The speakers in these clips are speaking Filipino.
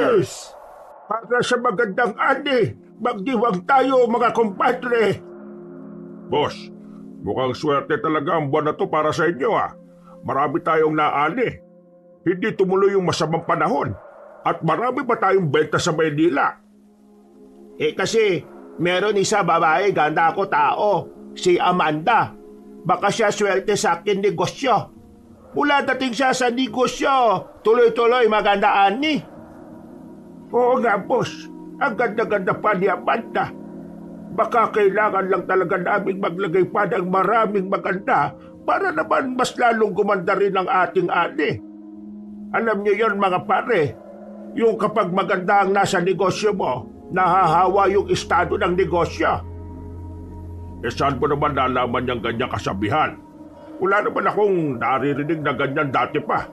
Yes! Para sa magandang ani, magdiwang tayo mga kumpadre. Boss, mukhang swerte talaga ang buwan na to para sa inyo Marami tayong naani. Hindi tumuloy yung masamang panahon. At marami pa tayong benta sa Maynila. Kasi meron isa babae ganda ako tao, si Amanda. Baka siya swerte sa akin negosyo. Mula dating siya sa negosyo, tuloy-tuloy maganda ani. Oo nga boss, ang ganda-ganda pa ni Amanda. Baka kailangan lang talaga namin maglagay pa ng maraming maganda para naman mas lalong gumanda rin ang ating ani. Alam niyo yon mga pare, yung kapag maganda ang nasa negosyo mo, nahahawa yung estado ng negosyo. Saan mo naman nalaman niyang ganyang kasabihan? Wala naman akong naririnig na ganyan dati pa.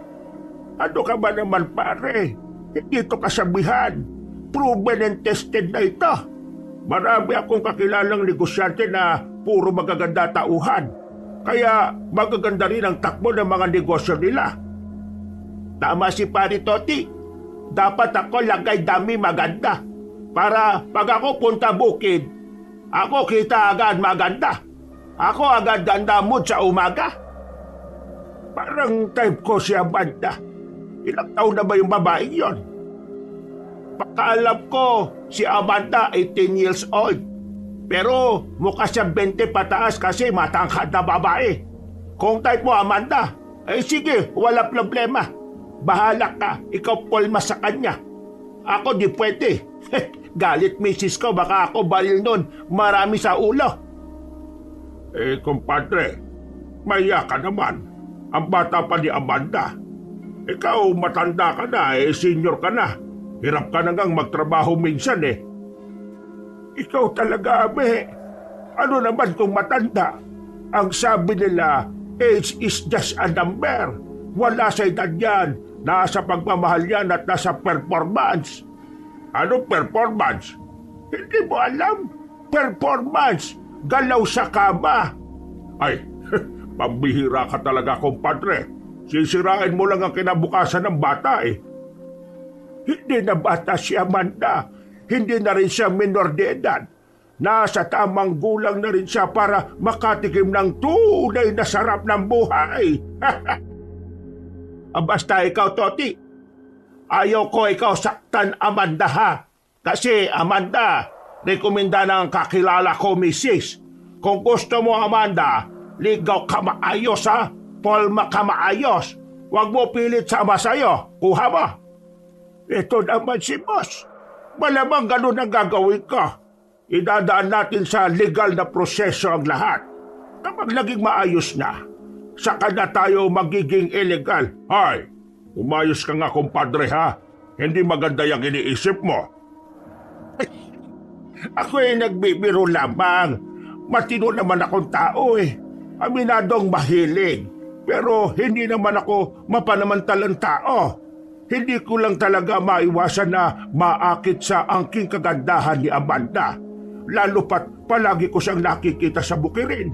Ano ka ba naman pare? Hindi ito kasabihan. Proven and tested na ito. Marami akong kakilalang negosyante na puro magaganda tauhan. Kaya magaganda rin ang takbo ng mga negosyo nila. Tama si Pari Toti. Dapat ako lagay dami maganda. Para pag ako punta bukid, ako kita agad maganda. Ako agad ganda mood sa umaga. Parang type ko si Amanda. Ilang taon na ba yung babaeng yon? Pakaalam ko, si Amanda 18 years old. Pero mukha siya 20 pataas kasi matangkad na babae. Kung type mo Amanda, sige, wala problema. Bahala ka, ikaw pulma sa kanya. Ako di pwede. Galit misis ko, baka ako baril nun. Marami sa ulo. Kumpadre, maya ka naman. Ang bata pa ni Amanda. Ikaw matanda ka na, senior ka na. Hirap ka na ngang magtrabaho minsan Ikaw talaga, Abe. Ano naman kung matanda? Ang sabi nila, age is just a number. Wala sa edad yan. Nasa pagmamahal yan at nasa performance. Anong performance? Hindi mo alam? Performance. Galaw sa kama. Ay, pambihira ka talaga, kumpadre. Sisirain mo lang ang kinabukasan ng bata Hindi na bata si Amanda. Hindi na rin siya minor de edad. Nasa tamang gulang na rin siya para makatikim ng tunay na sarap ng buhay. Basta ikaw, Toti. Ayaw ko ikaw saktan Amanda Kasi Amanda, rekomenda ng kakilala ko, Mrs. Kung gusto mo, Amanda, ligaw ka maayos Polma ka maayos. Huwag mo pilit sama sa'yo. Kuha mo. Ito naman si boss. Malamang ganun ang gagawin ko. Idadaan natin sa legal na proseso ang lahat. Kapag naging maayos na, saka na tayo magiging illegal. Ay, umayos ka nga, kumpadre Hindi maganda yung iniisip mo. Ako nagbibiro lamang. Matino naman akong tao Aminadong mahilig. Pero hindi naman ako mapanamantalang tao. Hindi ko lang talaga maiwasan na maakit sa angking kagandahan ni Amanda. Lalo pat palagi ko siyang nakikita sa bukirin.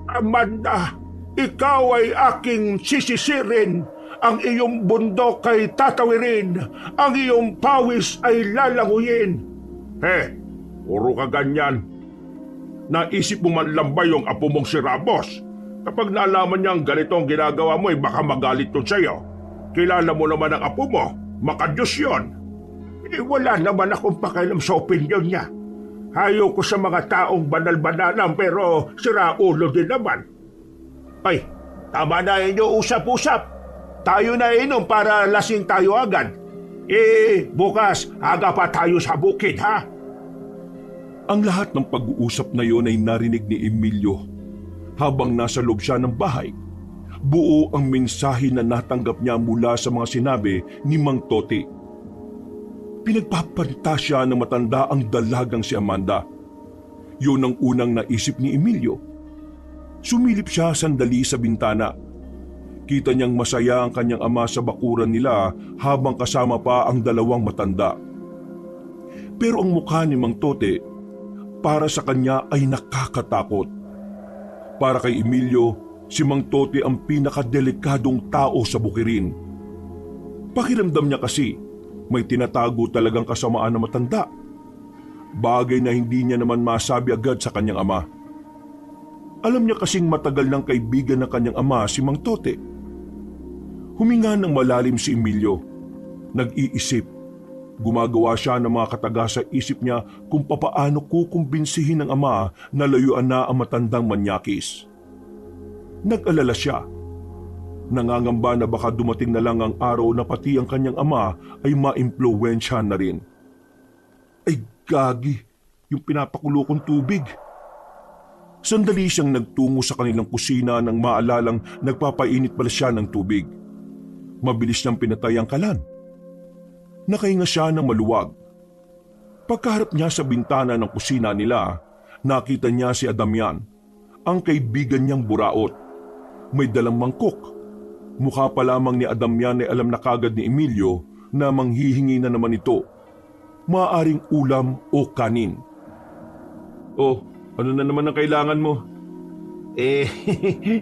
Amanda, ikaw ay aking sisisirin. Ang iyong bundok ay tatawirin. Ang iyong pawis ay lalanguyin. Puro ka ganyan. Naisip mo man lang ba yung apo mong si Ramos? Kapag nalaman niyang ganito ang ginagawa mo, baka magalit yun sa'yo. Kilala mo naman ang apo mo. Makadyos yun. Wala naman akong pakialam sa opinyon niya. Ayaw ko sa mga taong banal-banalan pero siraulo din naman. Ay, tama na inyo usap-usap. Tayo na inom para lasing tayo agad. Bukas, aga pa tayo sa bukid, Ang lahat ng pag-uusap na yon ay narinig ni Emilio. Habang nasa loob siya ng bahay, buo ang mensahe na natanggap niya mula sa mga sinabi ni Mang Toti. Pinagpapanta siya ng matanda ang dalagang si Amanda. Yun ang unang naisip ni Emilio. Sumilip siya sandali sa bintana. Kita niyang masaya ang kanyang ama sa bakuran nila habang kasama pa ang dalawang matanda. Pero ang mukha ni Mang Tote, para sa kanya ay nakakatakot. Para kay Emilio, si Mang Tote ang pinakadelikadong tao sa bukirin. Pakiramdam niya kasi, may tinatago talagang kasamaan na matanda. Bagay na hindi niya naman masabi agad sa kanyang ama. Alam niya kasing matagal ng kaibigan ng kanyang ama si Mang Tote. Huminga ng malalim si Emilio. Nag-iisip. Gumagawa siya ng mga kataga sa isip niya kung papaano kukumbinsihin ng ama na layuan na ang matandang manyakis. Nag-alala siya. Nangangamba na baka dumating na lang ang araw na pati ang kanyang ama ay maimpluwensyahan na rin. Ay gagi, yung pinapakulo kong tubig. Sandali siyang nagtungo sa kanilang kusina nang maalalang nagpapainit pala siya ng tubig. Mabilis niyang pinatay ang kalan. Nakahinga siya ng maluwag. Pagkaharap niya sa bintana ng kusina nila, nakita niya si Adamian, ang kaibigan niyang buraot. May dalang mangkok. Mukha pa lamang ni Adamian ay alam na kagad ni Emilio na manghihingi na naman ito. Maaaring ulam o kanin. Oh, ano na naman ang kailangan mo?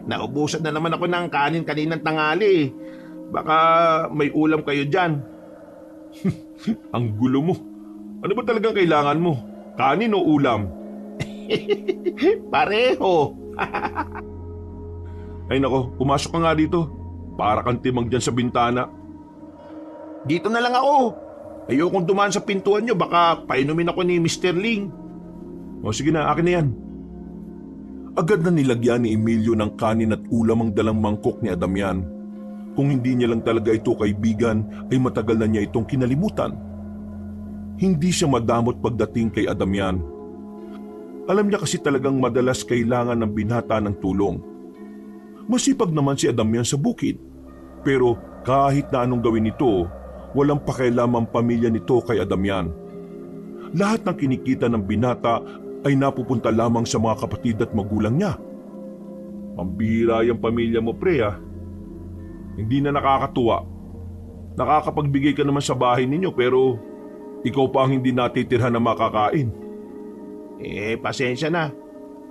Naubusan na naman ako ng kanin kaninang tanghali. Baka may ulam kayo dyan. Ang gulo mo. Ano ba talagang kailangan mo? Kanin o ulam? Pareho. Ay nako, pumasok ka nga dito. Para kang timang dyan sa bintana. Dito na lang ako. Ayokong dumaan sa pintuan nyo. Baka painumin ako ni Mr. Ling. O sige na, akin na yan. Agad na nilagyan ni Emilio ng kanin at ulam ang dalang mangkok ni Adamian. Kung hindi niya lang talaga ito kaibigan, ay matagal na niya itong kinalimutan. Hindi siya madamot pagdating kay Adamian. Alam niya kasi talagang madalas kailangan ng binata ng tulong. Masipag naman si Adamian sa bukid. Pero kahit na anong gawin nito, walang pakialam ang pamilya nito kay Adamian. Lahat ng kinikita ng binata ay napupunta lamang sa mga kapatid at magulang niya. Pambira yung pamilya mo, pre, ah. Hindi na nakakatuwa. Nakakapagbigay ka naman sa bahay ninyo pero ikaw pa ang hindi natitirhan na makakain. Pasensya na.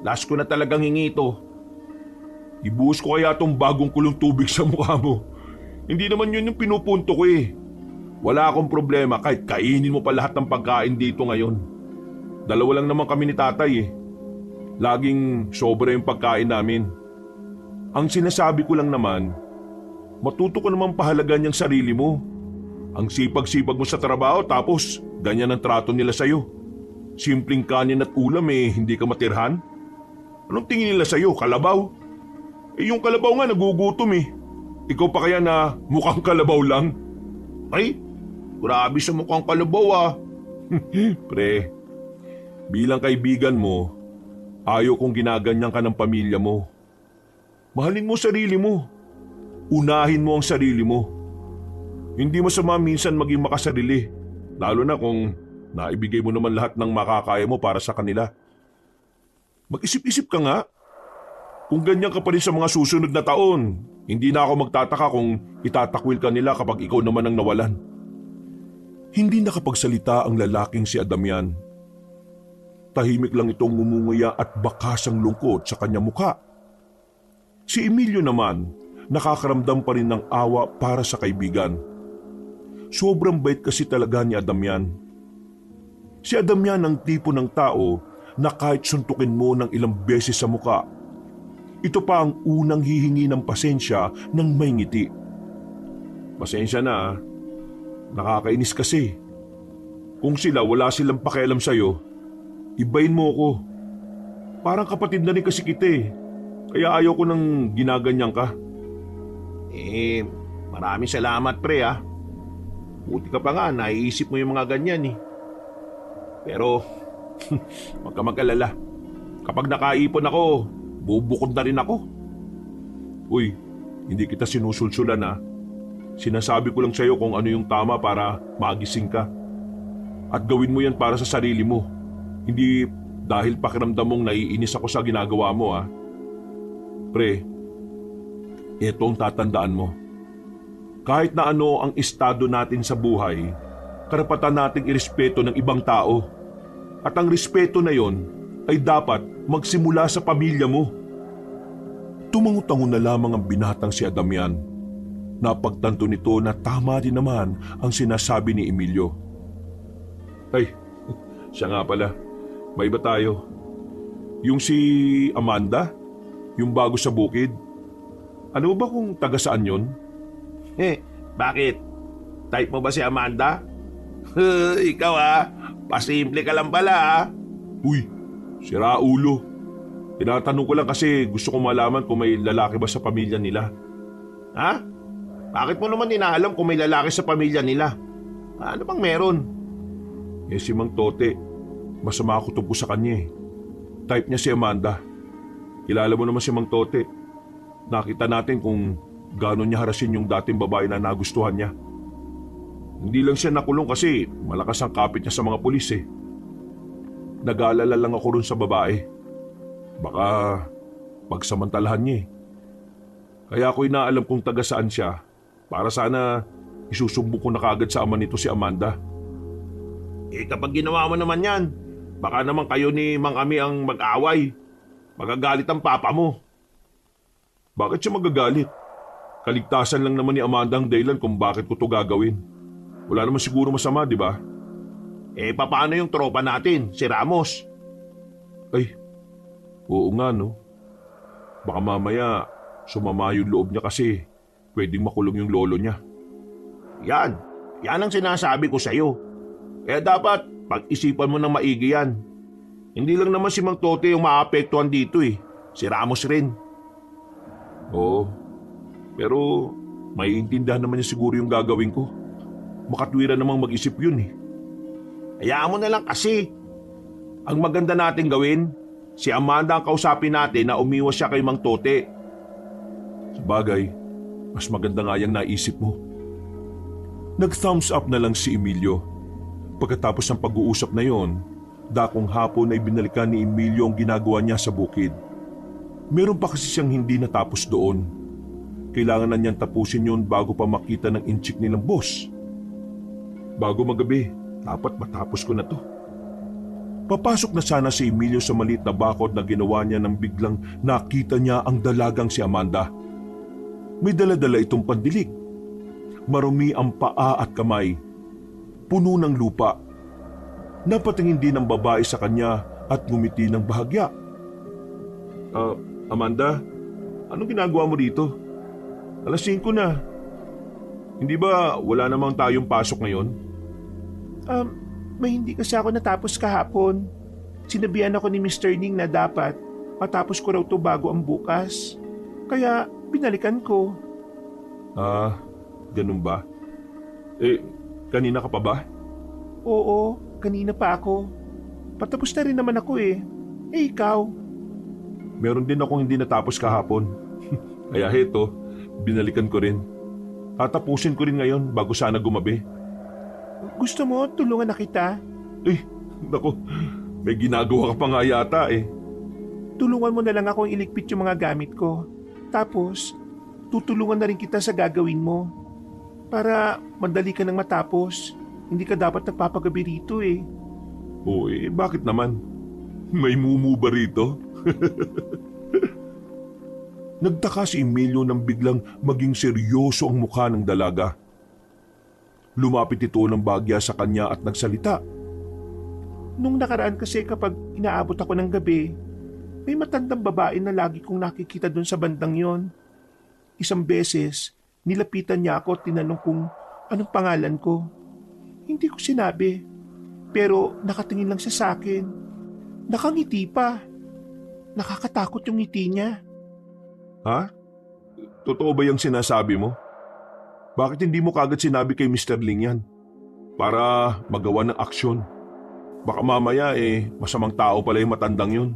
Last ko na talagang hingi ito. Ibuhos ko kaya tong bagong kulong tubig sa mukha mo. Hindi naman yun yung pinupunto ko eh. Wala akong problema kahit kainin mo pa lahat ng pagkain dito ngayon. Dalawa lang naman kami ni tatay eh. Laging sobra yung pagkain namin. Ang sinasabi ko lang naman, matuto ko naman pahalagan yung sarili mo. Ang sipag-sipag mo sa trabaho tapos ganyan ang trato nila sa'yo. Simpleng kanin at ulam eh, hindi ka matirhan? Anong tingin nila sa'yo, kalabaw? Yung kalabaw nga nagugutom eh. Ikaw pa kaya na mukhang kalabaw lang? Ay, grabe sa mukhang kalabaw ah. Pre, bilang kaibigan mo, ayaw kong ginaganyan ka ng pamilya mo. Mahalin mo sarili mo. Unahin mo ang sarili mo. Hindi masama minsan maging makasarili, lalo na kung naibigay mo naman lahat ng makakaya mo para sa kanila. Mag-isip-isip ka nga. Kung ganyan ka pa rin sa mga susunod na taon, hindi na ako magtataka kung itatakwil ka nila kapag ikaw naman ang nawalan. Hindi nakapagsalita ang lalaking si Adamian. Tahimik lang itong ngumunguya at bakasang lungkot sa kanyang mukha. Si Emilio naman, nakakaramdam pa rin ng awa para sa kaibigan. Sobrang bait kasi talaga ni Adamian. Si Adamian ang tipo ng tao na kahit suntukin mo ng ilang beses sa mukha, ito pa ang unang hihingi ng pasensya ng may ngiti. Pasensya na, nakakainis kasi. Kung sila wala silang pakialam sa'yo, ibayin mo ko. Parang kapatid na rin kasi kita eh. Kaya ayaw ko nang ginaganyan ka. Maraming salamat pre ah. Buti ka pa nga, naiisip mo yung mga ganyan eh. Pero, wag ka mag-alala. Kapag nakaipon ako, bubukod na rin ako. Uy, hindi kita sinusulsulan ha. Sinasabi ko lang sa'yo kung ano yung tama para magising ka. At gawin mo yan para sa sarili mo. Hindi dahil pakiramdam mong naiinis ako sa ginagawa mo ha. Pre, ito ang tatandaan mo. Kahit na ano ang estado natin sa buhay, karapatan nating irespeto ng ibang tao. At ang respeto na yon ay dapat magsimula sa pamilya mo. Tumangutango na lamang ang binatang si Adamian. Napagtanto nito na tama din naman ang sinasabi ni Emilio. Ay, siya nga pala. May iba tayo. Yung si Amanda? Yung bago sa bukid? Ano ba kung taga saan yun? Bakit? Type mo ba si Amanda? Ikaw pasimple ka lang pala Uy, sira ulo. Tinatanong ko lang kasi gusto kong malaman kung may lalaki ba sa pamilya nila. Ha? Bakit mo naman inaalam kung may lalaki sa pamilya nila? Ano bang meron? Si Mang Tote, masama ako tungkol sa kanya eh. Type niya si Amanda. Kilala mo naman si Mang Tote. Nakita natin kung gaano niya harasin yung dating babae na nagustuhan niya. Hindi lang siya nakulong kasi malakas ang kapit niya sa mga pulis eh. Nag-aalala lang ako ron sa babae. Baka pagsamantalahan niya eh. Kaya ako inaalam kung taga saan siya para sana isusumbong ko na kaagad sa ama nito si Amanda. Kapag ginawa mo naman yan, baka naman kayo ni Mang Ami ang mag-away. Magagalit ang papa mo. Bakit siya magagalit? Kaligtasan lang naman ni Amanda ang dahilan kung bakit ko to gagawin. Wala naman siguro masama, di ba? Paano yung tropa natin, si Ramos? Ay, oo nga no. Baka mamaya sumama yung loob niya kasi pwedeng makulong yung lolo niya. Yan ang sinasabi ko sa'yo. Kaya dapat pag-isipan mo ng maigi yan. Hindi lang naman si Mang Tote yung maapektuhan dito si Ramos rin. Oo, pero maiintindihan naman niya siguro yung gagawin ko. Makatwira namang mag-isip yun eh. Hayaan mo na lang kasi. Ang maganda natin gawin, si Amanda ang kausapin natin na umiwas siya kay Mang Tote. Sabagay, mas maganda nga yung naisip mo. Nag-thumbs up na lang si Emilio. Pagkatapos ng pag-uusap na yon, dakong hapon ay binalikan ni Emilio ang ginagawa niya sa bukid. Meron pa kasi siyang hindi natapos doon. Kailangan na niyang tapusin yun bago pa makita ng inchik nilang boss. Bago magabi, dapat matapos ko na to. Papasok na sana si Emilio sa maliit na bakod na ginawa niya nang biglang nakita niya ang dalagang si Amanda. May dala-dala itong pandilig. Marumi ang paa at kamay. Puno ng lupa. Napatingin din ang babae sa kanya at ngumiti ng bahagya. Amanda, anong ginagawa mo dito? Alas 5 na. Hindi ba wala namang tayong pasok ngayon? May hindi kasi ako natapos kahapon. Sinabihan ako ni Mr. Ning na dapat matapos ko raw to bago ang bukas. Kaya binalikan ko. Ganun ba? Kanina ka pa ba? Oo, kanina pa ako. Patapos na rin naman ako ikaw? Meron din akong hindi natapos kahapon. Kaya heto, binalikan ko rin. Tatapusin ko rin ngayon bago sana gumabi. Gusto mo tulungan na kita? Naku, may ginagawa ka pa nga yata Tulungan mo na lang akong iligpit yung mga gamit ko. Tapos, tutulungan na rin kita sa gagawin mo. Para madali ka nang matapos. Hindi ka dapat nagpapagabi rito Bakit naman? May mumu ba rito? Nagtaka si Emilio nang biglang maging seryoso ang mukha ng dalaga. Lumapit ito ng bagya sa kanya at nagsalita. Nung nakaraan kasi kapag inaabot ako ng gabi, may matandang babae na lagi kong nakikita doon sa bandang yon. Isang beses, nilapitan niya ako at tinanong kung anong pangalan ko. Hindi ko sinabi, pero nakatingin lang siya sa akin. Nakangiti pa. Nakakatakot yung ngiti niya. Ha? Totoo ba yung sinasabi mo? Bakit hindi mo kagad sinabi kay Mr. Ling yan? Para magawa ng aksyon. Baka mamaya masamang tao pala yung matandang yun.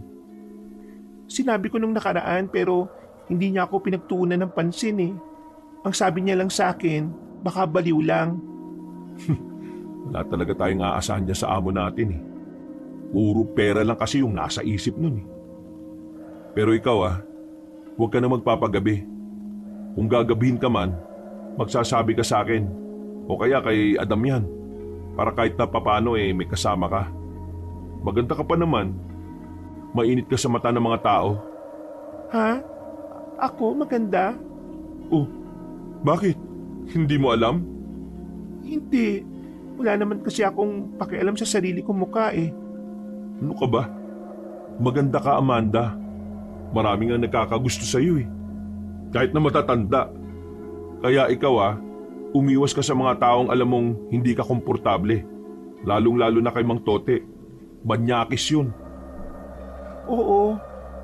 Sinabi ko nung nakaraan pero hindi niya ako pinagtuunan ng pansin Ang sabi niya lang sa akin, baka baliw lang. Wala talaga tayong aasahan dyan sa amo natin Puro pera lang kasi yung nasa isip nun Pero ikaw huwag ka na magpapagabi. Kung gagabihin ka man, magsasabi ka sa akin o kaya kay Adam yan para kahit na papano may kasama ka. Maganda ka pa naman. Mainit ka sa mata ng mga tao. Ha? Ako maganda? Oh, bakit? Hindi mo alam? Hindi. Wala naman kasi akong pakialam sa sarili kong mukha eh. Ano ka ba? Maganda ka, Amanda. Maraming ang nakakagusto sa iyo eh. Kahit na matatanda. Kaya ikaw umiwas ka sa mga taong alam mong hindi ka komportable. Lalong-lalo na kay Mang Tote. Banyakis yun. Oo,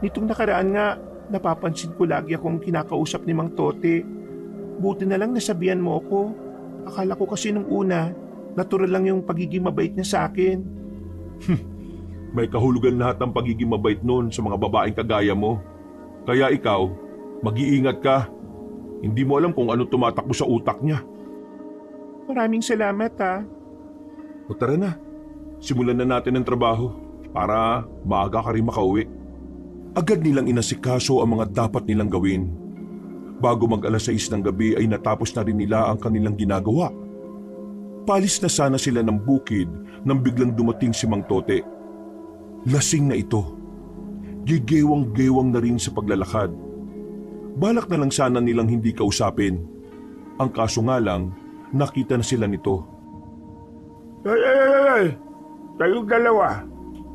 nitong nakaraan nga, napapansin ko lagi akong kinakausap ni Mang Tote. Buti na lang nasabihan mo ako. Akala ko kasi nung una, natural lang yung pagiging mabait niya sa akin. May kahulugan lahat ng pagiging mabait noon sa mga babaeng kagaya mo. Kaya ikaw, mag-iingat ka. Hindi mo alam kung ano tumatakbo sa utak niya. Maraming salamat ha. O tara na, simulan na natin ang trabaho para maaga ka rin makauwi. Agad nilang inasikaso ang mga dapat nilang gawin. Bago mag-alas 6 ng gabi ay natapos na rin nila ang kanilang ginagawa. Palis na sana sila ng bukid nang biglang dumating si Mang Tote. Lasing na ito. Gigewang-gewang na rin sa paglalakad. Balak na lang sana nilang hindi kausapin. Ang kaso nga lang, nakita na sila nito. Ay! Kayong dalawa,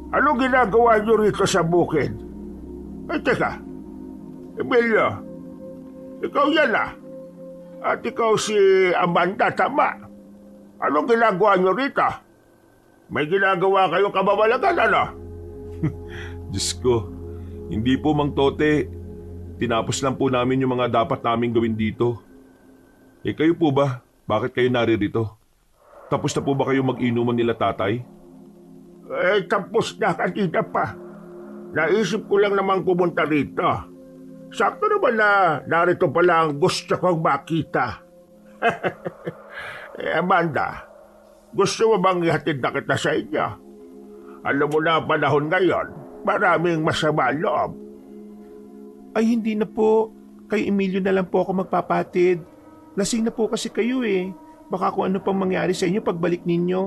ano ginagawa niyo rito sa bukid? Ay, teka. Emilio, ikaw yan At ikaw si Amanda, tama? Anong ginagawa niyo rito? May ginagawa kayong kababalagan, ano? Diyos ko, hindi po Mang Tote. Tinapos lang po namin yung mga dapat namin gawin dito. Kayo po ba? Bakit kayo naririto? Tapos na po ba kayo mag-inuman nila tatay? Tapos na kanina pa. Naisip ko lang naman pumunta rito. Sakto naman na narito pala ang gusto kong makita. Amanda, gusto mo bang ihatid na kita sa inyo? Alam mo na panahon ngayon, maraming masama loob. Ay hindi na po. Kay Emilio na lang po ako magpapatid. Lasing na po kasi kayo eh. Baka kung ano pang mangyari sa inyo pagbalik ninyo.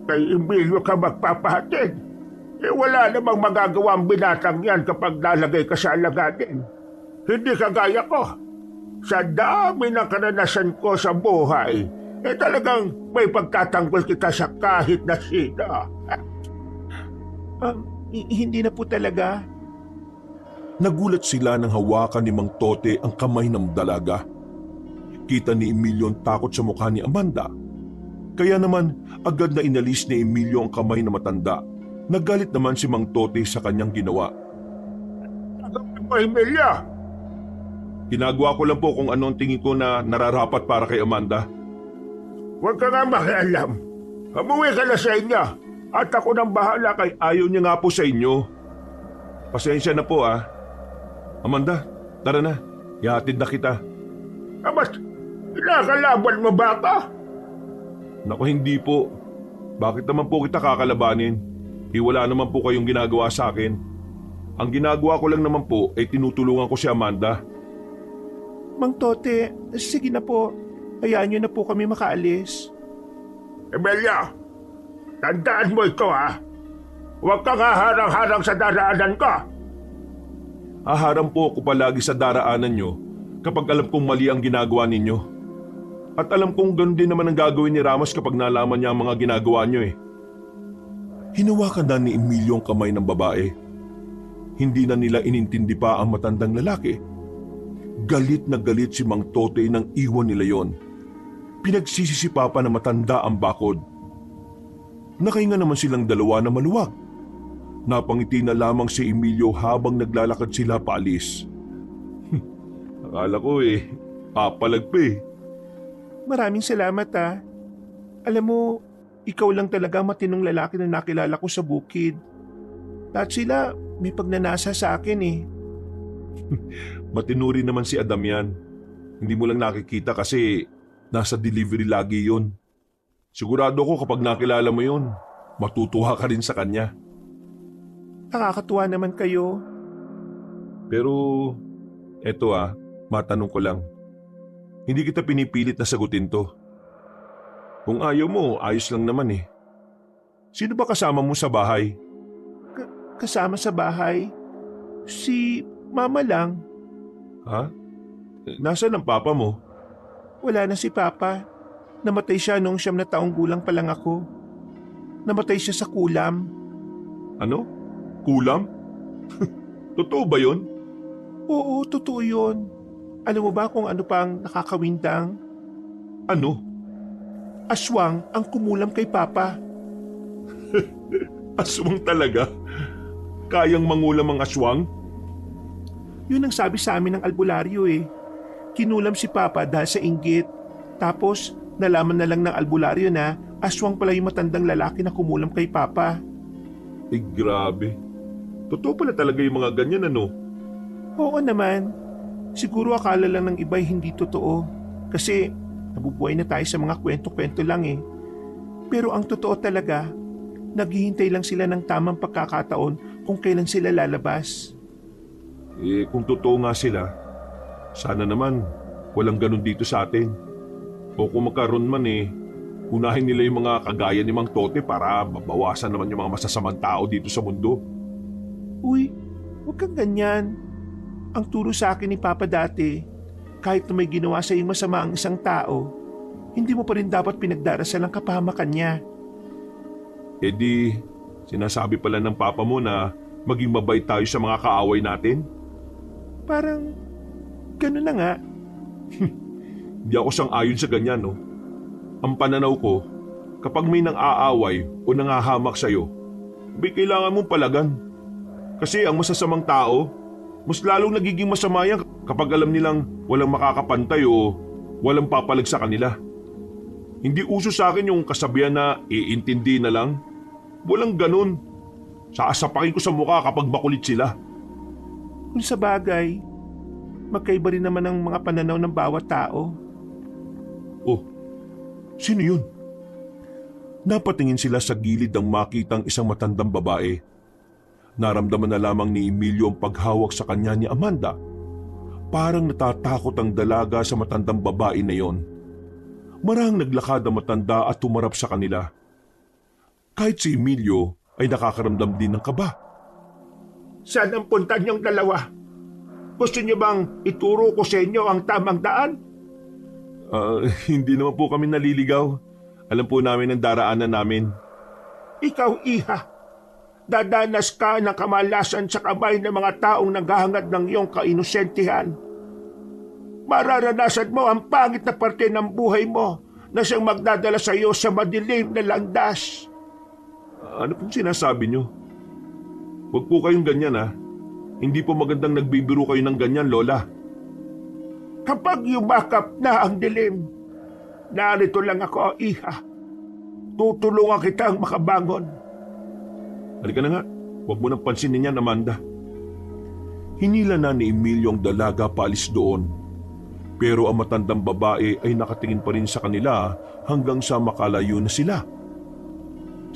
Kay Emilio ka magpapahatid. Wala namang magagawa ang binatang yan kapag nalagay ka sa alaganin. Hindi kagaya ko. Sa dami ng karanasan ko sa buhay, talagang may pagtatanggol kita sa kahit na sino. Hindi na po talaga. Nagulat sila nang hawakan ni Mang Tote ang kamay ng dalaga. Kita ni Emilio ang takot sa mukha ni Amanda. Kaya naman agad na inalis ni Emilio ang kamay na matanda. Nagalit naman si Mang Tote sa kanyang ginawa. Emilio! Ginagawa ko lang po kung anong tingin ko na nararapat para kay Amanda. Huwag ka nga makialam. Umuwi ka na sa inyo. At ako nang bahala kay... Ayaw niya nga po sa inyo. Pasensya na po Amanda, tara na. Ihatid na kita. Mas, kinakalaban mo ba ako? Naku, hindi po. Bakit naman po kita kakalabanin? Wala naman po kayong ginagawa sa akin. Ang ginagawa ko lang naman po ay tinutulungan ko si Amanda. Mang Tote, sige na po. Hayaan niyo na po kami makaalis. Emilio, tandaan mo ito Huwag kang haharang-harang sa daraanan ko. Haharang po ako palagi sa daraanan nyo kapag alam kong mali ang ginagawa ninyo. At alam kong ganoon din naman ang gagawin ni Ramos kapag nalaman niya ang mga ginagawa nyo Hinawakan na ni Emilio ang kamay ng babae. Hindi na nila inintindi pa ang matandang lalaki. Galit na galit si Mang Tote nang iwan nila yon. Pinagsisisipa pa na matanda ang bakod. Nakahinga naman silang dalawa na maluwag. Napangiti na lamang si Emilio habang naglalakad sila paalis. Akala ko papalag pa Maraming salamat Alam mo, ikaw lang talaga ang matinong lalaki na nakilala ko sa bukid. Lahat sila may pagnanasa sa akin Matinuri naman si Adam yan. Hindi mo lang nakikita kasi nasa delivery lagi yun. Sigurado ko kapag nakilala mo yun, matutuwa ka rin sa kanya. Nakakatuwa naman kayo. Pero, eto matanong ko lang. Hindi kita pinipilit na sagutin to. Kung ayaw mo, ayos lang naman Sino ba kasama mo sa bahay? Kasama sa bahay? Si Mama lang. Ha? Nasaan ang papa mo? Wala na si Papa. Namatay siya noong 9 na taong gulang pa lang ako. Namatay siya sa kulam. Ano? Kulam? Totoo ba yun? Oo, totoo yun. Alam mo ba kung ano pang nakakawindang? Ano? Aswang ang kumulam kay Papa. Aswang talaga? Kayang mangulam ang aswang? Yun ang sabi sa amin ng albularyo eh. Kinulam si Papa dahil sa inggit. Tapos, nalaman na lang ng albularyo na aswang pala yung matandang lalaki na kumulam kay Papa. Eh grabe. Totoo pala talaga yung mga ganyan ano? Oo naman. Siguro akala lang ng iba'y hindi totoo. Kasi nabubuhay na tayo sa mga kwento-kwento lang eh. Pero ang totoo talaga, naghihintay lang sila ng tamang pagkakataon kung kailan sila lalabas. Eh kung totoo nga sila, sana naman walang ganun dito sa atin. O kung magkaroon man eh, unahin nila yung mga kagaya ni Mang Tote para mabawasan naman yung mga masasamang tao dito sa mundo. Uy, huwag kang ganyan. Ang turo sa akin ni Papa dati, kahit na may ginawa sa iyong masama ang isang tao, hindi mo pa rin dapat pinagdarasal ang kapahamakan niya. Eh di, sinasabi pala ng papa mo na maging mabait tayo sa mga kaaway natin? Parang, gano'n na nga. Di ako sang-ayon sa ganyan, no? Ang pananaw ko, kapag may nang-aaway o nangahamak sa'yo, may kailangan mong palagan. Kasi ang masasamang tao, mas lalong nagiging masama yan kapag alam nilang walang makakapantay o walang papalag sa kanila. Hindi uso sa akin yung kasabihan na iintindi na lang. Walang ganun. Saasapakin ko sa mukha kapag makulit sila. Kung sa bagay, magkaiba rin naman ang mga pananaw ng bawat tao. Oh, sino yun? Napatingin sila sa gilid ng makitang isang matandang babae. Naramdaman na lamang ni Emilio ang paghawak sa kanya ni Amanda. Parang natatakot ang dalaga sa matandang babae na yon. Marahang naglakad ang matanda at tumarap sa kanila. Kahit si Emilio ay nakakaramdam din ng kaba. Saan ang punta niyong dalawa? Gusto niyo bang ituro ko sa inyo ang tamang daan? Hindi naman po kami naliligaw. Alam po namin ang daraanan namin. Ikaw, iha, dadanas ka ng kamalasan sa kamay ng mga taong naghahangad ng iyong kainosentihan. Mararanasan mo ang pangit na parte ng buhay mo na siyang magdadala sa iyo sa madilim na landas. Ano pong sinasabi niyo? Huwag po kayong ganyan ha. Hindi po magandang nagbibiro kayo ng ganyan, Lola. Kapag yumakap na ang dilim, narito lang ako, iha. Tutulungan kitang makabangon. Halika na nga. Huwag mo nang pansinin yan, Amanda. Hinila na ni Emilio ang dalaga paalis doon. Pero ang matandang babae ay nakatingin pa rin sa kanila hanggang sa makalayo na sila.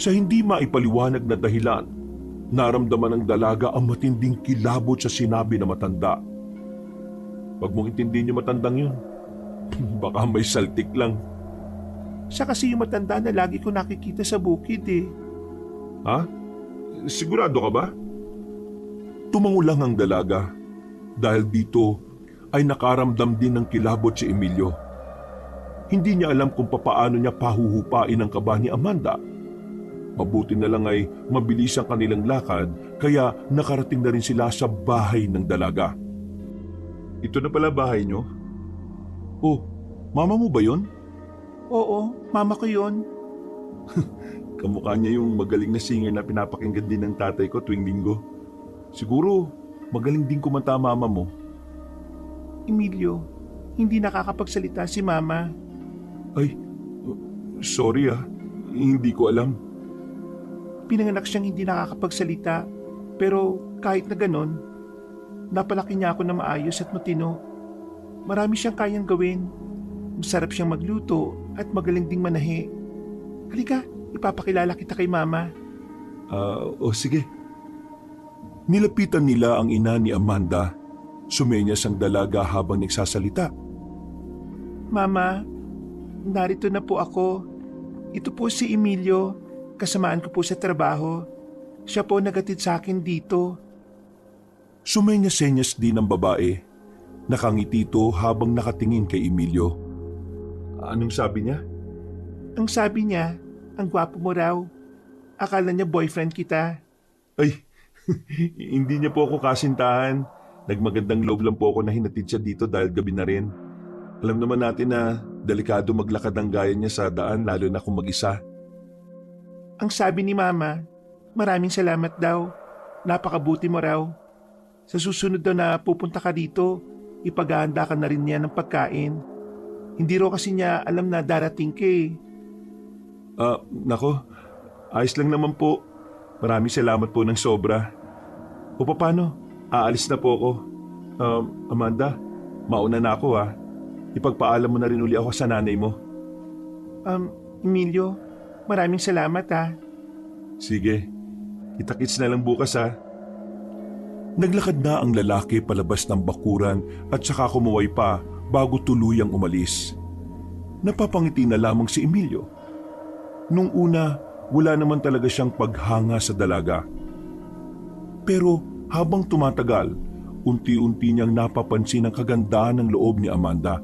Sa hindi maipaliwanag na dahilan, naramdaman ng dalaga ang matinding kilabot sa sinabi na matanda. Huwag mong intindihin yung matandang yun. Baka may saltik lang. Siya kasi yung matanda na lagi ko nakikita sa bukid eh. Ha? Sigurado ka ba? Tumango lang ang dalaga. Dahil dito ay nakaramdam din ng kilabot si Emilio. Hindi niya alam kung papaano niya pahuhupain ang kaba ni Amanda. Mabuti na lang ay mabilis ang kanilang lakad kaya nakarating na rin sila sa bahay ng dalaga. Ito na pala bahay niyo? Oh, mama mo ba yon? Oo, mama ko yun. Kamukha niya yung magaling na singer na pinapakinggan din ng tatay ko tuwing linggo. Siguro magaling din kumanta mama mo. Emilio, hindi nakakapagsalita si mama. Ay, sorry hindi ko alam. Pinanganak siyang hindi nakakapagsalita, pero kahit na ganon, napalaki niya ako na maayos at matino. Marami siyang kayang gawin. Masarap siyang magluto at magaling ding manahi. Halika, ipapakilala kita kay mama. Sige. Nilapitan nila ang ina ni Amanda. Sumenyas ang dalaga habang nagsasalita. Mama, narito na po ako. Ito po si Emilio. Kasamaan ko po sa trabaho. Siya po nagatid sa akin dito. Sumenyas-senyas din ang babae. Nakangiti ito habang nakatingin kay Emilio. Anong sabi niya? Ang sabi niya, ang gwapo mo raw. Akala niya boyfriend kita. Ay, hindi niya po ako kasintahan. Nagmagandang loob lang po ako na hinatid siya dito dahil gabi na rin. Alam naman natin na delikado maglakad ng gaya niya sa daan lalo na kung mag-isa. Ang sabi ni Mama, maraming salamat daw. Napakabuti mo raw. Sa susunod daw na pupunta ka dito, ipag-aanda ka na rin niya ng pagkain. Hindi raw kasi niya alam na darating ka eh. Nako, ayos lang naman po. Maraming salamat po ng sobra. O paano? Aalis na po ako. Amanda, mauna na ako ha. Ipagpaalam mo na rin uli ako sa nanay mo. Emilio, maraming salamat ha. Sige, kita-kits na lang bukas ha. Naglakad na ang lalaki palabas ng bakuran at saka kumuway pa bago tuluyang umalis. Napapangiti na lamang si Emilio. Nung una, wala naman talaga siyang paghanga sa dalaga. Pero habang tumatagal, unti-unti niyang napapansin ang kagandahan ng loob ni Amanda.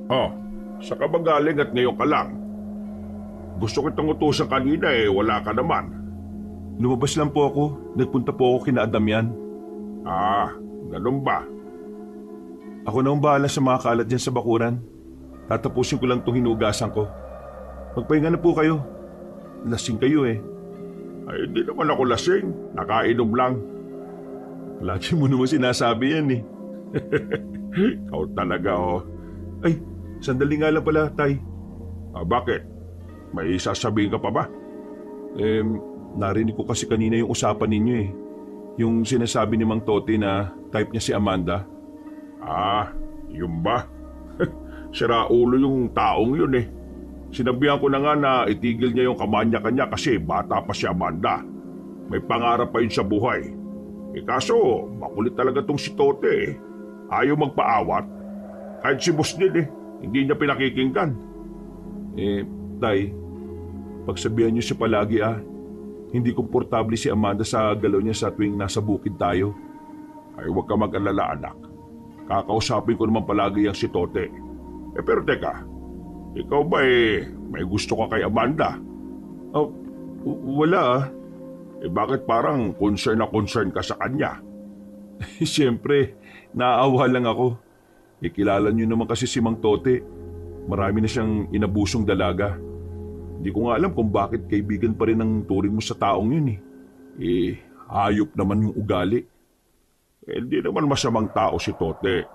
Oh, sa ka ba galing at ngayon ka lang? Gusto kitang utusan kanina wala ka naman. Lumabas lang po ako. Nagpunta po ako kina Damian. Ah, ganun ba? Ako na ang bahala sa mga kalat dyan sa bakuran. Tatapusin ko lang itong hinugasan ko. Magpahinga na po kayo. Lasing kayo eh. Ay, hindi naman ako lasing. Nakainom lang. Lagi mo naman sinasabi yan eh. Ikaw talaga Ay, sandali nga lang pala, Tay. Bakit? May sasabihin ka pa ba? Narinig ko kasi kanina yung usapan ninyo eh. Yung sinasabi ni Mang Tote na type niya si Amanda. Ah, yun ba? Sira ulo yung taong yun eh. Sinabihan ko na nga na itigil niya yung kamanya-kanya kasi bata pa si Amanda. May pangarap pa yun sa buhay. Kaso, makulit talaga tong si Tote eh. Ayaw magpaawat. Kahit si boss din hindi niya pinakikinggan. Tay, pagsabihan niyo siya palagi Hindi komportable si Amanda sa galaw niya sa tuwing nasa bukid tayo. Ay, huwag ka mag-alala anak. Kakausapin ko naman palagi yung si Tote. Pero teka, ikaw ba may gusto ka kay Amanda? Wala Bakit parang concern na concern ka sa kanya? Siyempre, naaawa lang ako. Kilala niyo naman kasi si Mang Tote. Marami na siyang inabusong dalaga. Hindi ko nga alam kung bakit kaibigan pa rin ang turing mo sa taong yun hayop naman yung ugali. Hindi naman masamang tao si Tote.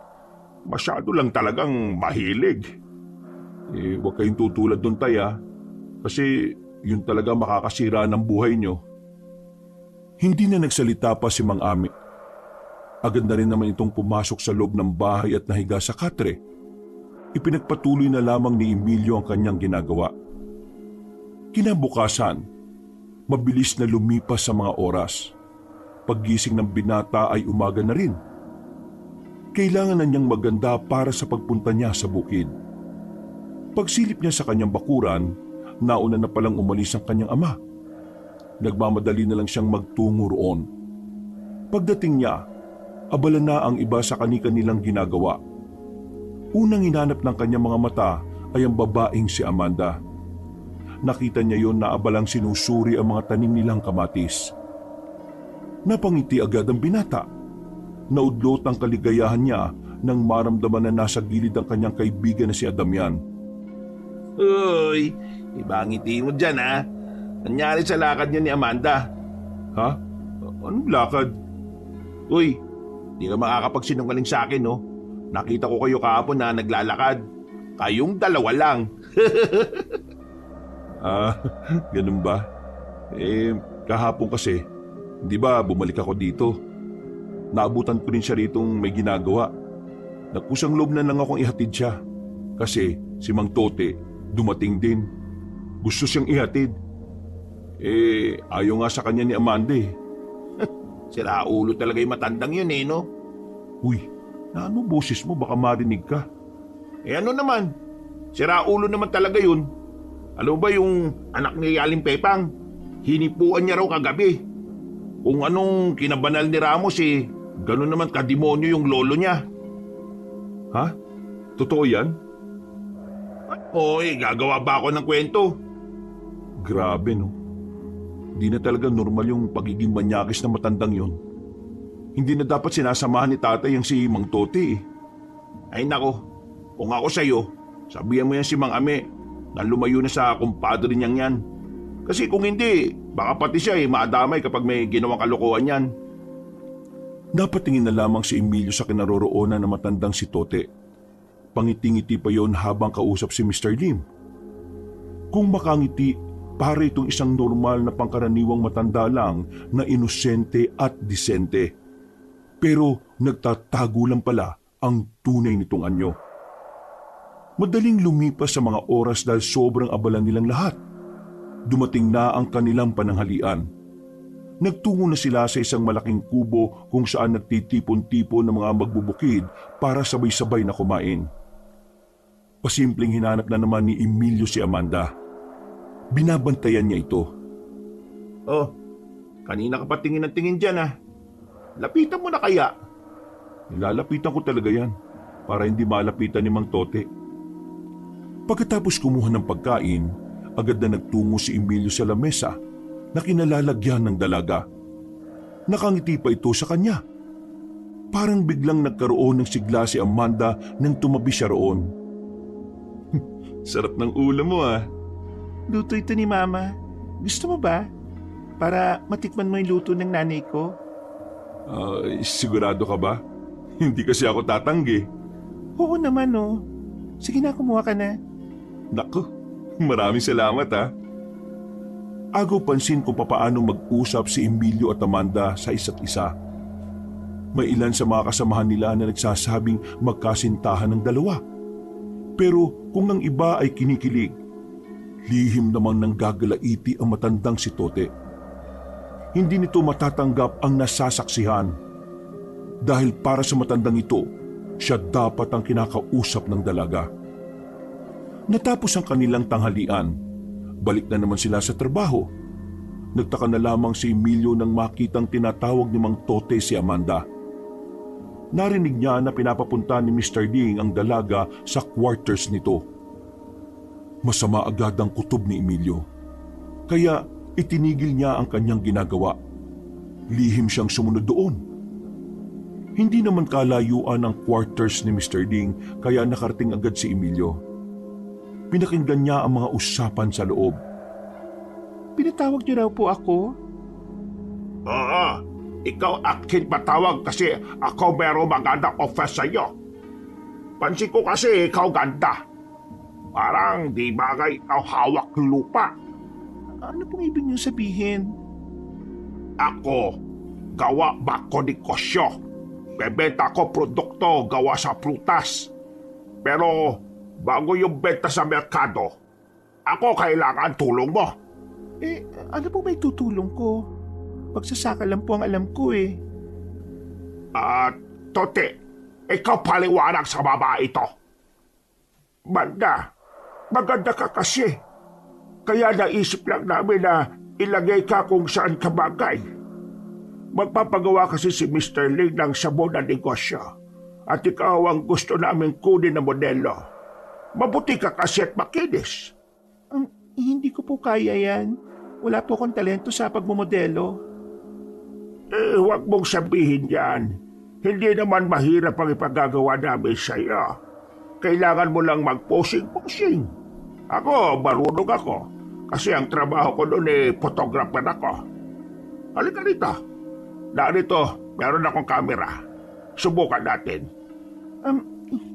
Masyado lang talagang mahilig. Huwag kayong tutulad doon, Tay Kasi yun talaga makakasira ng buhay niyo. Hindi na nagsalita pa si Mang Ami. Agad na rin naman itong pumasok sa loob ng bahay at nahiga sa katre. Ipinagpatuloy na lamang ni Emilio ang kanyang ginagawa. Kinabukasan, mabilis na lumipas sa mga oras. Paggising ng binata ay umaga na rin. Kailangan na niyang maganda para sa pagpunta niya sa bukid. Pagsilip niya sa kanyang bakuran, nauna na palang umalis ang kanyang ama. Nagmamadali na lang siyang magtungo roon. Pagdating niya, abala na ang iba sa kani-kanilang ginagawa. Unang hinanap ng kanyang mga mata ay ang babaeng si Amanda. Nakita niya yon na abalang sinusuri ang mga tanim nilang kamatis. Napangiti agad ang binata. Naudlot ang kaligayahan niya nang maramdaman na nasa gilid ang kanyang kaibigan na si Damian. Uy, iba ang ngiti mo dyan Nangyari sa lakad niya ni Amanda. Ha? Anong lakad? Uy, di ka makakapagsinungaling sa akin Nakita ko kayo kahapon na naglalakad. Kayong dalawa lang. Ganun ba? Kahapon kasi, di ba bumalik ako dito? Naabutan ko rin siya ritong may ginagawa. Nagkusang loob na lang akong ihatid siya. Kasi si Mang Tote dumating din. Gusto siyang ihatid. Ayaw nga sa kanya ni Amanda Sira ulo talaga yung matandang yun no? Uy, ano boses mo? Baka marinig ka. Ano naman? Sira ulo naman talaga yun. Alam ba yung anak ni Aling Pepang? Hinipuan niya raw kagabi. Kung anong kinabanal ni Ramos ganun naman kademonyo yung lolo niya. Ha? Totoo yan? Hoy, gagawa ba ako ng kwento? Grabe, no? Hindi na talaga normal yung pagiging manyakis na matandang yon. Hindi na dapat sinasamahan ni tatay yung si Mang Tote eh. Ay nako, kung ako sa'yo, sabihan mo yan si Mang Ame na lumayo na sa kumpadre niyang yan. Kasi kung hindi, baka pati siya maadamay kapag may ginawang kalokohan yan. Napatingin na lamang si Emilio sa kinaroroonan na matandang si Tote. Pangiti-ngiti pa yon habang kausap si Mr. Lim. Kung makangiti, para itong isang normal na pangkaraniwang matanda lang na inosente at disente. Pero nagtatago lang pala ang tunay nitong anyo. Madaling lumipas sa mga oras dahil sobrang abala nilang lahat. Dumating na ang kanilang pananghalian. Nagtungo na sila sa isang malaking kubo kung saan nagtitipon-tipon ng mga magbubukid para sabay-sabay na kumain. Pasimpleng hinanap na naman ni Emilio si Amanda. Binabantayan niya ito. Oh, kanina ka pa tingin ng tingin dyan Lapitan mo na kaya? Nilalapitan ko talaga yan para hindi malapitan ni Mang Tote. Pagkatapos kumuha ng pagkain, agad na nagtungo si Emilio sa lamesa na kinalalagyan ng dalaga. Nakangiti pa ito sa kanya. Parang biglang nagkaroon ng sigla si Amanda nang tumabi siya roon. Sarap ng ulam mo Luto ito ni Mama. Gusto mo ba? Para matikman mo yung luto ng nanay ko? Sigurado ka ba? Hindi kasi ako tatanggi. Oo naman Sige na, kumuha ka na. Naku, maraming salamat Agaw pansin kung papaano mag-usap si Emilio at Amanda sa isa't isa. May ilan sa mga kasamahan nila na nagsasabing magkasintahan ng dalawa. Pero kung ang iba ay kinikilig, lihim namang nanggagalaiti ang matandang si Tote. Hindi nito matatanggap ang nasasaksihan. Dahil para sa matandang ito, siya dapat ang kinakausap ng dalaga. Natapos ang kanilang tanghalian, balik na naman sila sa trabaho. Nagtaka na lamang si Emilio nang makitang tinatawag ni Mang Tote si Amanda. Narinig niya na pinapapunta ni Mr. Ding ang dalaga sa quarters nito. Masama agad ang kutob ni Emilio. Kaya itinigil niya ang kanyang ginagawa. Lihim siyang sumunod doon. Hindi naman kalayuan ang quarters ni Mr. Ding kaya nakarating agad si Emilio. Pinakinggan niya ang mga usapan sa loob. Pinatawag niyo raw po ako? Oo, ikaw akin patawag kasi ako merong magandang offer sa'yo. Pansin ko kasi ikaw ganda. Parang di bagay ikaw hawak ng lupa. Ano pong ibig niyo sabihin? Ako, gawa bako negosyo. Bebenta ko produkto gawa sa prutas. Pero bago yung benta sa merkado, ako kailangan tulong mo. Ano po may tutulong ko? Pagsasaka lang po ang alam ko Tote, ikaw paliwanag sa babae ito. Banda, maganda ka kasi. Kaya naisip lang namin na ilagay ka kung saan ka bagay. Magpapagawa kasi si Mr. Ling ng sabon na negosyo. At ikaw ang gusto namin kunin na modelo. Mabuti ka kasi at makinis. Hindi ko po kaya yan. Wala po akong talento sa pagmumodelo. Huwag mong sabihin yan. Hindi naman mahirap ang ipagagawa namin sa iyo. Kailangan mo lang mag-posing-posing. Ako, marunong ako. Kasi ang trabaho ko noon photographer ako. Halika rito. Narito, meron akong camera. Subukan natin.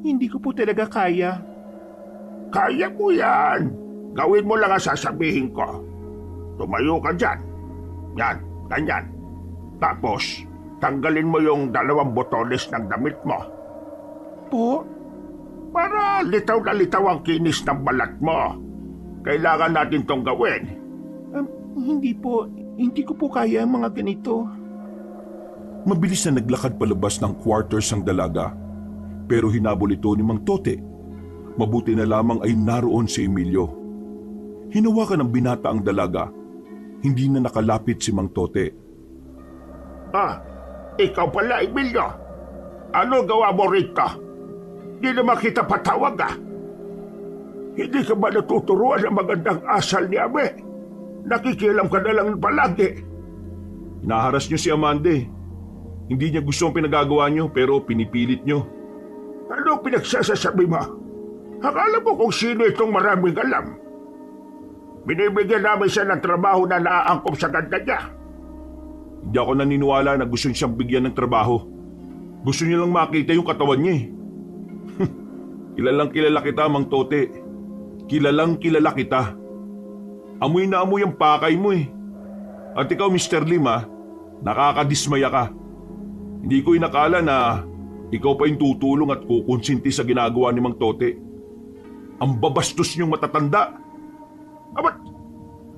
Hindi ko po talaga kaya. Kaya mo yan. Gawin mo lang ang sasabihin ko. Tumayo ka dyan. Yan, ganyan. Tapos, tanggalin mo yung 2 botones ng damit mo. Po? Para litaw na litaw ang kinis ng balat mo. Kailangan natin tong gawin. Hindi po. Hindi ko po kaya ang mga ganito. Mabilis na naglakad palabas ng quarters ang dalaga. Pero hinabol ito ni Mang Tote. Mabuti na lamang ay naroon si Emilio. Hinawakan ng binata ang dalaga. Hindi na nakalapit si Mang Tote. Ikaw pala, Emilio. Ano gawa mo rito? Di naman kita patawag Hindi ka ba natuturuan ng magandang asal ni Ame? Nakikialam ka na lang palagi. Naharas niyo si Amanda eh. Hindi niya gusto ang pinagagawa niyo pero pinipilit niyo. Ano pinagsasasabi mo? Akala mo kung sino itong maraming alam. Binibigyan namin siya ng trabaho na naaangkop sa ganda niya. Hindi ako naniniwala na gusto niya siyang bigyan ng trabaho. Gusto niya lang makita yung katawan niya eh. Kilalang kilala kita, Mang Tote. Kilalang kilala kita. Amoy na amoy ang pakay mo eh. At ikaw, Mr. Lim nakakadismaya ka. Hindi ko inakala na ikaw pa yung tutulong at kukonsinti sa ginagawa ni Mang Tote. Ang babastos niyong matatanda. Abat,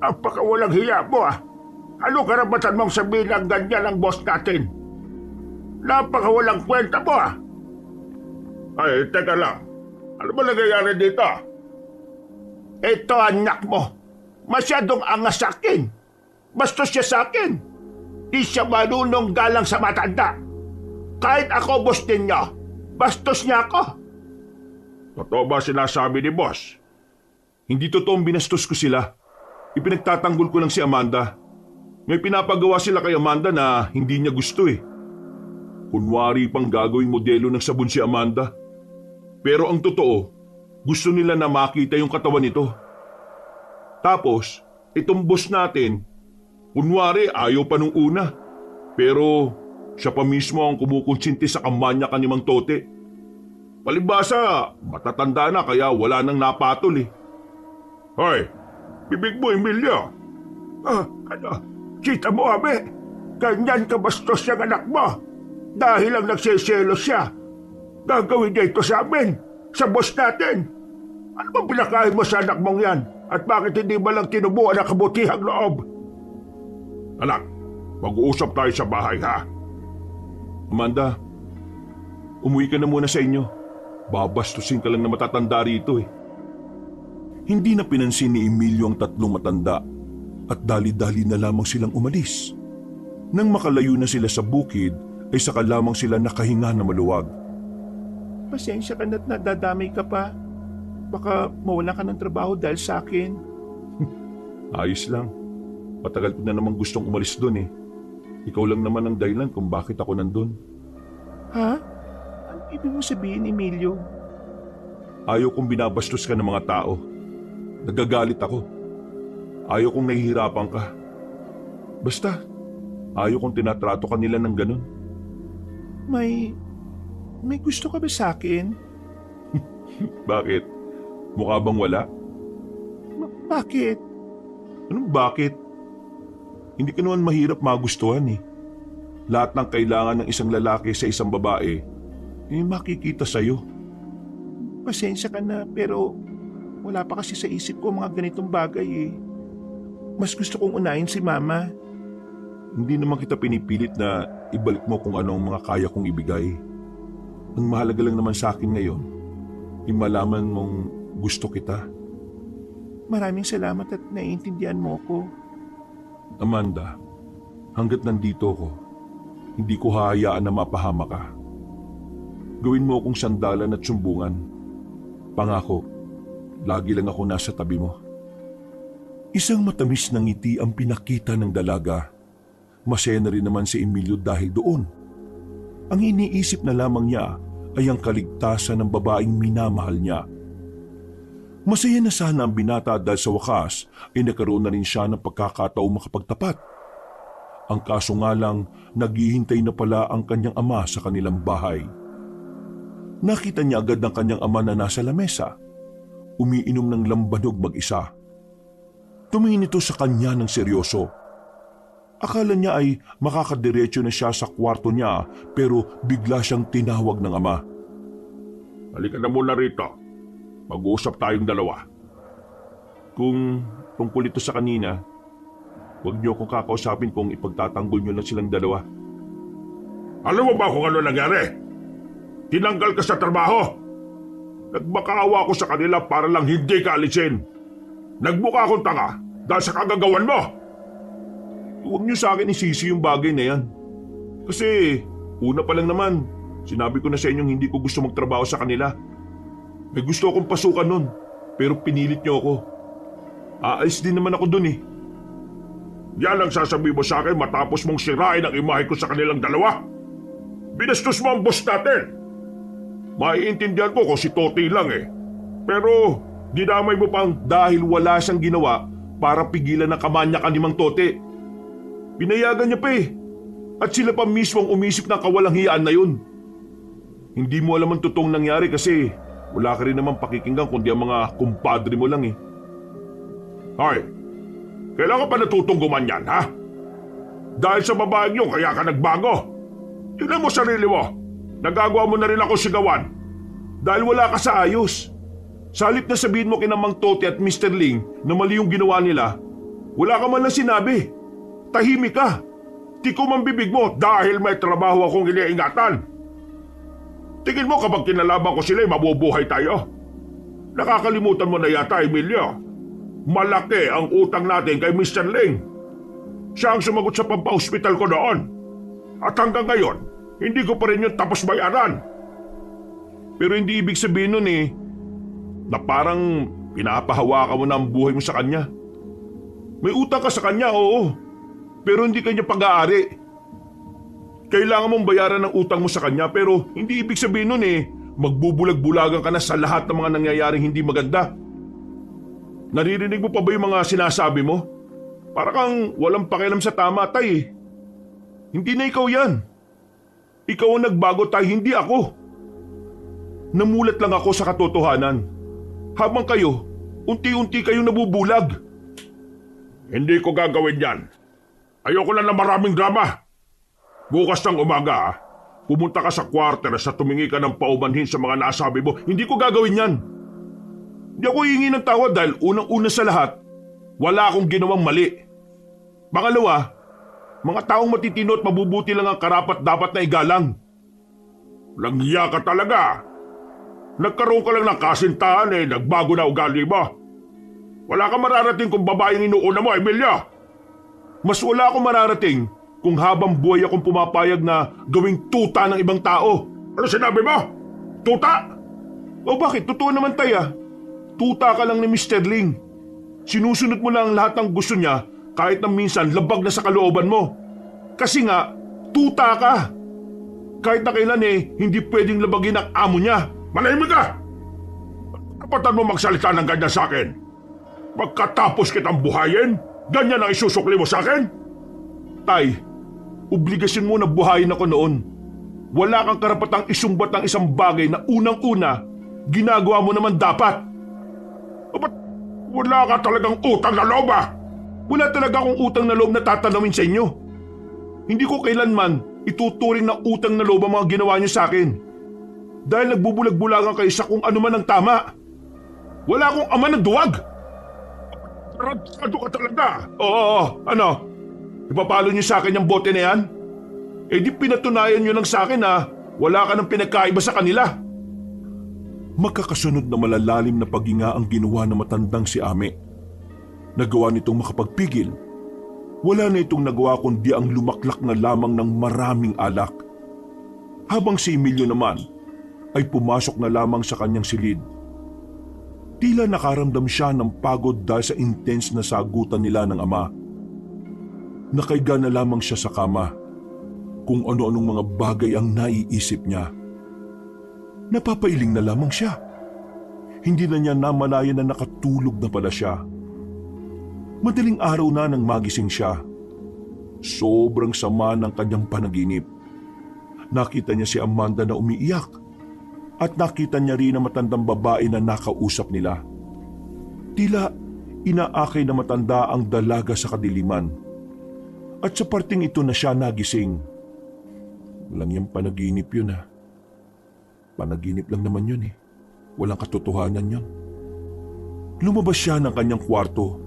napakawalang hiya mo Ano karapatan mong sabihin ng ganyan ang boss natin? Napakawalang kwenta mo Ay, teka lang. Ano ba nangyayari dito? Ito anak mo. Masyadong angas sa akin. Bastos siya sa akin. Di siya marunong galang sa matanda. Kahit ako boss ninyo, bastos niya ako. Totoo ba sinasabi ni boss? Hindi totoong binastos ko sila. Ipinagtatanggol ko lang si Amanda. May pinapagawa sila kay Amanda na hindi niya gusto eh. Kunwari pang gagawing modelo ng sabon si Amanda. Pero ang totoo, gusto nila na makita yung katawan nito. Tapos, itong boss natin, kunwari ayaw pa nung una. Pero siya pa mismo ang kumukonsinti sa kampanya ni Mang Tote. Palibasa, matatanda na kaya wala nang napatol eh. Hoy, bibig mo, Emilio. Ano? Kita mo, Ame? Ganyan kabastos yung anak mo. Dahil lang nagsiselos siya. Gagawin niya ito sa amin, sa boss natin. Ano bang pinakain mo sa anak mong yan? At bakit hindi ba lang tinubuan ang kabutihang loob? Anak, mag-uusap tayo sa bahay ha. Amanda, umuwi ka na muna sa inyo. Babastusin ka lang na matatanda rito eh. Hindi na pinansin ni Emilio ang tatlong matanda at dali-dali na lamang silang umalis. Nang makalayo na sila sa bukid ay saka lamang sila nakahinga na maluwag. Pasensya ka na't nadadamay ka pa. Baka mawalan ka ng trabaho dahil sa akin. Ayos lang. Matagal ko na namang gustong umalis doon eh. Ikaw lang naman ang dahilan kung bakit ako nandun. Ha? Ano ibig mo sabihin, Emilio? Ayaw kong binabastos ka ng mga tao. Nagagalit ako. Ayaw kong nahihirapan ka. Basta, ayaw kong tinatrato ka nila ng ganun. May gusto ka ba sa akin? Bakit? Mukha bang wala? Bakit? Anong bakit? Hindi ka naman mahirap magustuhan eh. Lahat ng kailangan ng isang lalaki sa isang babae, makikita sa'yo. Pasensya ka na pero wala pa kasi sa isip ko mga ganitong bagay eh. Mas gusto kong unahin si Mama. Hindi naman kita pinipilit na ibalik mo kung ano ang mga kaya kong ibigay. Ang mahalaga lang naman sa akin ngayon, malaman mong gusto kita. Maraming salamat at naiintindihan mo ko. Amanda, hanggat nandito ko, hindi ko hahayaan na mapahama ka. Gawin mo akong sandalan at sumbungan. Pangako, lagi lang ako nasa tabi mo. Isang matamis na ngiti ang pinakita ng dalaga. Masaya na rin naman si Emilio dahil doon. Ang iniisip na lamang niya ay ang kaligtasan ng babaeng minamahal niya. Masaya na sana ang binata dahil sa wakas ay nagkaroon na rin siya ng pagkakataong makapagtapat. Ang kaso nga lang, naghihintay na pala ang kanyang ama sa kanilang bahay. Nakita niya agad ang kanyang ama na nasa lamesa, umiinom ng lambanog mag-isa. Tumingin ito sa kanya ng seryoso. Akala niya ay makakadiretso na siya sa kwarto niya pero bigla siyang tinawag ng ama. Halika na muna rito. Mag-uusap tayong dalawa. Kung tungkol ito sa kanina, huwag niyo akong kakausapin kung ipagtatanggol niyo lang silang dalawa. Alam mo ba kung ano nangyari? Tinanggal ka sa trabaho. Nagmakaawa ako sa kanila para lang hindi ka alisin. Nagmukha akong tanga dahil sa kagagawan mo. Huwag niyo sa akin isisi yung bagay na yan. Kasi una pa lang naman, Sinabi ko na sa inyong hindi ko gusto magtrabaho sa kanila. May gusto akong pasukan nun, pero pinilit niyo ako. Aalis din naman ako dun eh. Yan ang sasabi mo sa akin matapos mong sirain ang imahe ko sa kanilang dalawa. Binastos mo ang boss natin. Maiintindihan ko kung si Toti lang eh. Pero dinamay mo pang Dahil wala siyang ginawa para pigilan ang kamanyakan ni Mang Tote. Pinayagan niya pa eh. At sila pa mismo ang umisip ng kawalanghiyaan na yun. Hindi mo alam ang totoong nangyari kasi wala ka rin naman pakikinggan kundi ang mga kumpadre mo lang eh. Hoy, kailangan pa natutong gumanyan, ha? Dahil sa babaeng yun, kaya ka nagbago. Tignan mo sarili mo. Nagagawa mo na rin ako sigawan. Dahil wala ka sa ayos. Sa halip na sabihin mo kina Mang Tote at Mr. Ling na mali yung ginawa nila, wala ka man lang sinabi. Tahimik ka. Tikom ang bibig mo dahil may trabaho akong iniingatan. Tingin mo kapag kinalaban ko sila, mabubuhay tayo. Nakakalimutan mo na yata, Emilio. Malaki ang utang natin kay Mr. Ling. Siya ang sumagot sa pampahospital ko noon. At hanggang ngayon, hindi ko pa rin yung tapos bayaran. Pero hindi ibig sabihin nun eh, na parang pinapahawakan mo na ang buhay mo sa kanya. May utang ka sa kanya, oo. Pero hindi kanya pag-aari. Kailangan mong bayaran ng utang mo sa kanya pero hindi ibig sabihin nun eh, magbubulag-bulagan ka na sa lahat ng mga nangyayaring hindi maganda. Naririnig mo pa ba yung mga sinasabi mo? Para kang walang pakialam sa tama, tay. Hindi na ikaw yan. Ikaw ang nagbago, tay, hindi ako. Namulat lang ako sa katotohanan. Habang kayo, unti-unti kayong nabubulag. Hindi ko gagawin yan. Ayoko na maraming drama. Bukas ng umaga, pumunta ka sa quarter sa tumingi ka ng paumanhin sa mga nasabi mo. Hindi ko gagawin yan. Hindi ako hihingi ng tawad dahil unang-una sa lahat, wala akong ginawang mali. Pangalawa, mga taong matitino at mabubuti lang ang karapat-dapat na igalang. Langya ka talaga. Nagkaroon ka lang ng kasintahan eh, nagbago na ugali mo. Wala kang mararating kung babaeng inuuna mo, Emilia. Mas wala akong mararating kung habang buhay akong pumapayag na gawing tuta ng ibang tao. Ano sinabi mo? Tuta? O bakit? Totoo naman tayo. Tuta ka lang ni Mr. Ling. Sinusunod mo lang lahat ng gusto niya kahit na minsan labag na sa kalooban mo. Kasi nga, tuta ka. Kahit na kailan eh, hindi pwedeng labagin ang amo niya. Manahimik ka! Kapatan mo magsalita ng ganyan sa akin. Pagkatapos kitang buhayin, ganyan ang isusukli mo sa akin? Tay, obligasyon mo na buhayin ako noon. Wala kang karapatang isumbat ng isang bagay na unang-una, ginagawa mo naman dapat. Ba't wala ka talagang utang na loob ah? Wala talaga akong utang na loob na tatanawin sa inyo. Hindi ko kailanman ituturing na utang na loob ang mga ginawa niyo sa akin. Dahil nagbubulag-bulagan kayo sa kung ano man ang tama. Wala akong ama ng duwag. Tarantado ka talaga. Oo, ano? Ipapalo niyo sa akin yung bote na yan? Eh di pinatunayan niyo lang sa akin na wala ka ng pinagkaiba sa kanila. Magkakasunod na malalalim na paghinga ang ginawa ng matandang si Ame. Nagawa nitong makapagpigil. Wala na itong nagawa kundi ang lumaklak na lamang ng maraming alak. Habang si Emilio naman ay pumasok na lamang sa kanyang silid. Tila nakaramdam siya ng pagod dahil sa intense na sagutan nila ng ama. Nakaiga na lamang siya sa kama. Kung ano-anong mga bagay ang naiisip niya. Napapailing na lamang siya. Hindi na niya namalayan na nakatulog na pala siya. Madaling araw na nang magising siya. Sobrang sama ng kanyang panaginip. Nakita niya si Amanda na umiiyak at nakita niya rin ang matandang babae na nakausap nila. Tila inaakay na matanda ang dalaga sa kadiliman. At sa parting ito na siya nagising. Walang yung panaginip yun ha. Panaginip lang naman yun eh. Walang katotohanan yun. Lumabas siya ng kanyang kwarto.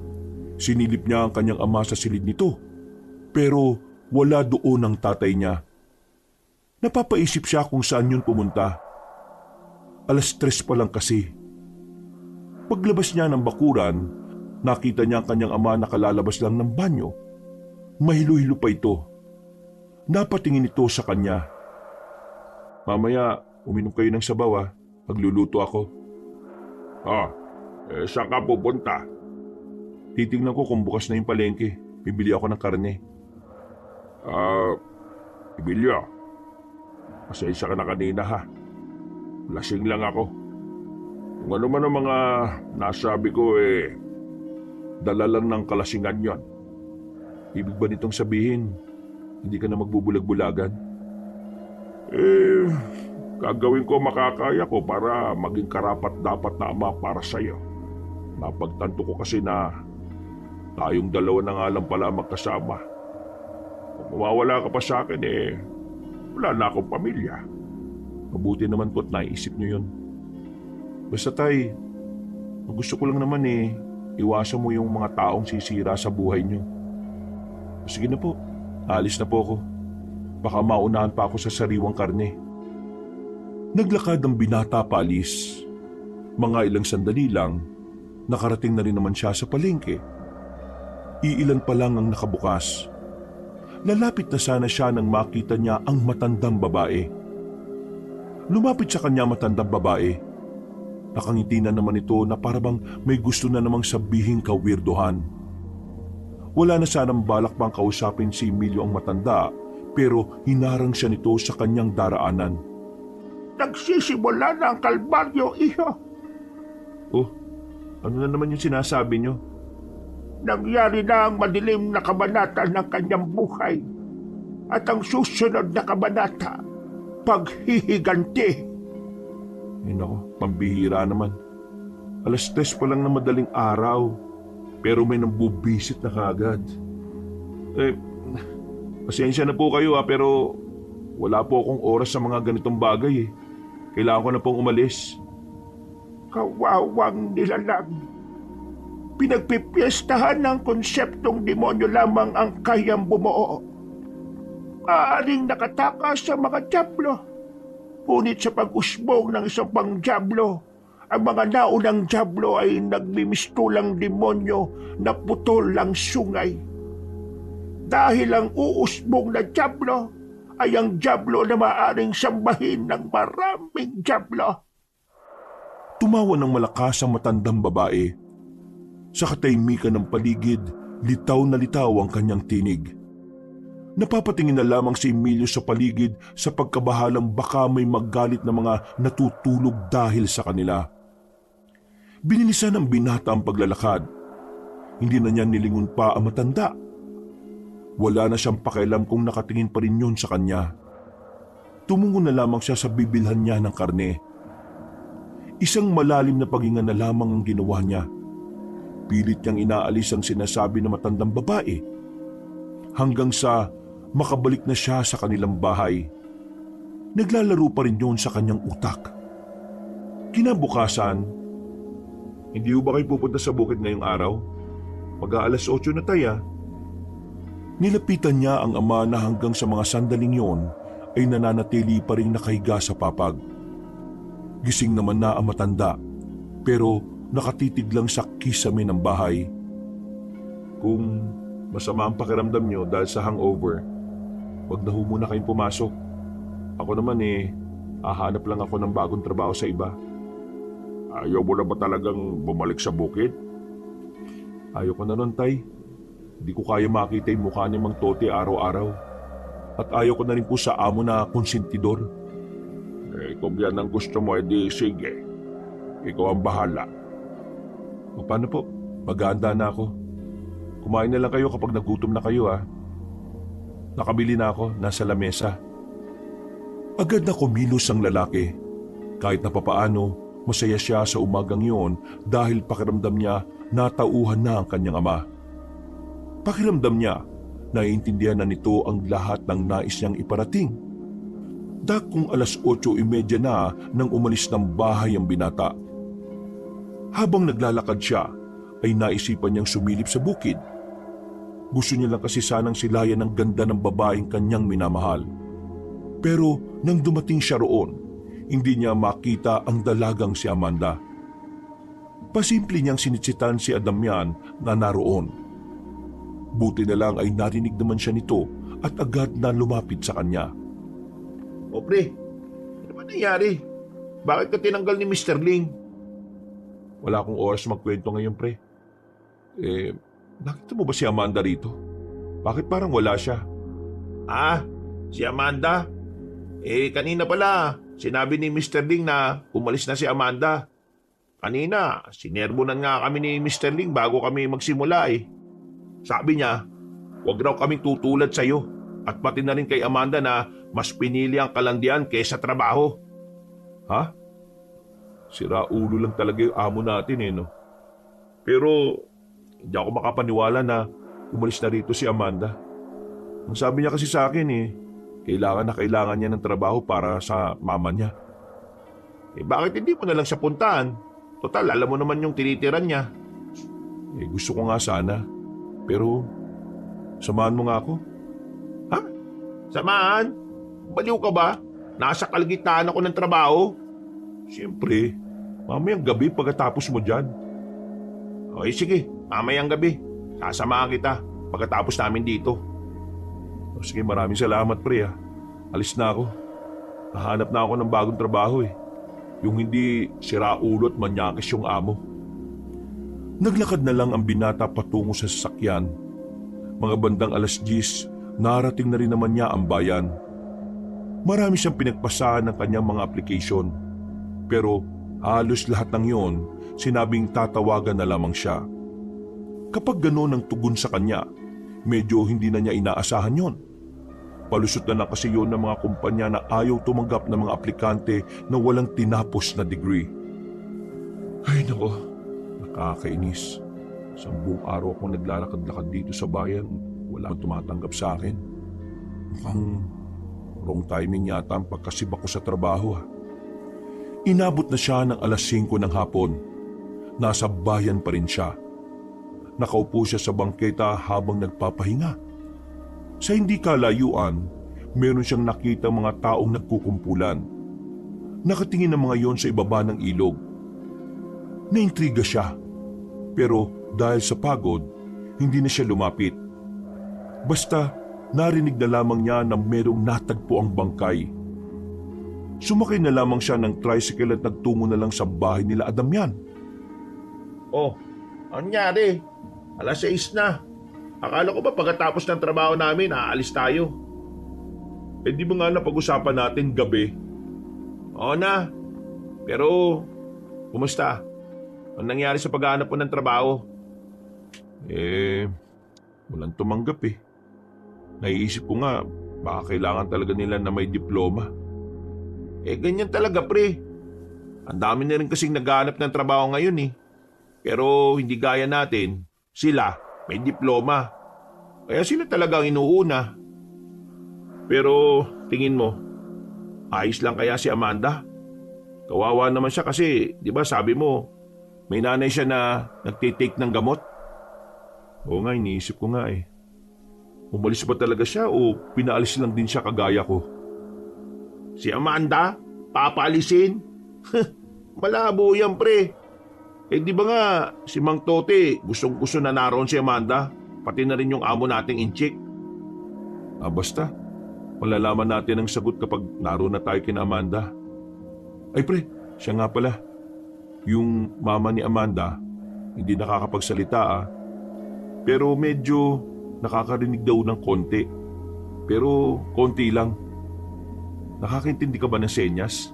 Sinilip niya ang kanyang ama sa silid nito. Pero wala doon ang tatay niya. Napapaisip siya kung saan yun pumunta. 3:00 pa lang kasi. Paglabas niya ng bakuran, nakita niya ang kanyang ama nakalalabas lang ng banyo. Mahilo-hilo pa ito. Napatingin ito sa kanya. Mamaya, uminom kayo ng sabaw Magluluto ako. Saan ka pupunta? Titingnan ko kung bukas na yung palengke. Bibili ako ng karne. Emilio, pasensya ka na kanina ha. Lasing lang ako. Kung ano man ang mga nasabi ko dala lang ng kalasingan yon. Ibig ba nitong sabihin, hindi ka na magbubulag-bulagan? Gagawin ko makakaya ko para maging karapat-dapat na ama para sa'yo. Napagtanto ko kasi na tayong dalawa na nga lang pala magkasama. Kung mawawala ka pa sa akin wala na akong pamilya. Mabuti naman po't naisip nyo yun. Basta tay, ang gusto ko lang naman iwasan mo yung mga taong sisira sa buhay nyo. Sige na po, alis na po ako. Baka maunahan pa ako sa sariwang karne. Naglakad ang binata paalis. Mga ilang sandali lang, nakarating na rin naman siya sa palengke. Iilan pa lang ang nakabukas. Lalapit na sana siya nang makita niya ang matandang babae. Lumapit sa kanya matandang babae. Nakangiti na naman ito na parabang may gusto na namang sabihing kawirduhan. Wala na sanang balak pang kausapin si Emilio ang matanda, pero hinarang siya nito sa kanyang daraanan. Nagsisimula na ang kalbaryo, iho. Oh, ano na naman yung sinasabi niyo? Nangyari na ang madilim na kabanata ng kanyang buhay. At ang susunod na kabanata, paghihiganti. Ay nako, pambihira naman. 3:00 pa lang na madaling araw, pero may nambubisit na kagad. Pasensya na po kayo pero wala po akong oras sa mga ganitong bagay Kailangan ko na pong umalis. Kawawang nilalang. Pinagpipiestahan ng konseptong demonyo lamang ang kayang bumuo. Maaaring nakatakas sa mga dyablo. Ngunit sa pag-usbong ng isang pang dyablo, ang mga naunang dyablo ay nagmimistulang demonyo na putol ang sungay. Dahil ang uusbong na dyablo ay ang dyablo na maaaring sambahin ng maraming dyablo. Tumawa ng malakas ang matandang babae. Sa katahimikan ng paligid, litaw na litaw ang kanyang tinig. Napapatingin na lamang si Emilio sa paligid sa pagkabahalang baka may maggalit na mga natutulog dahil sa kanila. Binilisan ng binata ang paglalakad. Hindi na niya nilingon pa ang matanda. Wala na siyang pakialam kung nakatingin pa rin yun sa kanya. Tumungo na lamang siya sa bibilhan niya ng karne. Isang malalim na paghinga na lamang ang ginawa niya. Pilit niyang inaalis ang sinasabi ng matandang babae. Hanggang sa makabalik na siya sa kanilang bahay. Naglalaro pa rin yun sa kanyang utak. Kinabukasan, hindi ba kayo pupunta sa bukid ngayong araw? Mag-aalas 8 na tayo. Nilapitan niya ang ama na hanggang sa mga sandaling yon ay nananatili pa rin nakahiga sa papag. Gising naman na ang matanda, pero nakatitig lang sa kisame ng bahay. Kung masama ang pakiramdam niyo dahil sa hangover, wag na ho muna kayong pumasok. Ako naman hahanap lang ako ng bagong trabaho sa iba. Ayaw mo na ba talagang bumalik sa bukid? Ayaw ko na nun, Tay. Hindi ko kaya makita yung mukha ni Mang Tote araw-araw. At ayaw ko na rin po sa amo na konsentidor. Kung yan ang gusto mo, edi sige. Ikaw ang bahala. O paano po? Maghahanda na ako. Kumain na lang kayo kapag nagutom na kayo Nakabili na ako, nasa lamesa. Agad na kumilos ang lalaki. Kahit na papaano, masaya siya sa umagang yon dahil pakiramdam niya natauhan na ang kanyang ama. Pakiramdam niya, naiintindihan na nito ang lahat ng nais niyang iparating. Dakong 8:30 na nang umalis ng bahay ang binata. Habang naglalakad siya, ay naisipan niyang sumilip sa bukid. Gusto niya lang kasi sanang silayan ang ganda ng babaeng kanyang minamahal. Pero nang dumating siya roon, hindi niya makita ang dalagang si Amanda. Pasimple niyang sinitsitan si Adamian na naroon. Buti na lang ay narinig naman siya nito at agad na lumapit sa kanya. O pre, Ano nangyari? Bakit ka tinanggal ni Mr. Ling? Wala akong oras magkwento ngayon, pre. Nakita mo ba si Amanda rito? Bakit parang wala siya? Ah, si Amanda? Kanina pala, sinabi ni Mr. Ling na umalis na si Amanda. Kanina, sinermonan nga kami ni Mr. Ling bago kami magsimula eh. Sabi niya, huwag raw kaming tutulad sa'yo at pati na rin kay Amanda na mas pinili ang kalandian kaysa trabaho. Ha? Sira ulo lang talaga yung amo natin no? Pero hindi ako makapaniwala na umalis na rito si Amanda. Ang sabi niya kasi sa akin kailangan niya ng trabaho para sa mama niya. Bakit hindi mo na lang siya puntahan? Total, alam mo naman yung tinitiran niya. Gusto ko nga sana. Pero samahan mo nga ako. Ha? Samahan? Baliw ka ba? Nasa kalagitnaan ako ng trabaho. Siyempre, mamayang gabi pagkatapos mo dyan. Okay, sige. Mamayang gabi. Sasamahan kita pagkatapos namin dito. Sige, maraming salamat pre. Alis na ako. Nahanap na ako ng bagong trabaho. Yung hindi sira ulo at manyakis yung amo. Naglakad na lang ang binata patungo sa sasakyan. Mga bandang 10:00, narating na rin naman niya ang bayan. Marami siyang pinagpasahan ng kanyang mga application. Pero halos lahat ng yon, sinabing tatawagan na lamang siya. Kapag gano'n ang tugon sa kanya, medyo hindi na niya inaasahan yon. Palusot na lang kasi yun ng mga kumpanya na ayaw tumanggap ng mga aplikante na walang tinapos na degree. Ay nako, nakakainis. 10 araw akong naglalakad-lakad dito sa bayan, wala akong tumatanggap sa akin. Mukhang wrong timing yata ang pagkasibak ko sa trabaho. Inabot na siya ng 5:00 ng hapon. Nasa bayan pa rin siya. Nakaupo siya sa bangketa habang nagpapahinga. Sa hindi kalayuan, meron siyang nakita mga taong nagkukumpulan. Nakatingin ang mga yon sa ibaba ng ilog. Naintriga siya, pero dahil sa pagod, hindi na siya lumapit. Basta narinig na lamang niya na merong natagpo ang bangkay. Sumakay na lamang siya ng tricycle at nagtungo na lang sa bahay nila Adamian. Oh, ano nangyari? 6:00 na. Akala ko ba pagkatapos ng trabaho namin, aalis tayo? Di ba nga napag-usapan natin gabi? Oo na. Pero, kumusta? Ano nangyari sa paghahanap mo ng trabaho? Walang tumanggap Naiisip ko nga, baka kailangan talaga nila na may diploma. Ganyan talaga pre. Ang dami na rin kasing naghahanap ng trabaho ngayon Pero hindi gaya natin, sila may diploma. Kaya sila talaga ang inuuna. Pero tingin mo, ayos lang kaya si Amanda? Kawawa naman siya kasi, di ba sabi mo, may nanay siya na nagtitake ng gamot? Oo nga, iniisip ko nga Umalis ba talaga siya o pinaalis lang din siya kagaya ko? Si Amanda? Papaalisin? Malabo yan pre. Di ba nga si Mang Tote gustong-gusto na naroon si Amanda, pati na rin yung amo nating inchik. Basta, malalaman natin ang sagot kapag naroon na tayo kina Amanda. Ay pre, siya nga pala. Yung mama ni Amanda, hindi nakakapagsalita pero medyo nakakarinig daw ng konti. Pero konti lang. Nakakaintindi ka ba ng senyas?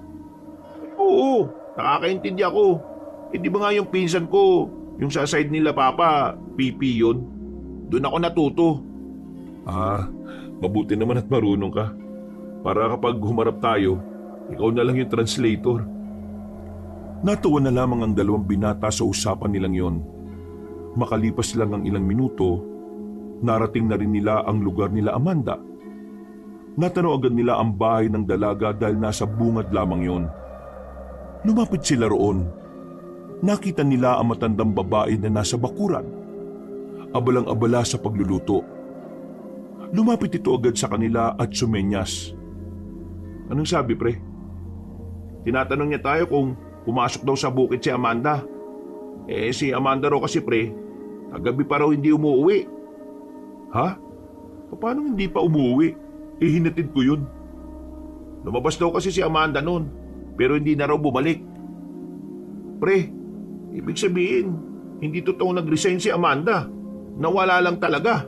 Oo, nakakaintindi ako. Di ba nga yung pinsan ko, yung sa side nila papa, pipi yun. Doon ako natuto. Mabuti naman at marunong ka. Para kapag humarap tayo, ikaw na lang yung translator. Natuwa na lamang ang 2 binata sa usapan nilang yon. Makalipas lang ang ilang minuto, narating na rin nila ang lugar nila Amanda. Natanaw agad nila ang bahay ng dalaga dahil nasa bungad lamang yon. Lumapit sila roon. Nakita nila ang matandang babae na nasa bakuran. Abalang-abala sa pagluluto. Lumapit ito agad sa kanila at sumenyas. Anong sabi pre? Tinatanong niya tayo kung pumasok daw sa bukid si Amanda. Si Amanda raw kasi pre, kagabi pa raw hindi umuwi. Ha? Paano hindi pa umuwi? Hinatid ko yun. Lumabas daw kasi si Amanda noon. pero hindi na raw bumalik. Pre, ibig sabihin, hindi totoong nag-resign si Amanda. Nawala lang talaga.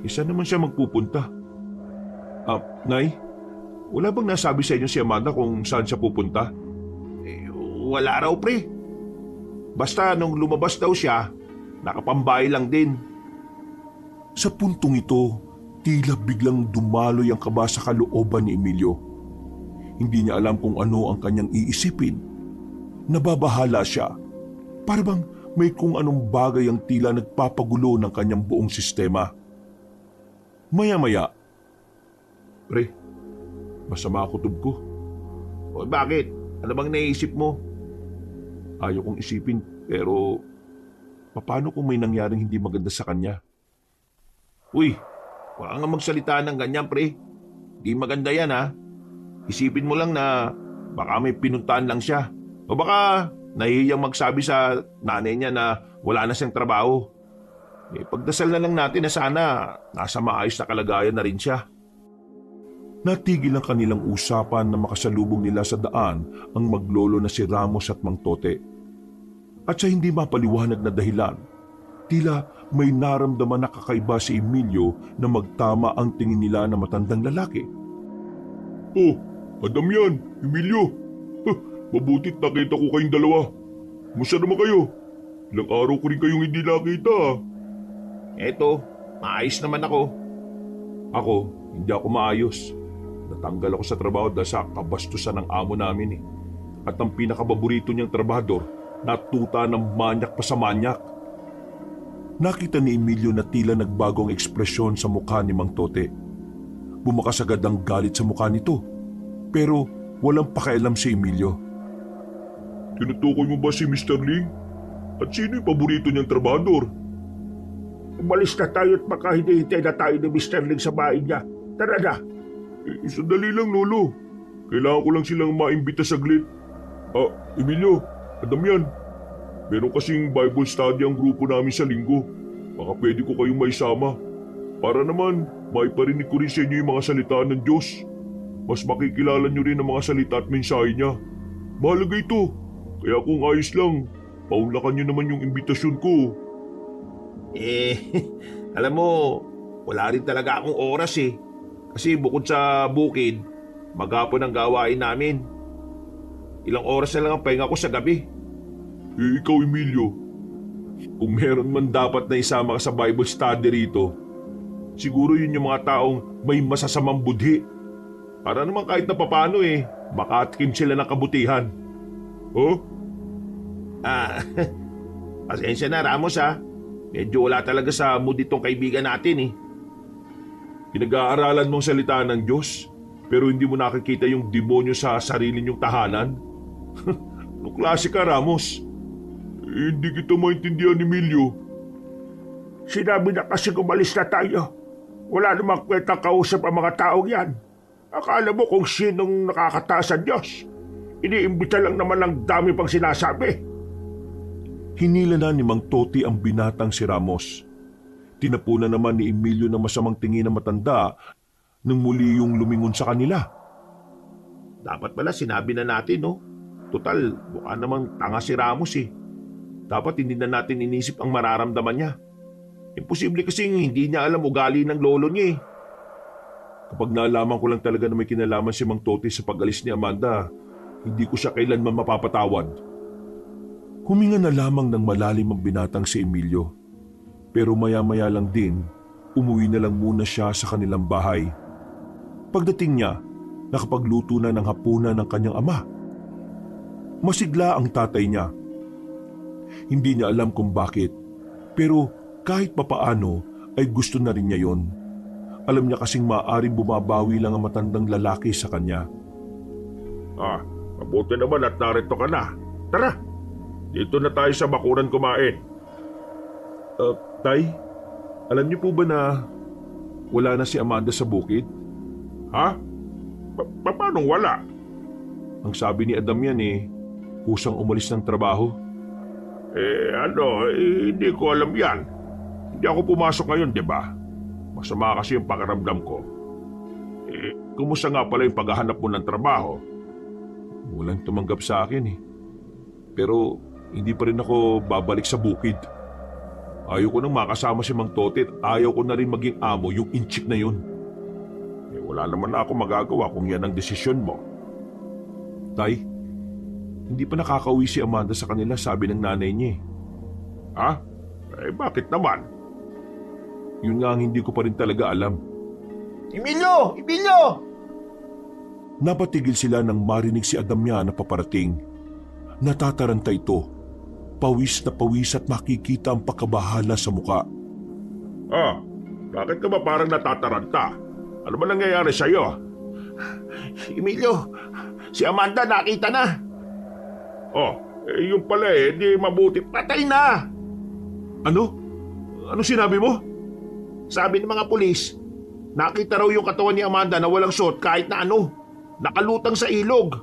Isa naman siya magpupunta. Nay, wala bang nasabi sa inyo si Amanda kung saan siya pupunta? Wala raw, pre. Basta nung lumabas daw siya, nakapambay lang din. Sa puntong ito, tila biglang dumaloy ang kaba sa kalooban ni Emilio. Hindi niya alam kung ano ang kanyang iisipin. Nababahala siya. Para bang may kung anong bagay ang tila nagpapagulo ng kanyang buong sistema. Maya-maya, "Pre, masama ang kutob ko." O bakit? Ano bang naisip mo? Ayaw kong isipin, pero paano kung may nangyaring hindi maganda sa kanya? Uy, wala nga magsalita ng ganyan, pre. Di maganda yan, ha? Isipin mo lang na baka may pinuntahan lang siya. O baka nahihiyang magsabi sa nanay niya na wala na siyang trabaho. Pagdasal na lang natin na sana nasa maayos na kalagayan na rin siya. Natigil ang kanilang usapan na makasalubong nila sa daan ang maglolo na si Ramos at Mang Tote. At sa hindi mapaliwanag na dahilan, tila may naramdaman na kakaiba si Emilio na magtama ang tingin nila na matandang lalaki. Oh, Adam yan, Emilio. Mabutit nakita ko kayong dalawa. Musta naman kayo? Ilang araw ko rin kayong hindi nakita. Eto, maayos naman ako. Ako, hindi ako maayos. Natanggal ako sa trabaho dahil sa kabastusan ng amo namin eh. At ang pinakababorito niyang trabahador, natuta ng manyak pa sa manyak. Nakita ni Emilio na tila nagbago ang ekspresyon sa mukha ni Mang Tote. Bumakas agad ang galit sa mukha nito. Pero walang pakialam si Emilio. Tinutukoy mo ba si Mr. Ling? At sino yung paborito niyang trabador? Umalis na tayo at baka hinihintay na tayo ni Mr. Ling sa bahay niya. Tara na. Sandali lang, Lolo. Kailangan ko lang silang maimbita saglit. Emilio, Damian, meron kasing Bible study ang grupo namin sa linggo. Baka pwede ko kayong maisama. Para naman, maiparinig ko rin sa inyo yung mga salita ng Diyos. Mas makikilala nyo rin ang mga salita at mensahe niya. Mahalaga ito. Kaya kung ayos lang, paunlakan nyo naman yung imbitasyon ko. Alam mo, wala rin talaga akong oras eh. Kasi bukod sa bukid, maghapon ang gawain namin. Ilang oras na lang ang pahinga ko sa gabi. Ikaw, Emilio, Kung meron man dapat na isama ka sa Bible study rito, siguro yun yung mga taong may masasamang budhi. Para naman kahit na papano makatikim sila ng kabutihan. ha? Pasensya na, Ramos, ha. Medyo wala talaga sa mood itong kaibigan natin eh. Pinag-aaralan mong salita ng Diyos, pero hindi mo nakikita yung demonyo sa sarili niyong tahanan? Anong klase ka, Ramos? Hindi kita maintindihan, Emilio. Sinabi na kasi umalis na tayo. Wala namang kwenta kausap ang mga taong yan. Akala mo kung sinong nakakataas sa Diyos. Iniimbita lang naman ng dami pang sinasabi. Hinila na ni Mang Toti ang binatang si Ramos. Tinapunan naman ni Emilio ng masamang tingin na matanda nang muli yung lumingon sa kanila. Dapat pala sinabi na natin, no? Total, mukha namang tanga si Ramos eh. Dapat hindi na natin inisip ang mararamdaman niya. Imposible kasing hindi niya alam ugali ng lolo niya eh. Kapag nalaman ko lang talaga na may kinalaman si Mang Toti sa pag-alis ni Amanda, hindi ko siya kailanman mapapatawad. Huminga na lamang ng malalim ang binatang si Emilio. Pero maya-maya lang din, umuwi na lang muna siya sa kanilang bahay. Pagdating niya, nakapagluto na ng hapunan ng kanyang ama. Masigla ang tatay niya. Hindi niya alam kung bakit, pero kahit papaano ay gusto na rin niya yon. Alam niya kasing maaaring bumabawi lang ang matandang lalaki sa kanya. Mabuti naman at narito ka na. Tara, dito na tayo sa bakuran kumain. Tay, alam niyo po ba na wala na si Amanda sa bukid? Ha? Paano wala? Ang sabi ni Adam yan kusang umalis ng trabaho. Hindi ko alam yan. Hindi ako pumasok ngayon, di ba? Masama kasi yung pakiramdam ko. Kumusta nga pala yung paghahanap mo ng trabaho? Walang tumanggap sa akin eh. Pero hindi pa rin ako babalik sa bukid. Ayaw ko nang makasama si Mang Tote at ayaw ko na rin maging amo yung inchik na yun. Wala naman na ako magagawa kung yan ang desisyon mo. Tay, hindi pa nakakauwi si Amanda sa kanila, sabi ng nanay niya eh. Ha? Bakit naman? Yun nga ang hindi ko pa rin talaga alam. Emilio! Emilio! Napatigil sila nang marinig si Adamya na paparating. Natataranta ito. Pawis na pawis at makikita ang pagkabahala sa muka. Bakit ka ba parang natataranta? Ano ba nangyayari sa'yo? Emilio, si Amanda nakita na. Yung pala di mabuti. Patay na! Ano? Ano sinabi mo? Sabi ng mga pulis, nakita raw yung katawan ni Amanda na walang suot kahit na ano. Nakalutang sa ilog.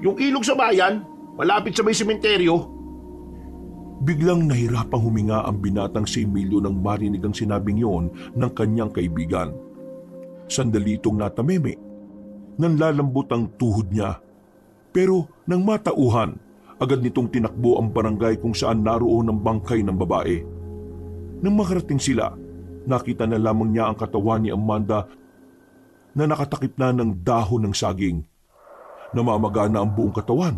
Yung ilog sa bayan, malapit sa may sementeryo. Biglang nahirapang huminga ang binatang si Emilio nang marinig ang sinabing yon ng kanyang kaibigan. Sandali itong natameme. Nanlalambot ang tuhod niya. Pero nang matauhan, agad nitong tinakbo ang barangay kung saan naroon ang bangkay ng babae. Nang makarating sila, nakita na lamang niya ang katawan ni Amanda na nakatakip na ng dahon ng saging. Namamaga na ang buong katawan.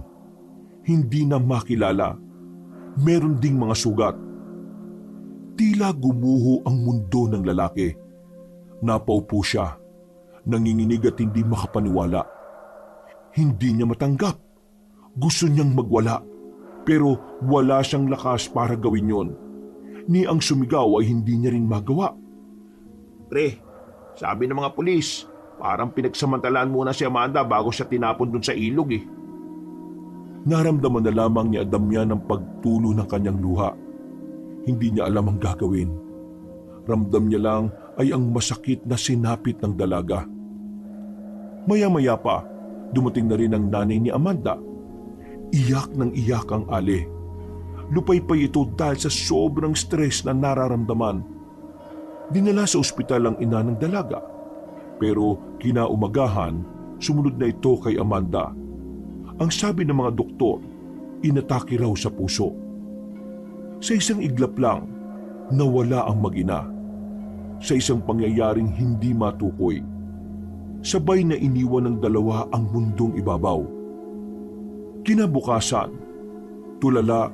Hindi na makilala. Meron ding mga sugat. Tila gumuho ang mundo ng lalaki. Napaupo siya, nanginginig at hindi makapaniwala. Hindi niya matanggap. Gusto niyang magwala, pero wala siyang lakas para gawin yon. Ni ang sumigaw ay hindi niya rin magawa. Pre, sabi ng mga pulis, parang pinagsamantalaan muna si Amanda bago siya tinapon dun sa ilog eh. Naramdaman na lamang ni Adamya ng pagtulo ng kanyang luha. Hindi niya alam ang gagawin. Ramdam niya lang ay ang masakit na sinapit ng dalaga. Maya-maya pa, dumating na rin ang nanay ni Amanda. Iyak ng iyak ang Ali. Lupay-pay ito dahil sa sobrang stress na nararamdaman. Dinala sa ospital ang ina ng dalaga. Pero kinaumagahan, sumunod na ito kay Amanda. Ang sabi ng mga doktor, inatake raw sa puso. Sa isang iglap lang, nawala ang mag-ina. Sa isang pangyayaring hindi matukoy, sabay na iniwan ng dalawa ang mundong ibabaw. Kinabukasan, tulala,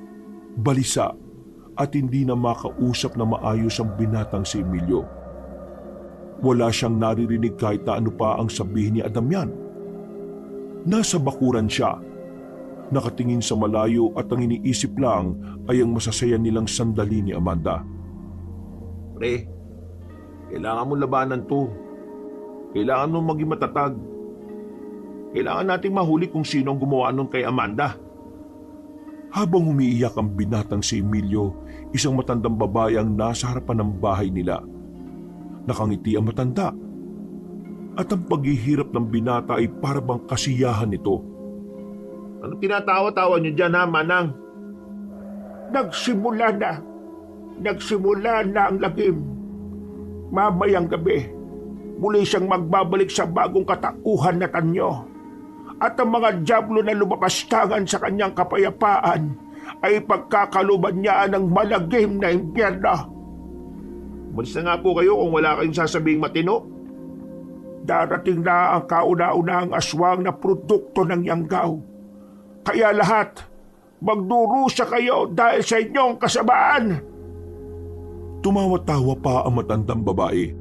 balisa, at hindi na makausap na maayos ang binatang si Emilio. Wala siyang naririnig kahit na ano pa ang sabihin ni Adamyan. Nasa bakuran siya, nakatingin sa malayo at ang iniisip lang ay ang masasaya nilang sandali ni Amanda. Pre, kailangan mo labanan to. Kailangan mo maging matatag. Kailangan nating mahuli kung sino ang gumawa nun kay Amanda. Habang umiiyak ang binatang si Emilio, isang matandang babae ang nasa harapan ng bahay nila. Nakangiti ang matanda. At ang paghihirap ng binata ay parabang kasiyahan nito. Anong tinatawa-tawa niyo dyan ha, Manang? Nagsimula na ang lagim. Mamayang gabi, muli siyang magbabalik sa bagong katauhan na tanyo. At ang mga dyablo na lumapastangan sa kanyang kapayapaan ay pagkakaluban niya ng malagim na impyerno. Umalis na nga po kayo kung wala kayong sasabing matino. Darating na ang kauna-unahang aswang na produkto ng Yanggaw. Kaya lahat, magdurusa kayo dahil sa inyong kasamaan. Tumawa-tawa pa ang matandang babae.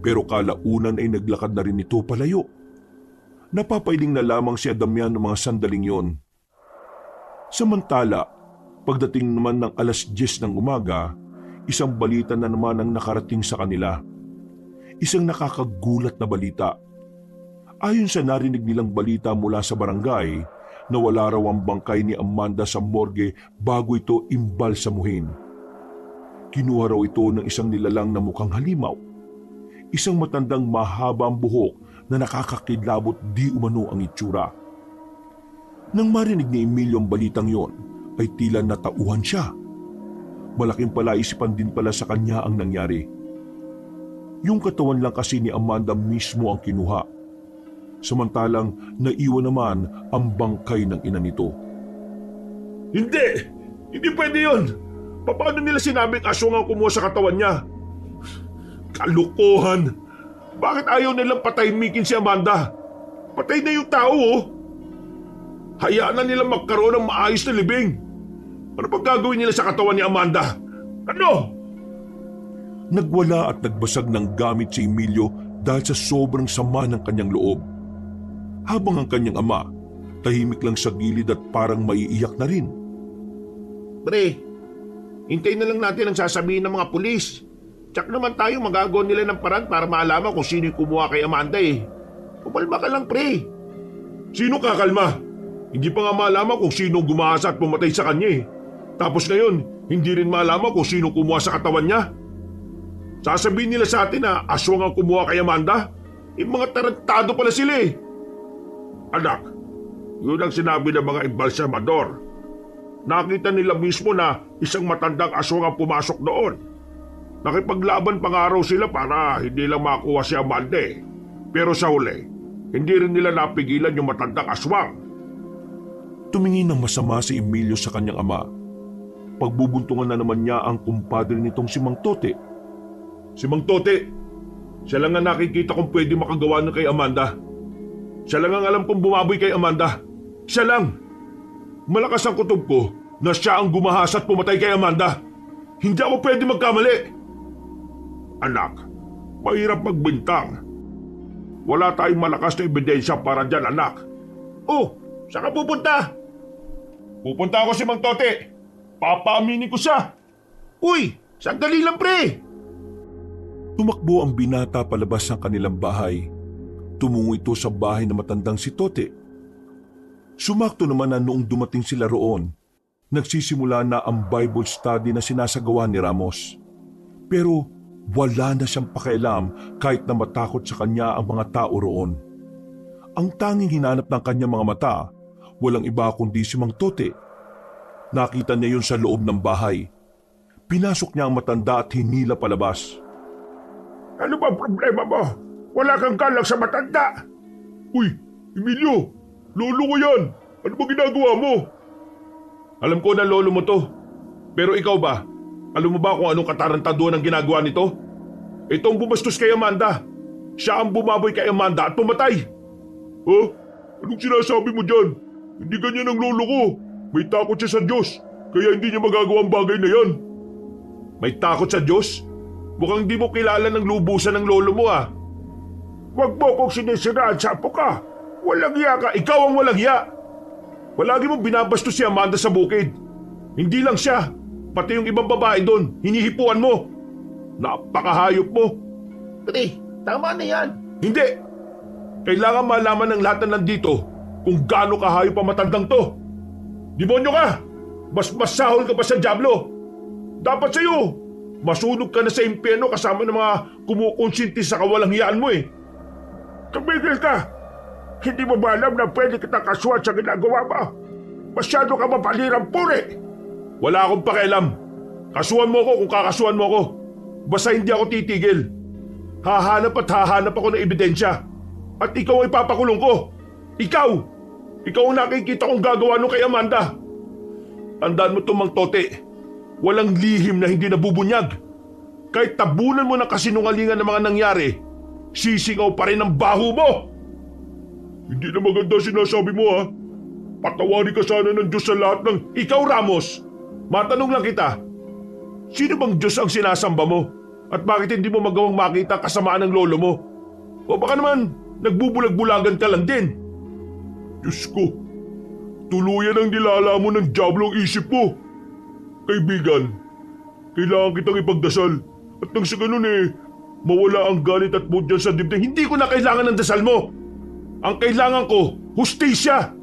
Pero kalaunan ay naglakad na rin ito palayo. Napapailing na lamang si Adamyan ng mga sandaling yon. Samantala, pagdating naman ng 10:00 ng umaga, isang balita na naman ang nakarating sa kanila. Isang nakakagulat na balita. Ayon sa narinig nilang balita mula sa barangay, nawala raw ang bangkay ni Amanda sa morgue bago ito imbalsamuhin. Kinuha raw ito ng isang nilalang na mukhang halimaw. Isang matandang mahaba ang buhok na nakakakidlabot di umano ang itsura. Nang marinig ni Emilio ang balitang yon, ay tila natauhan siya. Malaking palaisipan din pala sa kanya ang nangyari. Yung katawan lang kasi ni Amanda mismo ang kinuha. samantalang naiwan naman ang bangkay ng ina nito. Hindi! Hindi pwede yun! Paano nila sinabing aswang ang kumuha sa katawan niya? Kalukuhan! Bakit ayaw nilang patahimikin si Amanda? Patay na yung tao, oh! Hayaan na nilang magkaroon ng maayos na libing. Ano pang gagawin nila sa katawan ni Amanda? Ano? Nagwala at nagbasag ng gamit si Emilio dahil sa sobrang sama ng kanyang loob. Habang ang kanyang ama, tahimik lang sa gilid at parang maiiyak na rin. Pre, hintayin na lang natin ang sasabihin ng mga pulis. Tsak naman tayo magagawa nila ng paraan para maalaman kung sino yung kumuha kay Amanda eh. Kumalma ka lang, pre. Sino kakalma? Hindi pa nga malaman kung sino gumahasa at pumatay sa kanya eh. Tapos ngayon, hindi rin malaman kung sino kumuha sa katawan niya. Sasabihin nila sa atin na aswang ang kumuha kay Amanda? Yung mga tarantado pala sila eh. Anak, yun ang sinabi ng mga embalsamador. Nakita nila mismo na isang matandang aswang ang pumasok doon. Nakipaglaban pa nga raw sila para hindi lang makuha si Amanda eh. Pero sa huli, hindi rin nila napigilan yung matandang aswang. Tumingin ng masama si Emilio sa kanyang ama. Pagbubuntungan na naman niya ang kumpadre nitong si Mang Tote. Si Mang Tote, siya lang ang nakikita kong pwede makagawa na kay Amanda. Siya lang ang alam kong bumaboy kay Amanda. Siya lang. Malakas ang kutob ko na siya ang gumahasa at pumatay kay Amanda. Hindi ako pwede magkamali. Anak, mahirap magbintang. Wala tayong malakas na ebidensya para dyan, anak. Oh, saan ka pupunta? Pupunta ako si Mang Tote. Papaaminin ko siya. Uy, sandali lang, pre. Tumakbo ang binata palabas ng kanilang bahay. Tumungo ito sa bahay na matandang si Tote. Sumakto naman na noong dumating sila roon, nagsisimula na ang Bible study na sinasagawa ni Ramos. Pero wala na siyang pakialam kahit na matakot sa kanya ang mga tao roon. Ang tanging hinanap ng kanyang mga mata, walang iba kundi si Mang Tote. Nakita niya yun sa loob ng bahay. Pinasok niya ang matanda at hinila palabas. Ano ba problema mo? Wala kang galang sa matanda. Uy, Emilio, lolo ko yan. Ano ba ginagawa mo? Alam ko na lolo mo to. Pero ikaw ba? Alam mo ba kung anong katarantaduhan ang ginagawa nito? Ito ang bumastos kay Amanda. Siya ang bumaboy kay Amanda at pumatay. Oh, anong sinasabi mo dyan? Hindi ganyan ang lolo ko. May takot siya sa Diyos, kaya hindi niya magagawa ang bagay na yan. May takot sa Diyos? Mukhang di mo kilala ng lubusan ng lolo mo ah. Huwag mo kong sinisiraan sa apo ka. Walang iya ka. Ikaw ang walang hiya. Palagi mong binabastos si Amanda sa bukid. Hindi lang siya, pati yung ibang babae doon, hinihipuan mo. Napakahayop mo. Pre, tama na yan. Hindi. Kailangan malaman ng lahat na nandito kung gaano kahayop ang matandang to. Demonyo ka! Mas masahol ka pa sa dyablo. Dapat sa'yo, masunog ka na sa impyerno kasama ng mga kumukonsinti sa kawalanghiyaan mo eh. Tumigil ka! Hindi mo ba alam na pwede kitang kasuhan sa ginagawa mo? Masyado ka mapalirang puri! Wala akong pakialam. Kasuhan mo ako kung kakasuhan mo ako. Basta hindi ako titigil. Hahanap at hahanap ako ng ebidensya. At ikaw ay papakulong ko. Ikaw! Ikaw ang nakikita kong gagawa nung kay Amanda. Tandaan mo itong Mang Tote. Walang lihim na hindi nabubunyag. Kahit tabunan mo ng kasinungalingan ng mga nangyari, sisingaw pa rin ang baho mo. Hindi na maganda sinasabi mo ha. Patawarin ka sana ng Diyos sa lahat ng... Ikaw Ramos, matanong lang kita. Sino bang Diyos ang sinasamba mo? At bakit hindi mo magawang makita kasamaan ng lolo mo? O baka naman, nagbubulag-bulagan ka lang din. Diyos ko, tuluyan ang nilala mo ng dyablo ang isip mo. Kaibigan, kailangan kitang ipagdasal. At nang sa ganun mawala ang galit at mood dyan sa dibdib. Hindi ko na kailangan ng dasal mo. Ang kailangan ko, hustisya.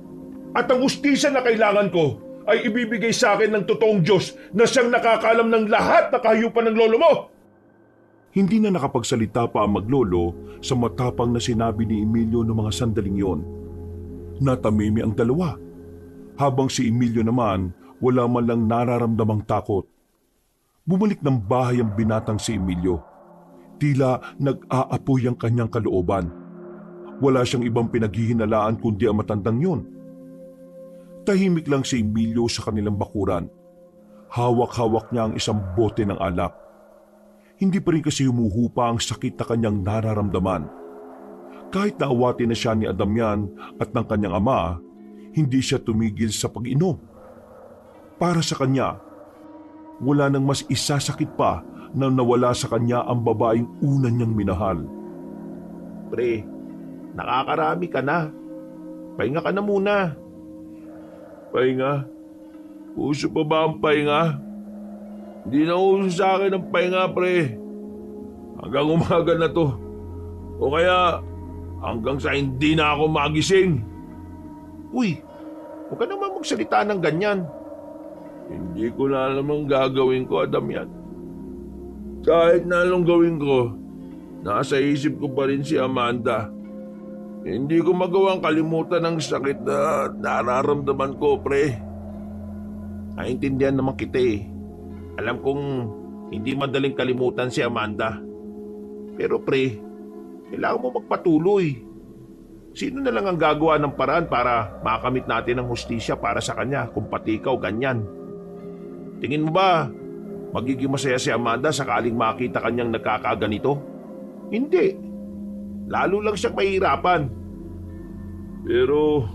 At ang hustisya na kailangan ko ay ibibigay sa akin ng totoong Diyos na siyang nakakaalam ng lahat na kahayupan ng lolo mo. Hindi na nakapagsalita pa ang maglolo sa matapang na sinabi ni Emilio noong mga sandaling yon. Natamimi ang dalawa, habang si Emilio naman wala man lang nararamdamang takot. Bumalik ng bahay ang binatang si Emilio. Tila nag-aapoy ang kanyang kalooban. Wala siyang ibang pinaghihinalaan kundi ang matandang yun. Tahimik lang si Emilio sa kanilang bakuran. Hawak-hawak niya ang isang bote ng alak. Hindi pa rin kasi humuhupa ang sakit na kanyang nararamdaman. Kahit naawati na siya ni Damian at ng kanyang ama, hindi siya tumigil sa pag-inom. Para sa kanya, wala nang mas isasakit pa na nawala sa kanya ang babaeng una niyang minahal. Pre, nakakarami ka na. Pahinga ka na muna. Pahinga? Uso pa ba ang pahinga? Hindi na uso sa akin ang pahinga, pre. Hanggang umaga na to. O kaya hanggang sa hindi na ako magising. Uy, huwag ka naman magsalita ng ganyan. Hindi ko na alam ang gagawin ko, Damian. Kahit na anong gawin ko, nasa isip ko pa rin si Amanda. Hindi ko magawang kalimutan ang sakit na nararamdaman ko, pre. Naintindihan naman kita eh. Alam kong hindi madaling kalimutan si Amanda. Pero pre, kailangan mo magpatuloy. Sino na lang ang gagawa ng paraan para makamit natin ang hustisya para sa kanya kung pati ikaw ganyan? Tingin mo ba magiging masaya si Amanda sakaling makita kanyang nagkakaganito? Hindi. Lalo lang siyang mahihirapan. Pero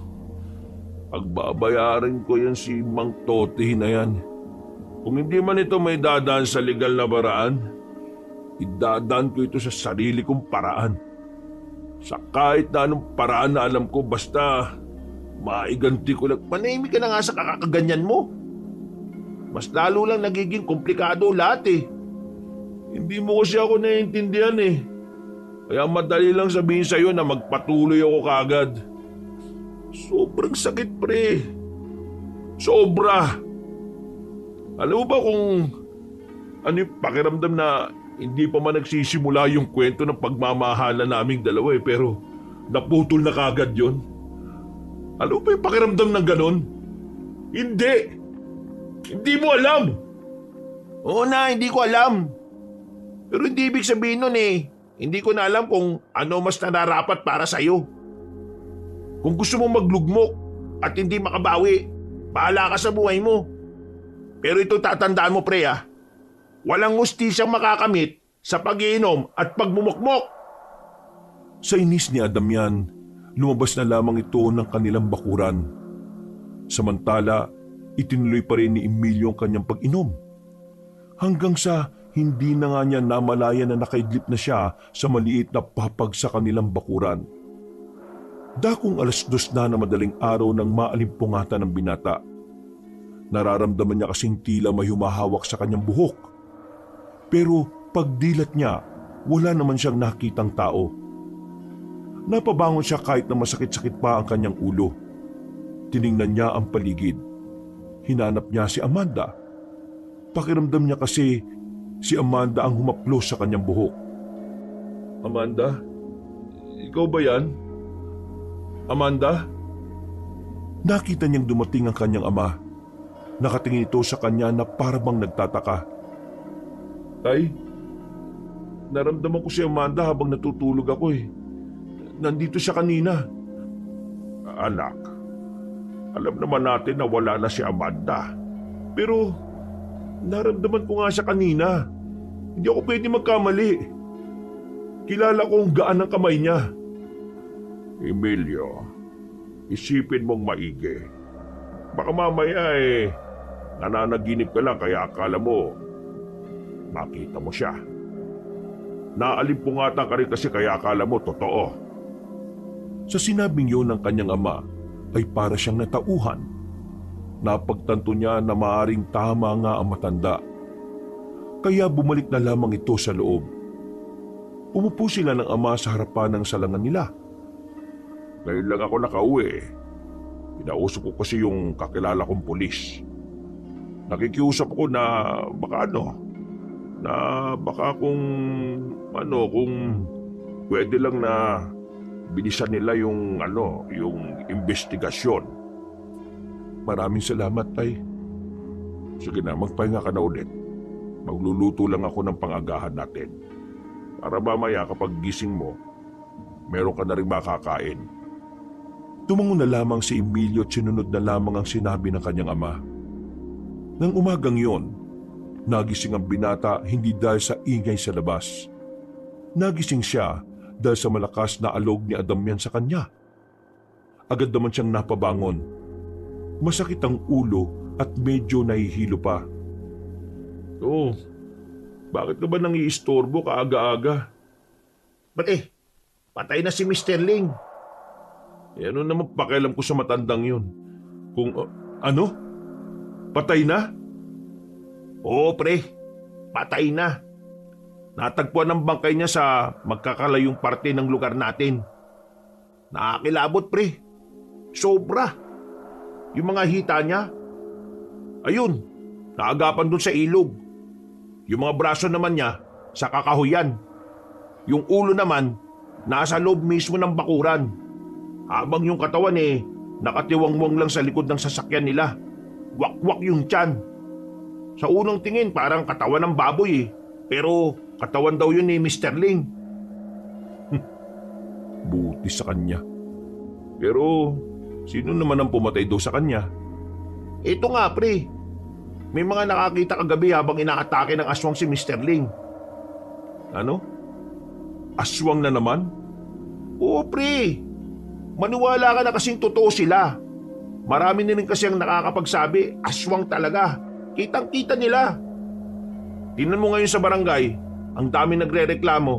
pagbabayaran ko yan si Mang Toti na yan. Kung hindi man ito may dadaan sa legal na paraan, idadaan ko ito sa sarili kong paraan. Sa kahit na anong paraan na alam ko, basta maiganti ko lang. Manahimik ka na nga sa kakakaganyan mo. Mas lalo lang nagiging komplikado lahat eh. Hindi mo kasi ako naiintindihan eh. Kaya madali lang sabihin sa'yo na magpatuloy ako kagad. Sobrang sakit, pre. Sobra. Alam mo ba kung ano yung pakiramdam na hindi pa man nagsisimula yung kwento ng pagmamahala naming dalawa eh, pero naputol na kagad yon? Alam mo ba yung pakiramdam ng ganon? Hindi. Hindi mo alam. Oo na, hindi ko alam. Pero hindi ibig sabihin nun eh. Hindi ko na alam kung ano mas nararapat para sa'yo. Kung gusto mong maglugmok at hindi makabawi, bahala ka sa buhay mo. Pero ito tatandaan mo, pre, ah. Walang hustisyang makakamit sa pag-iinom at pagmumukmok. Sa inis ni Damian, lumabas na lamang ito ng kanilang bakuran. Samantala, itinuloy pa rin ni Emilio ang kanyang pag-inom. Hanggang sa hindi na nga niya namalaya na nakaidlip na siya sa maliit na papag sa kanilang bakuran. Dakong 2:00 na madaling araw nang maalimpungatan ng binata. Nararamdaman niya kasing tila may humahawak sa kanyang buhok. Pero pagdilat niya, wala naman siyang nakitang tao. Napabangon siya kahit na masakit-sakit pa ang kanyang ulo. Tiningnan niya ang paligid. Hinanap niya si Amanda. Pakiramdam niya kasi si Amanda ang humaplos sa kanyang buhok. Amanda? Ikaw ba yan? Amanda? Nakita niyang dumating ang kanyang ama. Nakatingin ito sa kanya na parang nagtataka. Tay, naramdaman ko si Amanda habang natutulog ako eh. Nandito siya kanina. Anak, alam naman natin na wala na si Amanda. Pero naramdaman ko nga siya kanina. Hindi ako pwede magkamali. Kilala ko kung gaan ang kamay niya. Emilio, isipin mong maigi. Baka mamaya nananaginip ka lang kaya akala mo makita mo siya. Naalimpungatan ka rin kasi kaya akala mo totoo. Sa sinabing yun ng kanyang ama ay para siyang natauhan. Napagtanto niya na maaring tama nga ang matanda. Kaya bumalik na lamang ito sa loob. Umupo sila ng ama sa harapan ng salangan nila. Ngayon lang ako nakauwi. Inausap ko kasi yung kakilala kong pulis. Nakikiusap ko na baka kung pwede lang na bilisan nila yung investigasyon. Maraming salamat, Tay. Sige na, magpahinga ka na ulit. Magluluto lang ako ng pangagahan natin. Para mamaya kapag gising mo, meron ka na rin makakain. Tumango na lamang si Emilio at sinunod na lamang ang sinabi ng kanyang ama. Nang umagang yon, nagising ang binata hindi dahil sa ingay sa labas. Nagising siya dahil sa malakas na alog ni Damian sa kanya. Agad naman siyang napabangon. Masakit ang ulo at medyo nahihilo pa. Oh, bakit ka ba nangiistorbo kaaga-aga? Ba't patay na si Mr. Ling. Ano naman pakialam ko sa matandang yun? Kung, ano? Patay na? Oo, pre. Patay na. Natagpuan ang bangkay niya sa magkakalayong parte ng lugar natin. Nakakilabot, pre. Sobra. Yung mga hita niya, ayun, naagapan dun sa ilog. Yung mga braso naman niya, sa kakahuyan. Yung ulo naman, nasa loob mismo ng bakuran. Habang yung katawan nakatiwangwang lang sa likod ng sasakyan nila. Wakwak yung tiyan. Sa unang tingin, parang katawan ng baboy Pero katawan daw yun ni Mr. Ling. Buti sa kanya. Pero sino naman ang pumatay daw sa kanya? Ito nga, pre. May mga nakakita kagabi habang inaatake ng aswang si Mr. Ling. Ano? Aswang na naman? Oo, pre. Maniwala ka na kasing totoo sila. Marami na rin kasi ang nakakapagsabi, aswang talaga. Kitang-kita nila. Tingnan mo ngayon sa barangay, ang daming nagre-reklamo.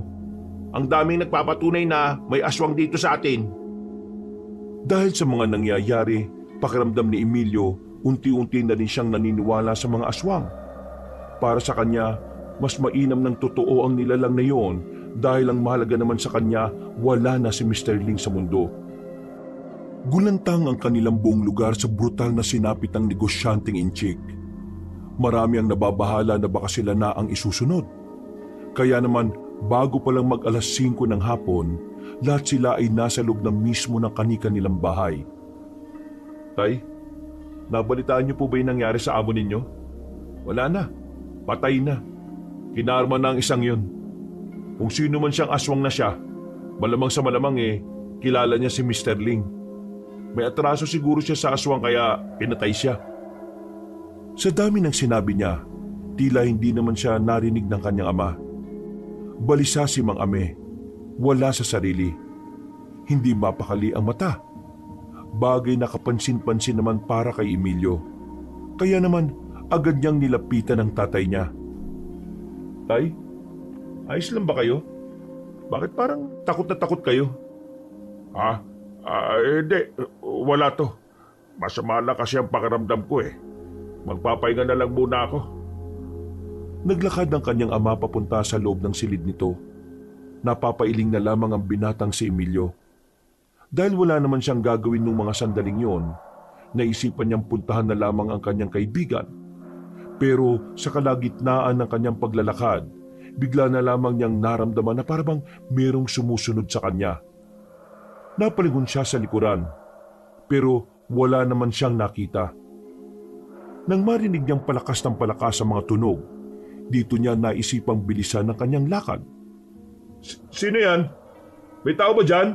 Ang daming nagpapatunay na may aswang dito sa atin. Dahil sa mga nangyayari, pakiramdam ni Emilio, unti-unti na rin siyang naniniwala sa mga aswang. Para sa kanya, mas mainam ng totoo ang nilalang na yon dahil ang mahalaga naman sa kanya, wala na si Mr. Ling sa mundo. Gulantang ang kanilang buong lugar sa brutal na sinapit ng negosyanteng inchik. Marami ang nababahala na baka sila na ang isusunod. Kaya naman, bago pa lang mag-alas 5 ng hapon, lahat sila ay nasa loob na mismo ng kani-kanilang bahay. Tay, nabalitaan niyo po ba yung nangyari sa amo ninyo? Wala na. Patay na. Kinarma na ang isang yun. Kung sino man siyang aswang na siya, malamang sa malamang kilala niya si Mr. Ling. May atraso siguro siya sa aswang kaya pinatay siya. Sa dami ng sinabi niya, tila hindi naman siya narinig ng kanyang ama. Balisa si Mang Ame, wala sa sarili. Hindi mapakali ang mata. Bagay na kapansin-pansin naman para kay Emilio. Kaya naman, agad niyang nilapitan ang tatay niya. Tay, ayos lang ba kayo? Bakit parang takot na takot kayo? Hindi. Wala to. Masama na kasi ang pakiramdam ko Magpapahinga na lang muna ako. Naglakad ang kanyang ama papunta sa loob ng silid nito. Napapailing na lamang ang binatang si Emilio. Dahil wala naman siyang gagawin nung mga sandaling yon, naisipan niyang puntahan na lamang ang kanyang kaibigan. Pero sa kalagitnaan ng kanyang paglalakad, bigla na lamang niyang naramdaman na parang merong sumusunod sa kanya. Napalingon siya sa likuran, pero wala naman siyang nakita. Nang marinig niyang palakas ng palakas sa mga tunog, dito niya naisipang bilisan ng kanyang lakad. Sino yan? May tao ba dyan?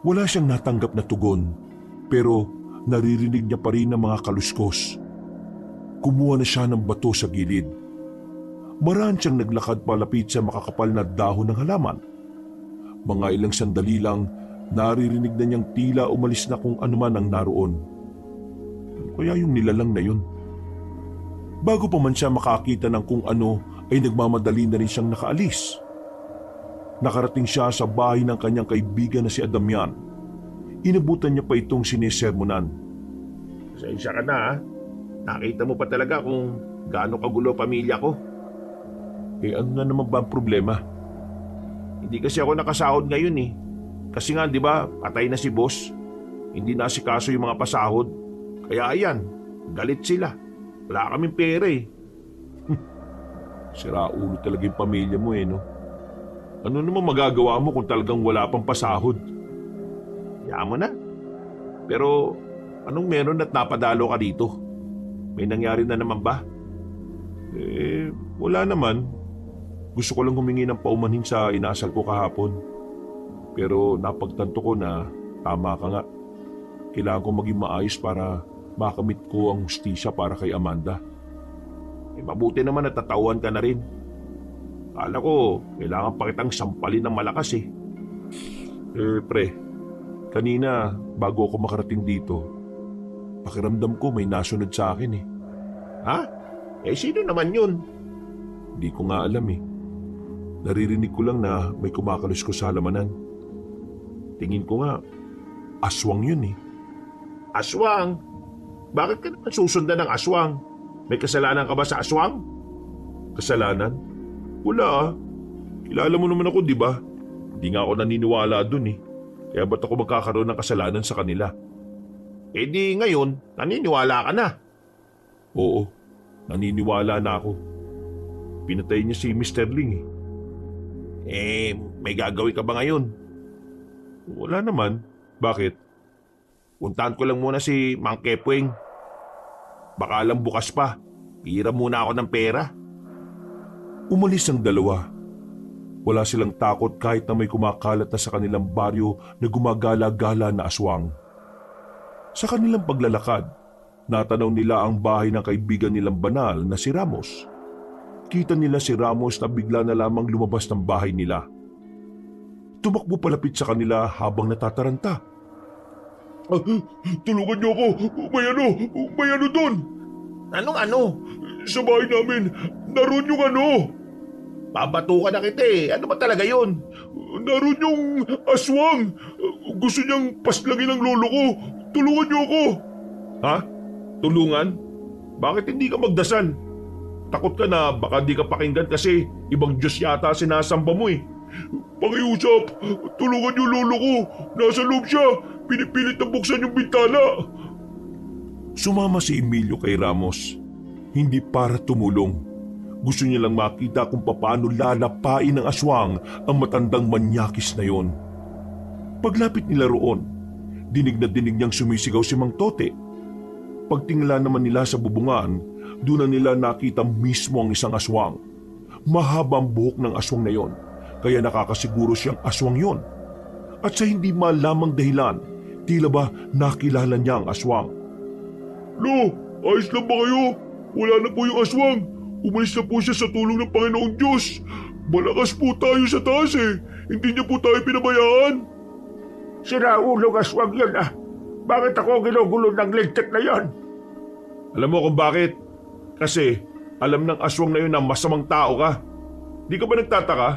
Wala siyang natanggap na tugon, pero naririnig niya pa rin ang mga kaluskos. Kumuha na siya ng bato sa gilid. Maraan siyang naglakad palapit sa makakapal na dahon ng halaman. Mga ilang sandali lang, naririnig na niyang tila umalis na kung anuman ang naroon. Kaya yung nilalang na yun. Bago pa man siya makakita ng kung ano, ay nagmamadali na rin siyang nakaalis. Nakarating siya sa bahay ng kanyang kaibigan na si Damian. Inabutan niya pa itong sinesermonan. Pasensya ka na Nakita mo pa talaga kung gaano kagulo pamilya ko. Ano na naman ba ang problema? Hindi kasi ako nakasahod ngayon Kasi nga, di ba, patay na si boss. Hindi na asikaso yung mga pasahod. Kaya ayan, galit sila. Wala kaming pera Sira ulo talaga yung pamilya mo no? Ano naman magagawa mo kung talagang wala pang pasahod? Kaya mo na. Pero anong meron at napadalo ka dito? May nangyari na naman ba? Wala naman. Gusto ko lang humingi ng paumanhin sa inasal ko kahapon. Pero napagtanto ko na tama ka nga. Kailangan ko maging maayos para makamit ko ang hustisya para kay Amanda. Mabuti naman at tatauhan ka na rin. Kala ko, kailangan pa kitang sampalin ng malakas eh. Pre, kanina bago ako makarating dito, pakiramdam ko may nasunod sa akin eh. Ha? Sino naman yun? Hindi ko nga alam eh. Naririnig ko lang na may kumakalos ko sa halamanan. Tingin ko nga, aswang yun eh. Aswang? Bakit ka naman susundan ng aswang? May kasalanan ka ba sa aswang? Kasalanan? Wala ah. Kilala mo naman ako, di ba? Hindi nga ako naniniwala dun eh. Kaya ba't ako magkakaroon ng kasalanan sa kanila? Di ngayon, naniniwala ka na. Oo, naniniwala na ako. Pinatay niya si Mr. Ling eh. May gagawin ka ba ngayon? Wala naman. Bakit? Puntahan ko lang muna si Mang Kepweng. Baka lang bukas pa. Hiram muna ako ng pera. Umalis ang dalawa. Wala silang takot kahit na may kumakalat na sa kanilang baryo na gumagala-gala na aswang. Sa kanilang paglalakad, natanaw nila ang bahay ng kaibigan nilang banal na si Ramos. Kita nila si Ramos na bigla na lamang lumabas ng bahay nila. Tumakbo palapit sa kanila habang natataranta. Tulungan niyo ako! May ano doon! Anong ano? Sa bahay namin, naroon yung ano! Babatukan na kita eh. Ano ba talaga yun? Naroon yung aswang! Gusto niyang paslangin ang lolo ko! Tulungan niyo ako! Ha? Tulungan? Bakit hindi ka magdasal? Takot ka na baka di ka pakinggan kasi ibang Diyos yata sinasamba mo eh. Pakiusap! Tulungan niyo lolo ko! Nasa loob siya! Pinipilit na buksan yung bintana! Sumama si Emilio kay Ramos. Hindi para tumulong. Gusto niya lang makita kung paano lalapain ng aswang ang matandang manyakis na yon. Paglapit nila roon, dinig na dinig niyang sumisigaw si Mang Tote. Pagtingala naman nila sa bubungan, doon na nila nakita mismo ang isang aswang. Mahaba ang buhok ng aswang na yon, kaya nakakasiguro siyang aswang yon. At sa hindi malamang dahilan, tila ba nakilala niya ang aswang. Lo, ayos lang ba kayo? Wala na po yung aswang. Umalis na po siya sa tulong ng Panginoong Diyos. Malakas po tayo sa taas eh. Hindi niya po tayo pinabayaan. Sira ulong aswang yun ah. Bakit ako ginugulo ng lintik na yon? Alam mo kung bakit? Kasi alam ng aswang na yun na masamang tao ka. Di ka ba nagtataka?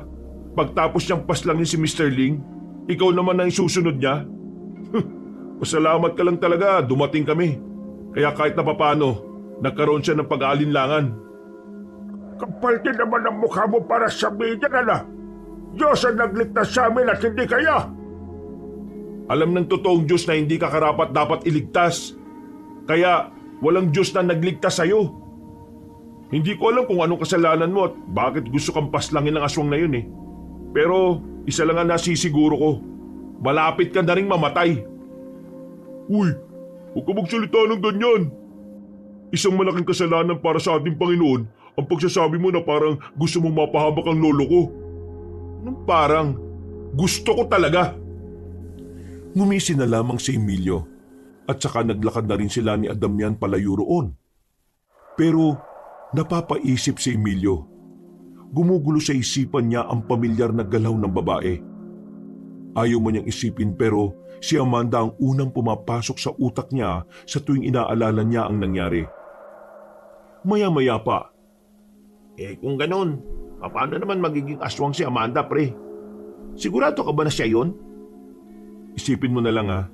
Pagtapos niyang paslangin si Mr. Ling, ikaw naman ang susunod niya? Pasalamat ka lang talaga, dumating kami. Kaya kahit na papano, nagkaroon siya ng pag-aalinlangan. Kapal din naman ang mukha mo para sabihin yan, ala. Diyos ang nagligtas sa amin at hindi kayo. Alam ng totoong Diyos na hindi ka karapat dapat iligtas. Kaya walang Diyos na nagligtas sa'yo. Hindi ko alam kung anong kasalanan mo at bakit gusto kang paslangin ng aswang na yun eh. Pero isa lang ang nasisiguro ko. Malapit ka na rin mamatay. Uy, huwag ka magsalita ng ganyan. Isang malaking kasalanan para sa ating Panginoon ang pagsasabi mo na parang gusto mong mapahamak ang lolo ko. Anong parang? Gusto ko talaga. Ngumisi na lamang si Emilio at saka naglakad na rin sila ni Adamian palayo roon. Pero napapaisip si Emilio. Gumugulo sa isipan niya ang pamilyar na galaw ng babae. Ayaw man niyang isipin pero si Amanda ang unang pumapasok sa utak niya sa tuwing inaalala niya ang nangyari. Maya-maya pa. Kung ganun, paano naman magiging aswang si Amanda, pre? Sigurado ka ba na siya yun? Isipin mo na lang ha,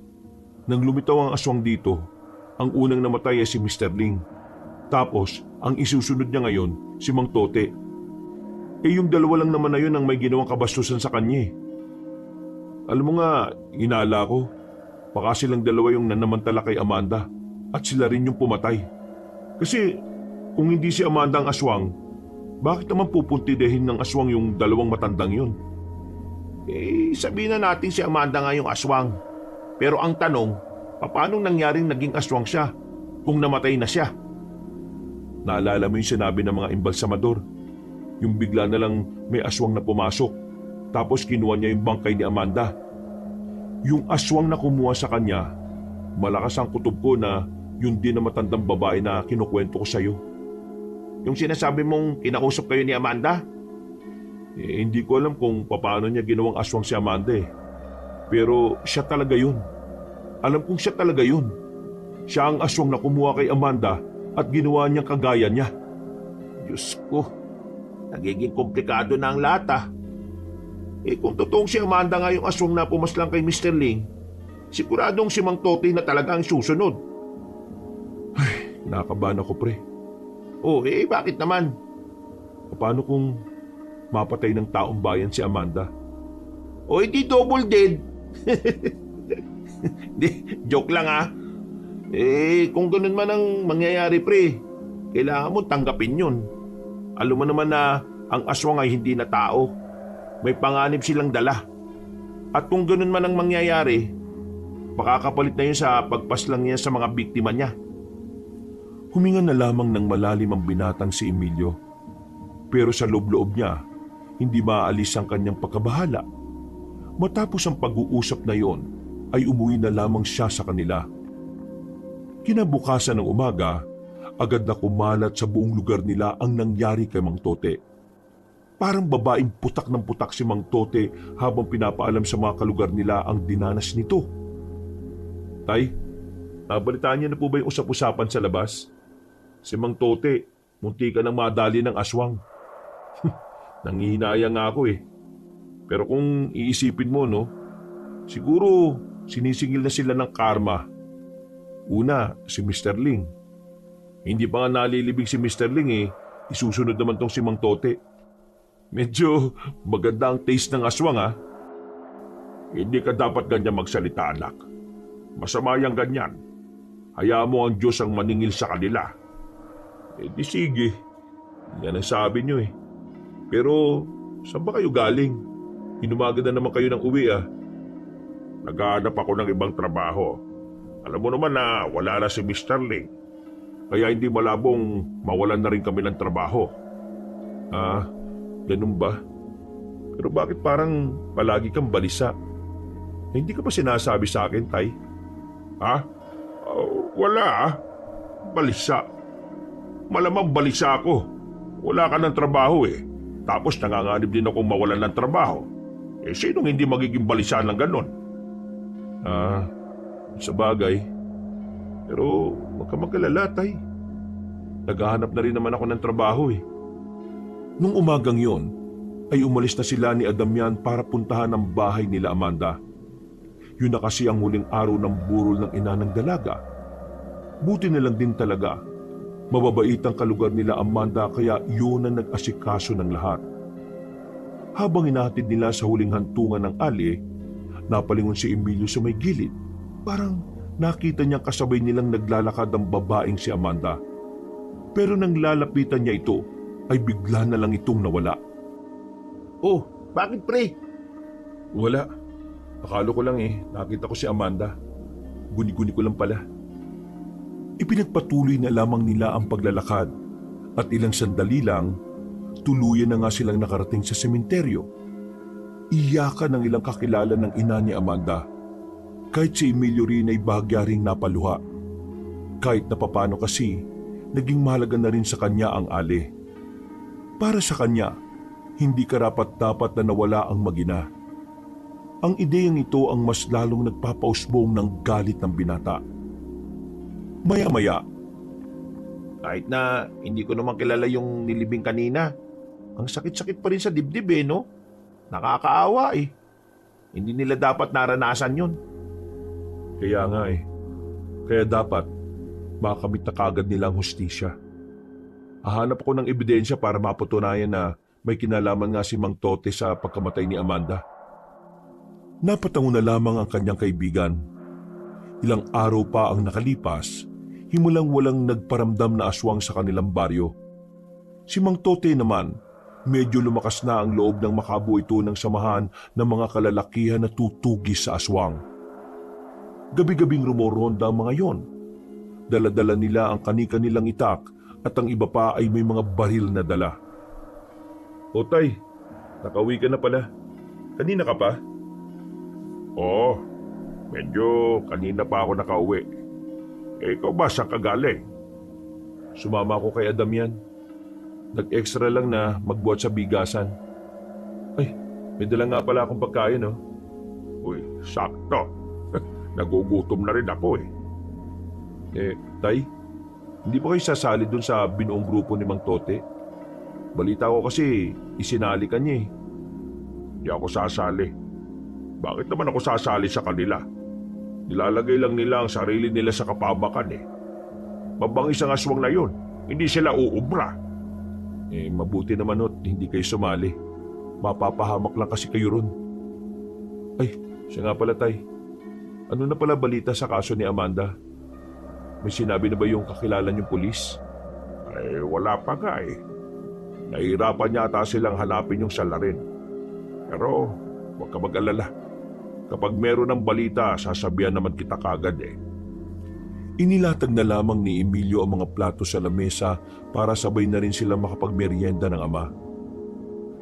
nang lumitaw ang aswang dito, ang unang namatay ay si Mr. Ling. Tapos, ang isusunod niya ngayon, si Mang Tote. Yung dalawa lang naman na yun ang may ginawang kabastusan sa kanya eh. Alam mo nga, inala ko, baka silang dalawa yung nanamantala kay Amanda at sila rin yung pumatay. Kasi kung hindi si Amanda ang aswang, bakit naman pupuntidehin ng aswang yung dalawang matandang yun? Sabihin na natin si Amanda nga yung aswang. Pero ang tanong, paano nangyaring naging aswang siya kung namatay na siya? Naalala mo yung sinabi ng mga imbalsamador? Yung bigla na lang may aswang na pumasok, tapos kinuha niya yung bangkay ni Amanda Yung aswang na kumuha sa kanya, malakas ang kutob ko na yun din na matandang babae na kinukwento ko sa'yo. Yung sinasabi mong kinausap kayo ni Amanda? Hindi ko alam kung paano niya ginawang aswang si Amanda eh. Pero siya talaga yun. Alam kong siya talaga yun. Siya ang aswang na kumuha kay Amanda at ginawa niyang kagaya niya. Diyos ko, nagiging komplikado na ang lahat ah. Kung totoong si Amanda nga yung aswang na pumaslang kay Mr. Ling, siguradong si Mang Totoy na talaga ang susunod. Nakabahan ako pre. Bakit naman? Paano kung mapatay ng taong bayan si Amanda? Di double dead. Joke lang ah. Kung ganun man ang mangyayari pre, kailangan mo tanggapin yun. Alam mo naman na ang aswang ay hindi na tao. May panganib silang dala. At kung ganun man ang mangyayari, makakapalit na yun sa pagpaslang niya sa mga biktima niya. Huminga na lamang ng malalim ang binatang si Emilio. Pero sa loob-loob niya, hindi maalis ang kanyang pagkabahala. Matapos ang pag-uusap na yon, ay umuwi na lamang siya sa kanila. Kinabukasan ng umaga, agad na kumalat sa buong lugar nila ang nangyari kay Mang Tote. Parang babaeng putak ng putak si Mang Tote habang pinapaalam sa mga kalugar nila ang dinanas nito. Tay, nabalitaan niyo na po ba yung usap-usapan sa labas? Si Mang Tote, munti ka nang madali ng aswang. Nangihinayang nga ako eh. Pero kung iisipin mo, no, siguro sinisingil na sila ng karma. Una, si Mr. Ling. Hindi pa nga nalilibig si Mr. Ling eh, isusunod naman tong si Mang Tote. Medyo maganda ang taste ng aswang ah. Hindi ka dapat ganyan magsalita anak. Masama yung ganyan. Hayaan mo ang Diyos ang maningil sa kanila. Di sige. Yan ang sabi nyo eh. Pero saan ba kayo galing? Inumaga na naman kayo ng uwi ah. Naghahanap ako ng ibang trabaho. Alam mo naman na wala na si Mr. Ling. Kaya hindi malabong mawalan na rin kami ng trabaho. Ganun ba? Pero bakit parang palagi kang balisa? Hindi ka pa sinasabi sa akin, Tay? Wala. Balisa. Malamang balisa ako. Wala ka ng trabaho eh. Tapos nanganganib din akong mawalan ng trabaho. Sinong hindi magiging balisa ng ganon? Sa bagay. Pero huwag ka mag-alala, Tay. Naghahanap na rin naman ako ng trabaho eh. Nung umagang yon, ay umalis na sila ni Adamian para puntahan ang bahay nila Amanda. Yun na kasi ang huling araw ng burol ng ina ng dalaga. Buti na lang din talaga. Mababait ang kalugar nila Amanda kaya yun ang nag-asikaso ng lahat. Habang inahatid nila sa huling hantungan ng ali, napalingon si Emilio sa may gilid. Parang nakita niyang kasabay nilang naglalakad ang babaeng si Amanda. Pero nang lalapitan niya ito, ay bigla na lang itong nawala. Bakit pre? Wala. Akala ko lang nakita ko si Amanda. Guni-guni ko lang pala. Ipinagpatuloy na lamang nila ang paglalakad at ilang sandali lang, tuluyan na nga silang nakarating sa sementeryo. Iyakan ng ilang kakilala ng ina ni Amanda. Kahit si Emilio rin ay bahagya ring napaluha. Kahit na papano kasi, naging mahalaga na rin sa kanya ang ali. Para sa kanya, hindi karapat-dapat na nawala ang mag-ina. Ang ideyang ito ang mas lalong nagpapausbong ng galit ng binata. Maya-maya, Kahit na hindi ko naman kilala yung nilibing kanina, ang sakit-sakit pa rin sa dibdib no? Nakakaawa eh. Hindi nila dapat naranasan yun. kaya nga Kaya dapat, makamit na kagad nilang hustisya. Hahanap ako ng ebidensya para mapatunayan na may kinalaman nga si Mang Tote sa pagkamatay ni Amanda. Napatango na lamang ang kanyang kaibigan. Ilang araw pa ang nakalipas, himulang walang nagparamdam na aswang sa kanilang baryo. Si Mang Tote naman, medyo lumakas na ang loob ng makabuo ito ng samahan ng mga kalalakihan na tutugis sa aswang. Gabi-gabing rumoronda ang mga yon. Dala-dala nila ang kani-kanilang itak at ang iba pa ay may mga baril na dala. O Tay, nakauwi ka na pala. Kanina ka pa? Oo, Medyo kanina pa ako nakauwi. Ikaw ba saan ka galing? Sumama ako kay Adam yan. Nag-extra lang na magbuhat sa bigasan. Ay, may dala nga pala akong pagkain, oh. Uy, sakto. Nagugutom na rin ako eh. Tay, hindi ba kayo sasali dun sa binuong grupo ni Mang Tote? Balita ko kasi isinali ka niya eh. Di ako sasali. Bakit naman ako sasali sa kanila? Nilalagay lang nila ang sarili nila sa kapabakan eh. Mabangis ang aswang na yun. Hindi sila uubra. Mabuti naman at hindi kayo sumali. Mapapahamak lang kasi kayo ron. Ay, siya nga pala, Tay. Ano na pala balita sa kaso ni Amanda? May sinabi na ba yung kakilala niyong pulis? Wala pa nga eh. Nahihirapan yata silang hanapin yung salarin. Pero huwag ka mag-alala. Kapag meron ng balita, sasabihan naman kita kagad eh. Inilatag na lamang ni Emilio ang mga plato sa lamesa para sabay na rin sila makapagmeryenda ng ama.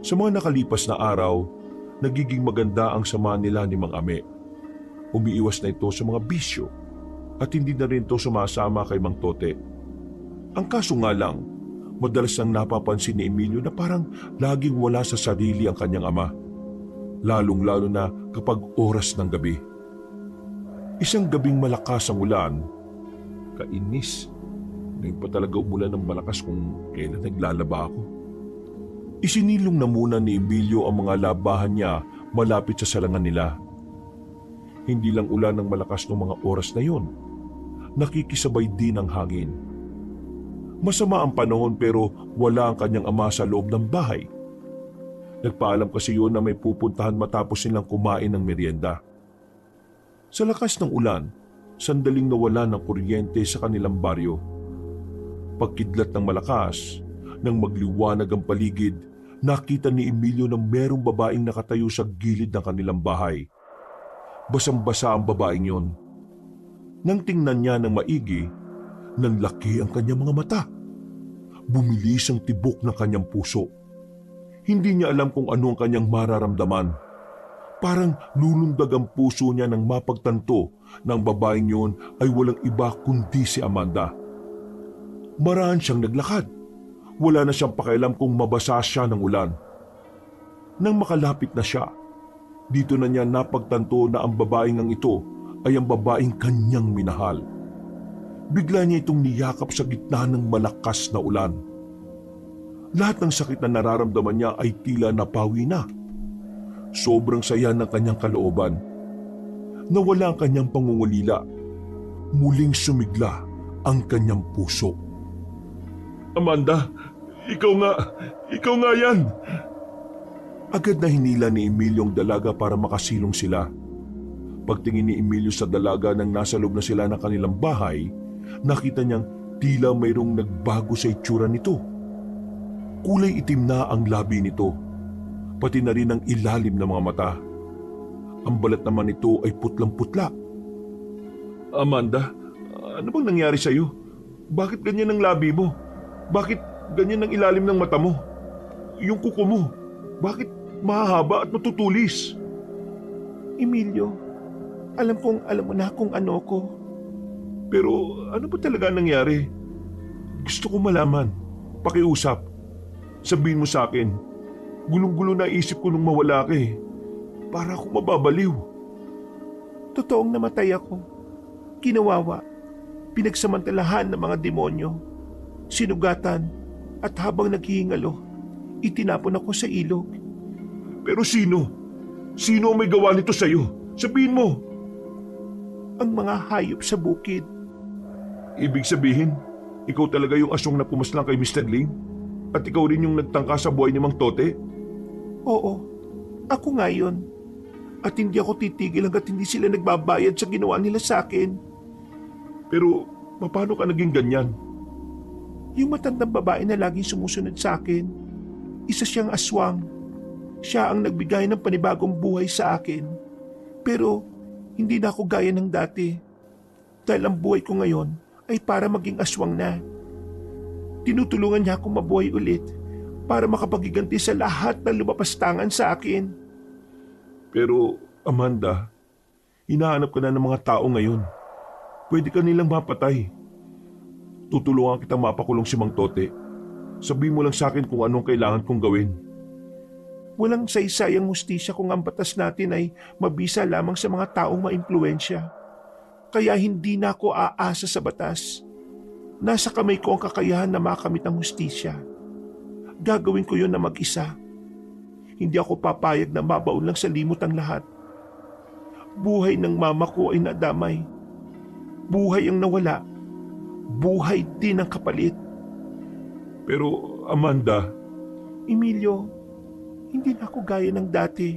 Sa mga nakalipas na araw, nagiging maganda ang samahan nila ni Mang Ame. Umiiwas na ito sa mga bisyo at hindi na rin ito sumasama kay Mang Tote. Ang kaso nga lang, madalas nang napapansin ni Emilio na parang laging wala sa sarili ang kanyang ama. Lalong-lalo na kapag oras ng gabi. Isang gabing malakas ang ulan. Kainis. Ngayon pa talaga umulan ng malakas kung kailan naglalaba ako. Isinilong na muna ni Emilio ang mga labahan niya malapit sa salangan nila. Hindi lang ulan ng malakas ng mga oras na yon. Nakikisabay din ang hangin. Masama ang panahon pero wala ang kanyang ama sa loob ng bahay. Nagpaalam kasi yun na may pupuntahan matapos nilang kumain ng merienda. Sa lakas ng ulan, sandaling nawala ng kuryente sa kanilang baryo. Pagkidlat ng malakas, nang magliwanag ang paligid, nakita ni Emilio na merong babaeng nakatayo sa gilid ng kanilang bahay. Basang-basa ang babaeng yon. Nang tingnan niya ng maigi, nanlaki ang kanyang mga mata. Bumilis ang tibok ng kanyang puso. Hindi niya alam kung ano ang kanyang mararamdaman. Parang lulundag ang puso niya nang mapagtanto na ang babaeng yon ay walang iba kundi si Amanda. Maraan siyang naglakad. Wala na siyang pakialam kung mabasa siya ng ulan. Nang makalapit na siya, dito na niya napagtanto na ang babaeng ang ito ay ang babaeng kanyang minahal. Bigla niya itong niyakap sa gitna ng malakas na ulan. Lahat ng sakit na nararamdaman niya ay tila napawi na. Sobrang saya ng kanyang kalooban. Nawala ang kanyang pangungulila. Muling sumigla ang kanyang puso. Amanda, ikaw nga yan. Agad na hinila ni Emilio ang dalaga para makasilong sila. Pagtingin ni Emilio sa dalaga nang nasa loob na sila ng kanilang bahay, nakita niyang tila mayroong nagbago sa itsura nito. Kulay itim na ang labi nito, pati na rin ang ilalim ng mga mata. Ang balat naman nito ay putlang-putla. Amanda, ano bang nangyari sa iyo? Bakit ganyan ang labi mo? Bakit ganyan ang ilalim ng mata mo? Yung kuko mo, bakit mahahaba at matutulis? Emilio, alam mo na kung ano ko. Pero ano ba talaga nangyari? Gusto ko malaman. Pakiusap. Sabihin mo sa akin. Gulong-gulo na isip ko nung mawala ka eh. Para ako mababaliw. Totoong namatay ako. Kinawawa. Pinagsamantalahan ng mga demonyo. Sinugatan. At habang naghihingalo, itinapon ako sa ilog. Pero sino? Sino ang may gawa nito sa'yo? Sabihin mo. Ang mga hayop sa bukid. Ibig sabihin, ikaw talaga yung aswang na pumaslang kay Mr. Ling? At ikaw rin yung nagtangka sa buhay ni Mang Tote? Oo, ako nga yun. At hindi ako titigil hanggat hindi sila nagbabayad sa ginawa nila sa akin. Pero paano ka naging ganyan? Yung matandang babae na laging sumusunod sa akin, isa siyang aswang. Siya ang nagbigay ng panibagong buhay sa akin. Pero hindi na ako gaya ng dati. Dahil ang buhay ko ngayon ay para maging aswang na. Tinutulungan niya akong mabuhay ulit para makapagiganti sa lahat ng lumapastangan sa akin. Pero Amanda, Hinahanap ka na ng mga tao ngayon. Pwede ka nilang mapatay. Tutulungan kitang mapakulong si Mang Tote. Sabihin mo lang sa akin kung anong kailangan kong gawin. Walang saysayang hustisya kung ang batas natin ay mabisa lamang sa mga taong maimpluwensya. Kaya hindi na ako aasa sa batas. Nasa kamay ko ang kakayahan na makamit ang hustisya. Gagawin ko yun na mag-isa. Hindi ako papayag na mabaon lang sa limot ang lahat. Buhay ng mama ko ay nadamay. Buhay ang nawala. Buhay din ang kapalit. Pero Amanda, Emilio, hindi na ako gaya ng dati.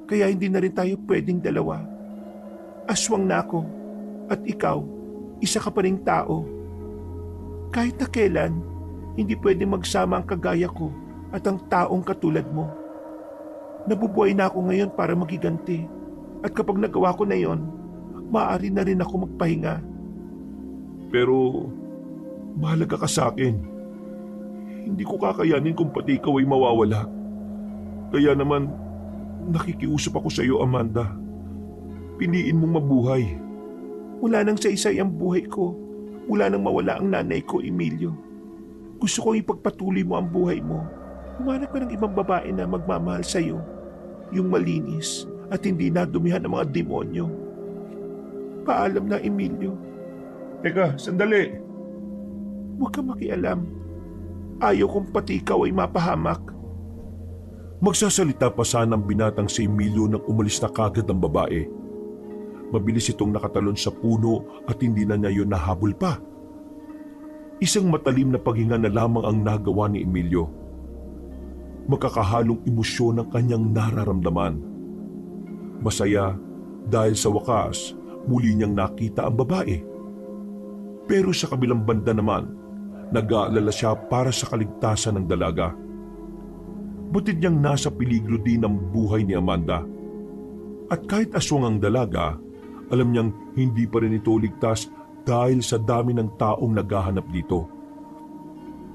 Kaya hindi na rin tayo pwedeng dalawa. Aswang na ako. At ikaw, isa ka pa ring tao. Kahit na kailan, hindi pwedeng magsama ang kagaya ko at ang taong katulad mo. Nabubuhay na ako ngayon para magiganti. At kapag nagawa ko na yon, maaari na rin ako magpahinga. pero mahalaga ka sa akin. Hindi ko kakayanin kung pati ikaw ay mawawala. Kaya naman, nakikiusap ako sa iyo, Amanda. Piliin mong mabuhay. Wala nang saysay ang buhay ko. Wala nang mawala ang nanay ko, Emilio. Gusto kong ipagpatuloy mo ang buhay mo. Humanap ka ng ibang babae na magmamahal sa iyo. Yung malinis at hindi nadumihan ng mga demonyo. Paalam na, Emilio. Teka, sandali. Huwag ka makialam. Ayaw kong pati ikaw ay mapahamak. Magsasalita pa sana ang binatang si Emilio nang umalis na kagad ang babae. Mabilis itong nakatalon sa puno at hindi na niya yun nahabol pa. Isang matalim na paghinga na lamang ang nagawa ni Emilio. Magkakahalong emosyon ang kanyang nararamdaman. Masaya dahil sa wakas muli niyang nakita ang babae. Pero sa kabilang banda naman, nag-aalala siya para sa kaligtasan ng dalaga. Butid niyang nasa peligro din ang buhay ni Amanda. At kahit aswang ang dalaga, alam niyang hindi pa rin ito ligtas dahil sa dami ng taong naghahanap dito.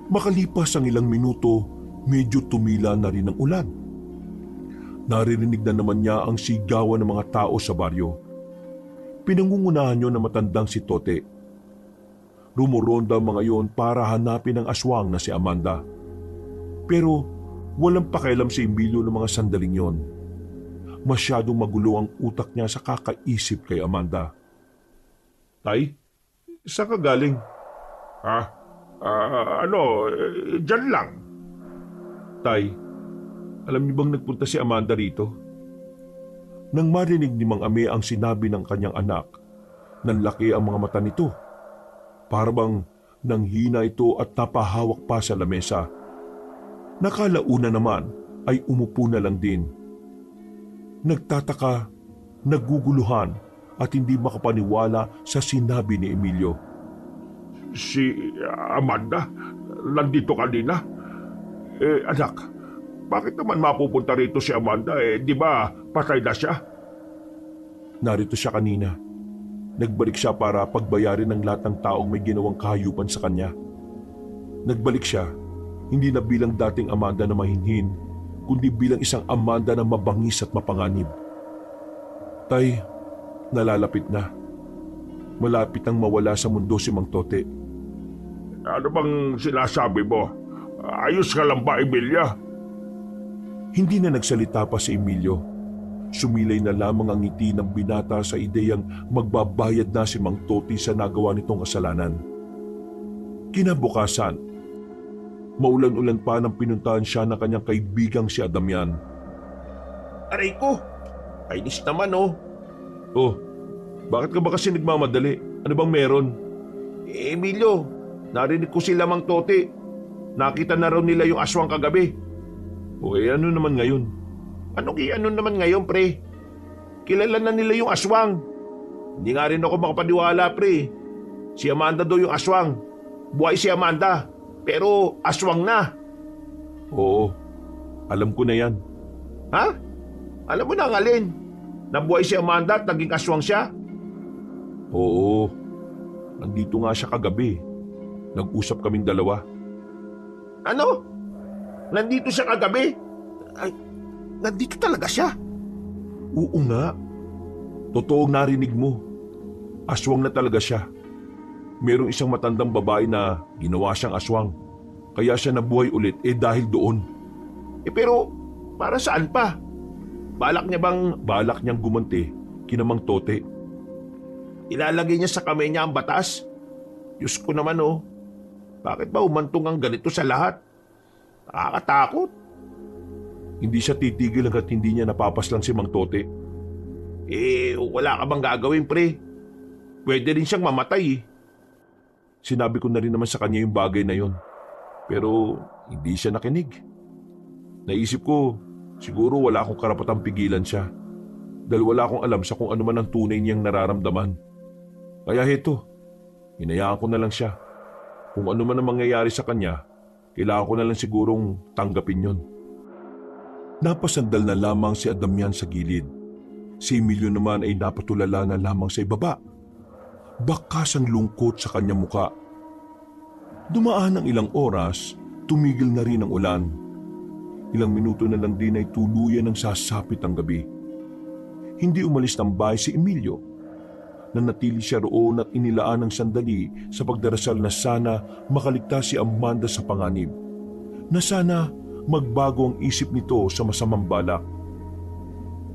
Makalipas ang ilang minuto, medyo tumila na rin ang ulan. Naririnig na naman niya ang sigawan ng mga tao sa baryo. Pinangungunahan niyo na matandang si Tote. Rumuronda mga yon para hanapin ang aswang na si Amanda. Pero walang pakialam si Emilio ng mga sandaling yon. Masyadong magulo ang utak niya sa kakaisip kay Amanda. Tay, Saan ka galing? Dyan lang. Tay, alam niyo bang nagpunta si Amanda rito? Nang marinig ni Mang Ame ang sinabi ng kanyang anak, nanlaki ang mga mata nito. Para bang nanghina ito at napahawak pa sa lamesa. Nakalauna naman ay umupo na lang din. Nagtataka, naguguluhan at hindi makapaniwala sa sinabi ni Emilio. Si Amanda, nandito kanina. Anak, bakit naman mapupunta rito si Amanda? Di ba patay na siya? Narito siya kanina. Nagbalik siya para pagbayarin ng lahat ng taong may ginawang kahayupan sa kanya. Nagbalik siya, hindi na bilang dating Amanda na mahinhin, kundi bilang isang Amanda na mabangis at mapanganib. Tay, nalalapit na. Malapit nang mawala sa mundo si Mang Tote. Ano bang sinasabi mo? Ayos ka lang ba, Emilia? Hindi na nagsalita pa si Emilio. Sumilay na lamang ang ngiti ng binata sa ideyang magbabayad na si Mang Tote sa nagawa nitong kasalanan. Kinabukasan, maulan-ulan pa nang pinuntahan siya ng kanyang kaibigang si Adamian. Aray ko! Kainis naman oh. Oh, bakit ka ba kasi nagmamadali? Ano bang meron? Emilio, narinig ko sila Mang Tote. Nakita na raw nila yung aswang kagabi. O ano naman ngayon? Ano naman ngayon, pre? Kilala na nila yung aswang. Hindi nga rin ako makapaniwala, pre. Si Amanda daw yung aswang. Buhay si Amanda, pero aswang na. Oo, alam ko na yan. Ha? Alam mo na ang alin? Nabuhay si Amanda at naging aswang siya? Oo, nandito nga siya kagabi. Nag-usap kaming dalawa. Ano? Nandito siya kagabi? Ay, nandito talaga siya? Oo nga. Totoong narinig mo. Aswang na talaga siya. Merong isang matandang babae na ginawa siyang aswang. Kaya siya nabuhay ulit dahil doon. Pero para saan pa? Balak niya bang Balak niyang gumanti kina Mang Tote. ilalagay niya sa kamay niya ang batas? Diyos ko naman oh. Bakit ba umantong ang ganito sa lahat? Nakakatakot. Hindi siya titigil hanggat hindi niya napapaslang si Mang Tote. Wala ka bang gagawin, pre? Pwede rin siyang mamatay eh. Sinabi ko na rin naman sa kanya yung bagay na yon. Pero hindi siya nakinig. Naisip ko, siguro wala akong karapatang pigilan siya. Dahil wala akong alam sa kung ano man ang tunay niyang nararamdaman. Kaya heto, hinayaan ko na lang siya. Kung ano man ang mangyayari sa kanya, kailangan ko na lang sigurong tanggapin yon. Napasandal na lamang si Adamian sa gilid. Si Emilio naman ay napatulala na lamang sa ibaba. Bakas ang lungkot sa kanyang muka. Dumaan ang ilang oras, tumigil na rin ang ulan. Ilang minuto na lang din ay tuluyan ng sasapit ang gabi. Hindi umalis ng bahay si Emilio. Nanatili siya roon at inilaan ng sandali sa pagdarasal na sana makaligtas si Amanda sa panganib. Na sana magbago ang isip nito sa masamang balak.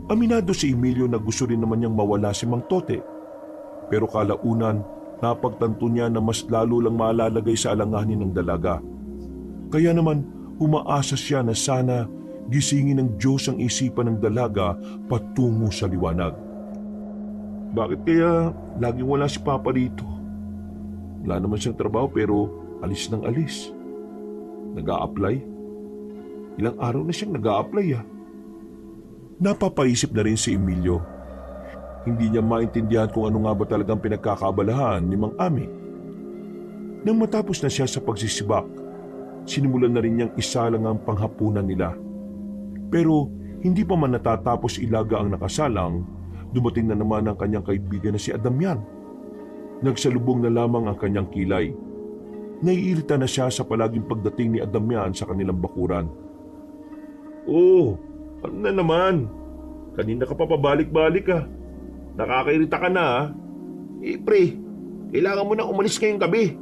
Aminado si Emilio na gusto rin naman niyang mawala si Mang Tote. Pero kalaunan, napagtanto niya na mas lalo lang malalagay sa alanganin ng dalaga. Kaya naman, umaasa siya na sana gisingin ng Diyos ang isipan ng dalaga patungo sa liwanag. Bakit kaya laging wala si Papa rito? Wala naman siyang trabaho pero alis ng alis. Nag-a-apply? Ilang araw na siyang nag-a-apply ah. Napapaisip na rin si Emilio. Hindi niya maintindihan kung ano nga ba talagang pinagkakabalahan ni Mang Ami. Nang matapos na siya sa pagsisibak, sinimulan na rin niyang isalang ang panghapunan nila. Pero hindi pa man natatapos ilaga ang nakasalang, dumating na naman ang kanyang kaibigan na si Adamian. Nagsalubong na lamang ang kanyang kilay. Naiirita na siya sa palaging pagdating ni Adamian sa kanilang bakuran. Oh, ano na naman? Kanina ka pa pabalik-balik ah. Nakakairita ka na ah. Pre, kailangan mo nang umalis ngayong gabi.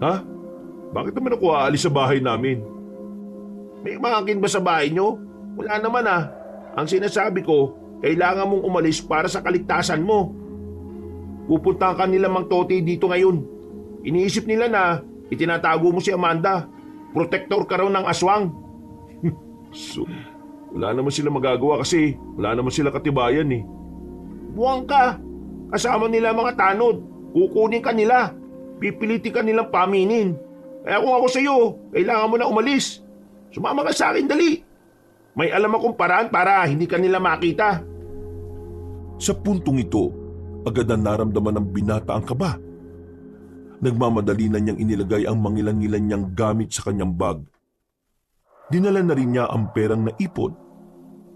Ha? Bakit naman ako aalis sa bahay namin? May umakin ba sa bahay nyo? Wala naman ah. Ang sinasabi ko, kailangan mong umalis para sa kaligtasan mo. Pupunta ka nila Mang Tote dito ngayon. Iniisip nila na itinatago mo si Amanda. Protector ka raw ng aswang. So, wala naman sila magagawa kasi wala naman sila katibayan eh. Buwang ka. Kasama nila mga tanod. Kukunin ka nila. Pipilitin ka nilang paminin. Kaya kung ako sa'yo, kailangan mo na umalis. Sumama ka sa akin, dali. May alam akong paraan para hindi ka nila makita. Sa puntong ito, agad na naramdaman ng binata ang kaba. Nagmamadali na niyang inilagay ang mangilan-ngilan niyang gamit sa kanyang bag. Dinala na rin niya ang perang naipon.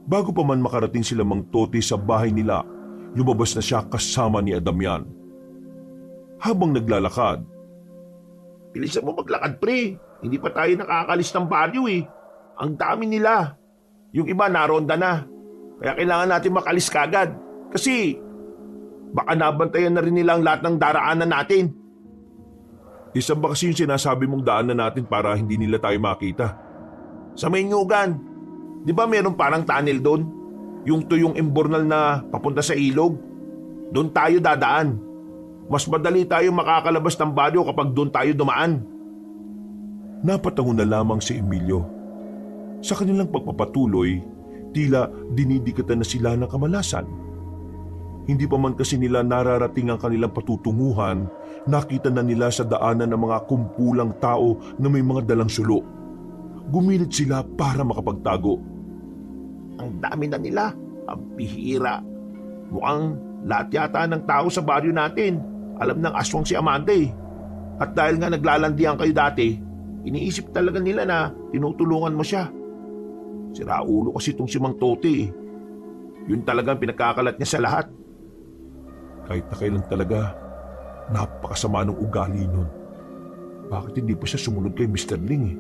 Bago pa man makarating sila Mang Tote sa bahay nila, lumabas na siya kasama ni Adamian. Habang naglalakad, Bilisan mo maglakad, pre. Hindi pa tayo nakakalis ng baryo eh. Ang dami nila. Yung iba naronda na. Kaya kailangan natin makalis kagad. Kasi baka nabantayan na rin nila ang lahat ng daraanan natin. isa ba kasi yung sinasabi mong daanan natin para hindi nila tayo makita? Sa Maynyugan, di ba meron parang tunnel doon? Yung tuyong imbornal na papunta sa ilog? Doon tayo dadaan. Mas madali tayo makakalabas ng baryo kapag doon tayo dumaan. Napatango na lamang si Emilio. Sa kanilang pagpapatuloy, tila dinidikatan na sila ng kamalasan. Hindi pa man kasi nila nararating ang kanilang patutunguhan, nakita na nila sa daanan ng mga kumpulang tao na may mga dalang sulo. Gumilit sila para makapagtago. Ang dami na nila. Ang bihira. Mukhang lahat yata ng tao sa baryo natin alam ng aswang si Amanda eh. At dahil nga naglalandian kayo dati, iniisip talaga nila na tinutulungan mo siya. Siraulo kasi itong si Mang Tote eh. Yun talagang pinagkakalat niya sa lahat. Kahit na kailan talaga, napakasama ng ugali nun. Bakit hindi pa siya sumunod kay Mr. Ling eh?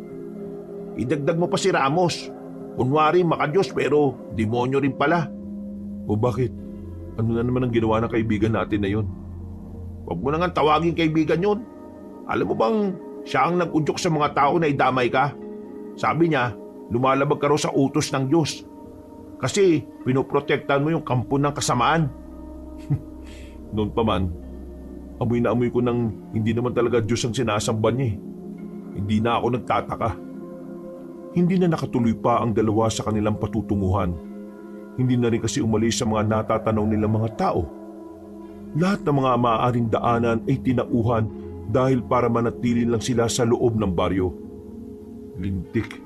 Idagdag mo pa si Ramos. Kunwari makadiyos pero demonyo rin pala. O bakit? Ano na naman ang ginawa ng kaibigan natin na yun? Huwag mo na nga tawagin kaibigan yun. Alam mo bang siya ang nag-udyok sa mga tao na idamay ka? Sabi niya, lumalabag ka raw sa utos ng Diyos. Kasi pinoprotektahan mo yung kampo ng kasamaan. Noon pa man, amoy na amoy ko nang hindi naman talaga Diyos ang sinasamba niya eh. Hindi na ako nagtataka. Hindi na nakatuloy pa ang dalawa sa kanilang patutunguhan. Hindi na rin kasi umalis sa mga natatanaw nilang mga tao. Lahat ng mga maaaring daanan ay tinauhan dahil para manatili lang sila sa loob ng baryo. Lintik,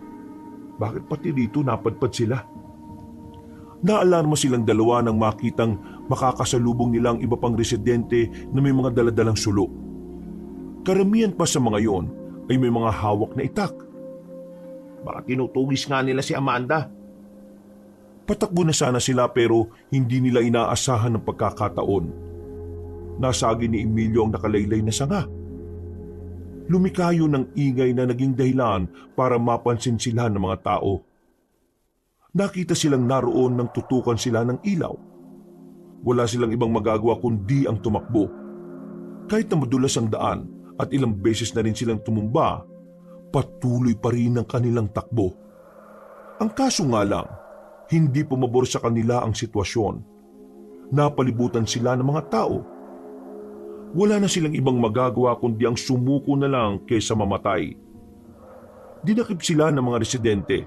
bakit pati dito napadpad sila? Naalarma silang dalawa nang makitang makakasalubong nilang iba pang residente na may mga daladalang sulo. Karamihan pa sa mga yon ay may mga hawak na itak. Baka tinutugis nga nila si Amanda. Patakbo na sana sila pero hindi nila inaasahan ng pagkakataon. Nasagi ni Emilio ang nakalaylay na sanga. Lumikayo ng ingay na naging dahilan para mapansin sila ng mga tao. Nakita silang naroon nang tutukan sila ng ilaw. Wala silang ibang magagawa kundi ang tumakbo. Kahit na madulas ang daan at ilang beses na rin silang tumumba, patuloy pa rin ang kanilang takbo. Ang kaso nga lang, hindi pumabor sa kanila ang sitwasyon. Napalibutan sila ng mga tao. Wala na silang ibang magagawa kundi ang sumuko na lang kaysa mamatay. Dinakip sila ng mga residente.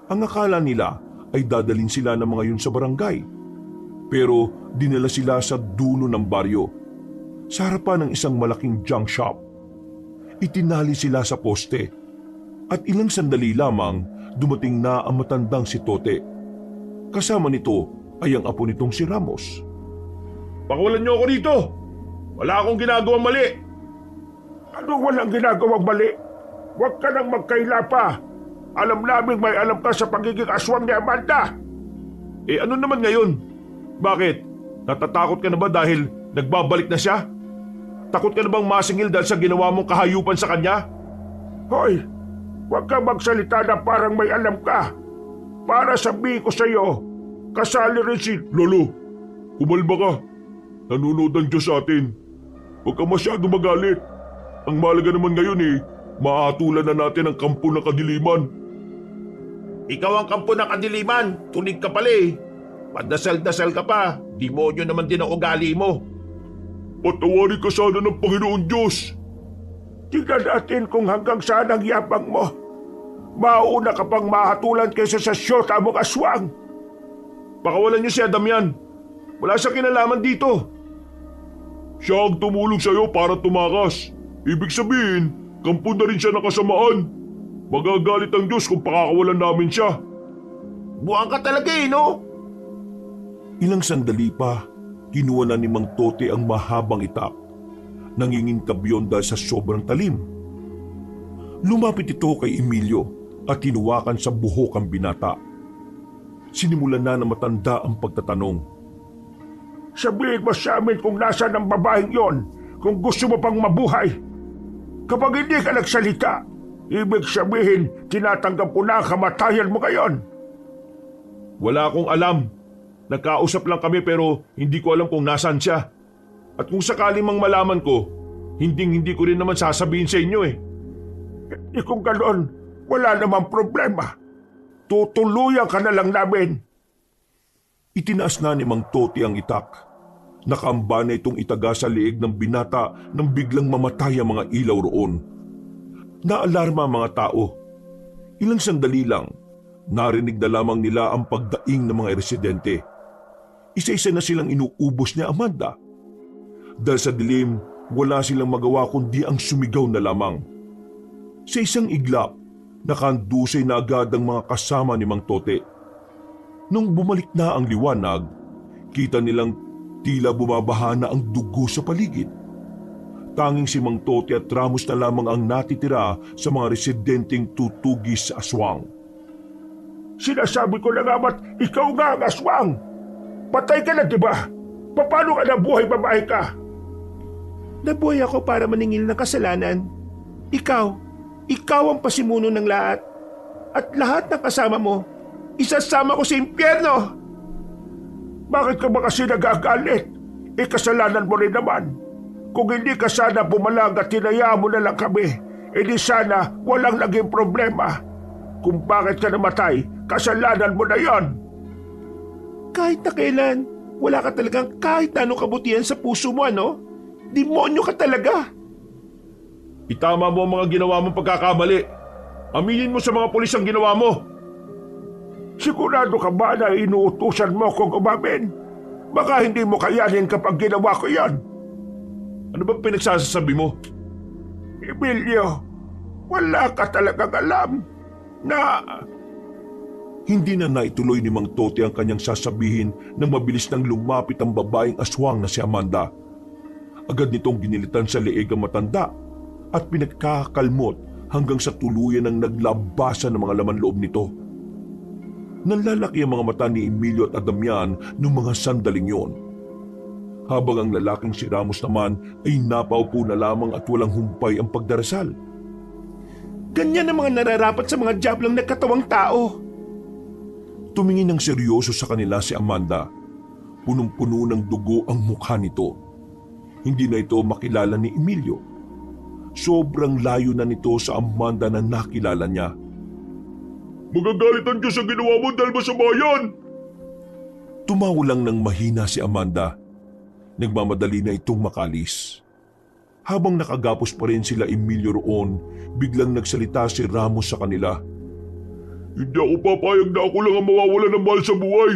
Ang akala nila ay dadalhin sila ng mga yun sa barangay. Pero dinala sila sa dulo ng baryo, sa harapan ng isang malaking junk shop. Itinali sila sa poste at ilang sandali lamang dumating na ang matandang si Tote. Kasama nito ay ang apo nitong si Ramos. Pakawalan niyo ako dito! Wala akong ginagawang mali! Anong walang ginagawang mali? Huwag ka nang magkaila pa. Alam namin may alam ka sa pagiging aswang ni Amanda. Eh ano naman ngayon? Bakit? Natatakot ka na ba dahil nagbabalik na siya? Takot ka na bang masingil dahil sa ginawa mong kahayupan sa kanya? Hoy, huwag ka magsalita na parang may alam ka. Para sabihin ko sa iyo, kasali rin si... Lolo, kumalma ka. Nanonood ang Diyos sa atin. Huwag ka masyado magalit. Ang mahalaga naman ngayon maatulan na natin ang kampo ng kadiliman. Ikaw ang kampo ng kadiliman. Tunig ka pala Padasal-dasal ka pa. Demonyo naman din ang ugali mo. Patawarin ka sana ng Panginoon Diyos. Tingnan natin kung hanggang saan ang yapang mo. Mauna ka pang mahatulan kaysa sa syota mong aswang. Pakawalan niyo si Adam yan. Wala siyang kinalaman dito. Siya ang tumulong sa'yo para tumakas. Ibig sabihin, kampo na rin siya ng kasamaan. Magagalit ang Diyos kung pakakawalan namin siya. Buwang ka talaga no? Ilang sandali pa, kinuha na ni Mang Tote ang mahabang itak. Nangingingkab yun dahil sa sobrang talim. Lumapit ito kay Emilio at tinuwakan sa buhok ang binata. Sinimulan na matanda ang pagtatanong. Sabihin mo sa amin kung nasaan ang babaeng yon, kung gusto mo pang mabuhay. Kapag hindi ka nagsalita, ibig sabihin tinatanggap ko na ang kamatayan mo ngayon. Wala akong alam. Nagkausap lang kami pero hindi ko alam kung nasaan siya. At kung sakali mang malaman ko, hindi ko rin naman sasabihin sa inyo Kung ganoon, wala namang problema. Tutuluyan ka na lang namin. Itinaas na ni Mang Tote ang itak. Nakaamba na itong itaga sa liig ng binata nang biglang mamatay ang mga ilaw roon. Naalarma ang mga tao. Ilang sandali lang, narinig na lamang nila ang pagdaing ng mga residente. Isa-isa na silang inuubos ni Amanda. Dahil sa dilim, wala silang magawa kundi ang sumigaw na lamang. Sa isang iglap, nakandusay na agad ang mga kasama ni Mang Tote. Nung bumalik na ang liwanag, kita nilang tila bumabaha na ang dugo sa paligid. Tanging si Mang Tote at Ramos na lamang ang natitira sa mga residenteng tutugis sa aswang. Sinasabi ko na nga ba't ikaw nga ang aswang? Patay ka na, diba? Paano ka nabuhay, babae ka? Nabuhay ako para maningil ng kasalanan. Ikaw ang pasimuno ng lahat. At lahat ng kasama mo, isasama ko sa impyerno. Bakit ka ba kasi nagagalit? Kasalanan mo rin naman. Kung hindi ka sana bumalag at hinayaan mo na lang kami, di sana walang naging problema. Kung bakit ka namatay, kasalanan mo na yon. Kahit na kailan, wala ka talagang kahit na anong kabutihan sa puso mo, ano? Demonyo ka talaga. Itama mo ang mga ginawa mong pagkakamali. Aminin mo sa mga pulis ang ginawa mo. Sigurado ka ba na inuutusan mo kung umamin? Baka hindi mo kayanin kapag ginawa ko yan. Ano ba pinagsasabi mo? Emilio, wala ka talagang alam na... Hindi na naituloy ni Mang Tote ang kanyang sasabihin nang mabilis nang lumapit ang babaeng aswang na si Amanda. Agad nitong ginilitan sa leeg ang matanda at pinagkakalmot hanggang sa tuluyan ng naglabasan ng mga laman loob nito. Nanlalaki ang mga mata ni Emilio at Damian noong mga sandaling yon. Habang ang lalaking si Ramos naman ay napaupo na lamang at walang humpay ang pagdarasal. Ganyan ang mga nararapat sa mga diablong nagkatawang tao. Tumingin ng seryoso sa kanila si Amanda. Punong-puno ng dugo ang mukha nito. Hindi na ito makilala ni Emilio. Sobrang layo na nito sa Amanda na nakilala niya. Magagalit ang Diyos sa ginawa mo dahil masama yan! Tumawa lang ng mahina si Amanda. Nagmamadali na itong makalis. Habang nakagapos pa rin sila Emilio roon, biglang nagsalita si Ramos sa kanila. Hindi ako papayag na ako lang ang mawawala ng mahal sa buhay.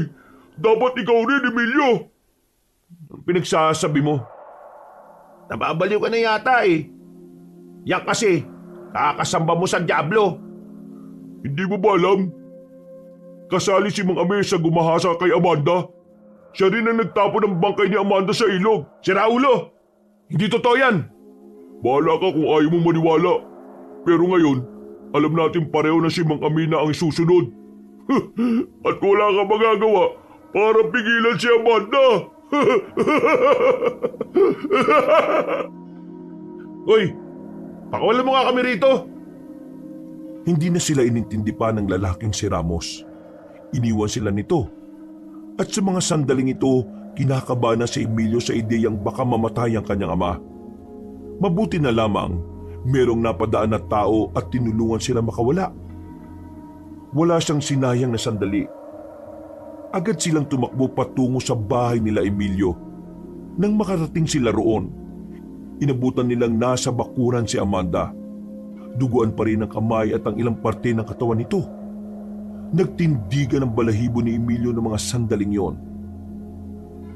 Dapat ikaw rin, Emilio. Ang pinagsasabi mo? Nababaliw ka na yata eh. Yan kasi, kakasamba mo sa diablo. Hindi mo ba alam? Kasali si Mang Amir sa gumahasa kay Amanda. Siya rin ang nagtapo ng bangkay ni Amanda sa ilog. Si Raulo! Hindi totoo yan! Bahala ka kung ayaw mong maniwala. Pero ngayon, alam natin pareho na si Mang Amina ang susunod. At wala ka magagawa para pigilan si Amanda. Hoy! Pakawalan mo nga kami rito! Hindi na sila inintindi pa ng lalaking si Ramos. Iniwan sila nito. At sa mga sandaling ito, kinakaba na si Emilio sa ideyang baka mamatay ang kanyang ama. Mabuti na lamang, merong napadaan na tao at tinulungan sila makawala. Wala siyang sinayang na sandali. Agad silang tumakbo patungo sa bahay nila Emilio. Nang makarating sila roon, inabutan nilang nasa bakuran si Amanda. Duguan pa rin ang kamay at ang ilang parte ng katawan nito. Nagtindigan ang balahibo ni Emilio ng mga sandaling yon.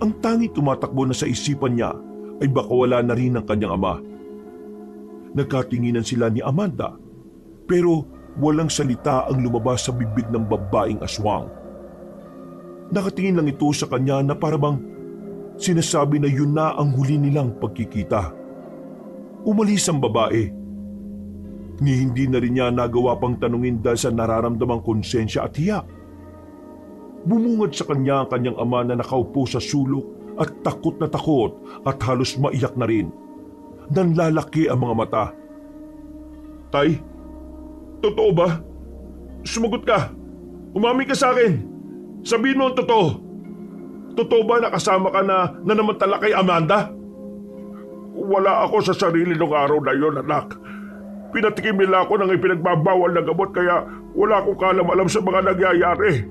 Ang tanging tumatakbo na sa isipan niya ay baka wala na rin ang kanyang ama. Nagkatinginan sila ni Amanda, pero walang salita ang lumabas sa bibig ng babaeng aswang. Nakatingin lang ito sa kanya na parabang sinasabi na yun na ang huli nilang pagkikita. Umalis ang babae. Ni hindi na rin niya nagawa pang tanungin dahil sa nararamdamang konsensya at hiya. Bumungad sa kanya ang kanyang ama na nakaupo sa sulok at takot at halos maiyak na rin. Nanlalaki ang mga mata. Tay, totoo ba? Sumagot ka. Umami ka sa akin. Sabihin mo ang totoo. Totoo ba nakasama ka na namantala kay Amanda? Wala ako sa sarili ng araw na yon, anak. Pinatikim nila ako ng ipinagbabawal na gamot kaya wala akong kalam-alam sa mga nangyayari.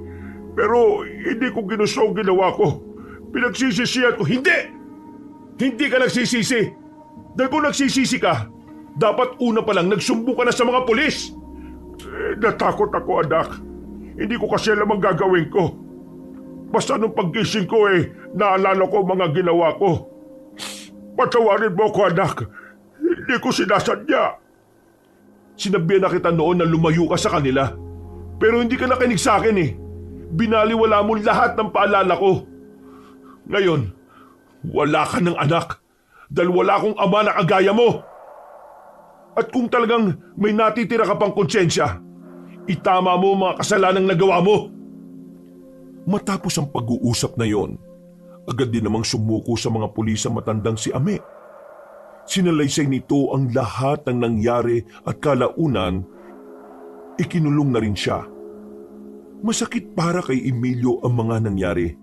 Pero hindi ko ginusto ang ginawa ko. Pinagsisisihan ko. Hindi! Hindi ka nagsisisi. Dahil kung nagsisisi ka, dapat una pa lang nagsumbo ka na sa mga pulis. Natakot ako, anak. Hindi ko kasi alam ang gagawin ko. Basta nung paggising ko naalala ko mga ginawa ko. Patawarin mo ko, anak. Hindi ko sinasadya. Sinabihan na kita noon na lumayo ka sa kanila. Pero hindi ka nakinig sa akin eh. Binaliwala mo lahat ng paalala ko. Ngayon, wala ka ng anak dahil wala akong ama na kagaya mo. At kung talagang may natitira ka pang konsensya, itama mo mga kasalanang nagawa mo. Matapos ang pag-uusap na yon, agad din namang sumuko sa mga pulis ang matandang si Ame. Sinalaysay nito ang lahat ng nangyari at kalaunan, ikinulong na rin siya. Masakit para kay Emilio ang mga nangyari.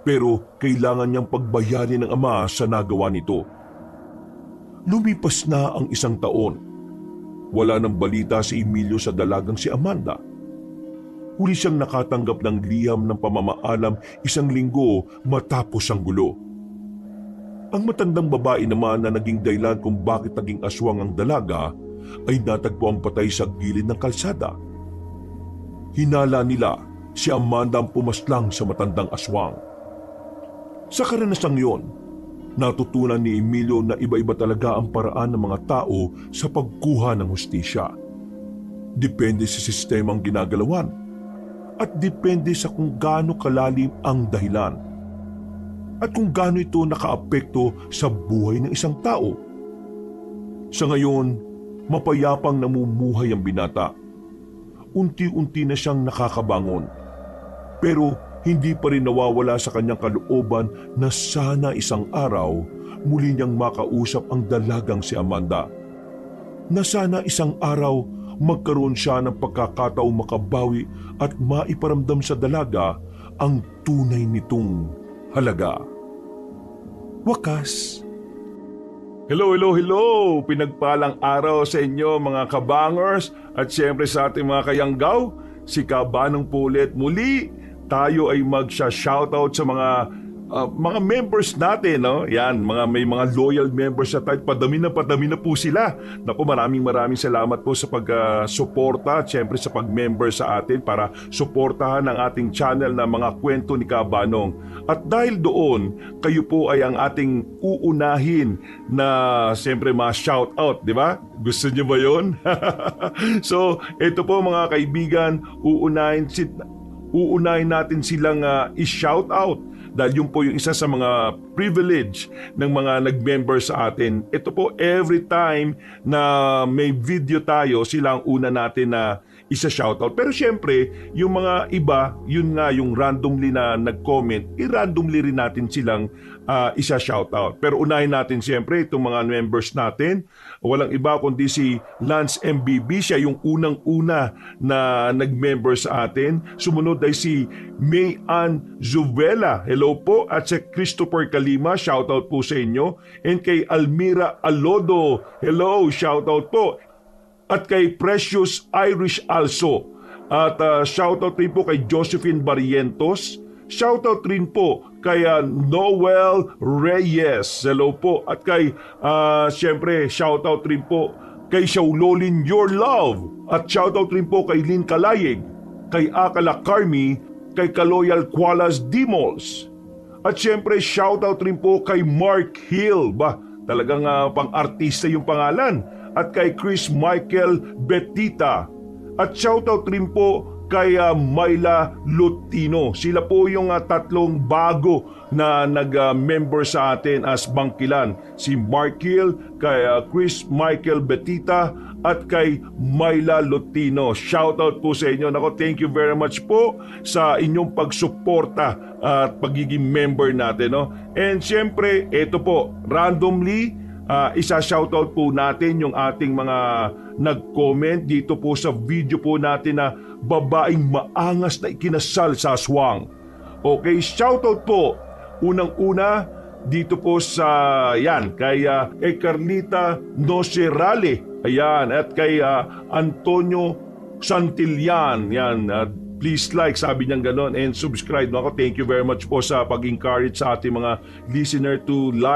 Pero kailangan niyang pagbayarin ng ama sa nagawa nito. Lumipas na ang 1 taon. Wala nang balita si Emilio sa dalagang si Amanda. Huli siyang nakatanggap ng liham ng pamamaalam 1 linggo matapos ang gulo. Ang matandang babae naman na naging dahilan kung bakit naging aswang ang dalaga ay natagpuang patay sa gilid ng kalsada. Hinala nila si Amanda ang pumaslang sa matandang aswang. Sa karanasang yon, natutunan ni Emilio na iba-iba talaga ang paraan ng mga tao sa pagkuha ng hustisya. Depende sa sistemang ginagalawan at depende sa kung gaano kalalim ang dahilan at kung gaano ito nakaapekto sa buhay ng isang tao. Sa ngayon, mapayapang namumuhay ang binata. Unti-unti na siyang nakakabangon. Pero hindi pa rin nawawala sa kanyang kalooban na sana isang araw muli niyang makausap ang dalagang si Amanda. Na sana isang araw magkaroon siya ng pagkakataong makabawi at maiparamdam sa dalaga ang tunay nitong halaga. Wakas. Hello! Pinagpalang araw sa inyo mga kabangers at siyempre sa ating mga kayanggaw. Si Kabanong Pulit muli. Tayo ay magsha-shoutout sa mga members natin, no? Yan, may mga loyal members na tayo. Padami na po sila. Naku, maraming salamat po sa pag-suporta at syempre sa pag-member sa atin para suportahan ang ating channel na mga kwento ni Kabanong. At dahil doon, kayo po ay ang ating uunahin na syempre ma-shoutout, di ba? Gusto niyo ba yun? So, ito po mga kaibigan, uunahin natin silang i-shout out dahil yun po yung isa sa mga privilege ng mga nag-member sa atin. Ito po, every time na may video tayo, sila ang una natin na isa-shoutout. Pero syempre, yung mga iba, yun nga yung randomly na nag-comment, i-randomly rin natin silang isa-shoutout. Pero unahin natin syempre itong mga members natin. Walang iba kundi si Lance MBB, siya yung unang-una na nag-member sa atin. Sumunod ay si May Ann Zuvela, hello po. At si Christopher Kalima, shoutout po sa inyo. And kay Almira Alodo, hello, shoutout po. At kay Precious Irish also. At shoutout rin po kay Josephine Barrientos. Shoutout rin po kay Noel Reyes. Hello po. At kay, syempre, shoutout rin po kay Shaulolin Your Love. At shoutout rin po kay Lynn Kalayig, kay Akala Carmi, kay Kaloyal Kualas Dimols. At syempre, shoutout rin po kay Mark Hill. Ba, talagang pang-artista yung pangalan. At kay Chris Michael Betita. At shoutout rin po kay Myla Lutino. Sila po yung tatlong bago na nag-member sa atin as Bangkilan. Si Mark Hill, kay Chris Michael Betita, at kay Myla Lutino. Shoutout po sa inyo. Nako, thank you very much po sa inyong pagsuporta at pagiging member natin. No? And syempre, ito po, randomly, isa-shoutout po natin yung ating mga nag-comment dito po sa video po natin na babaeng maangas na ikinasal sa aswang. Okay, shoutout po unang-una dito po sa kay Carlita Nocerale, ayan, at kay Antonio Santillan, yan, please like, sabi niyang ganon, and subscribe. Ako, thank you very much po sa pag-encourage sa ating mga listener to like,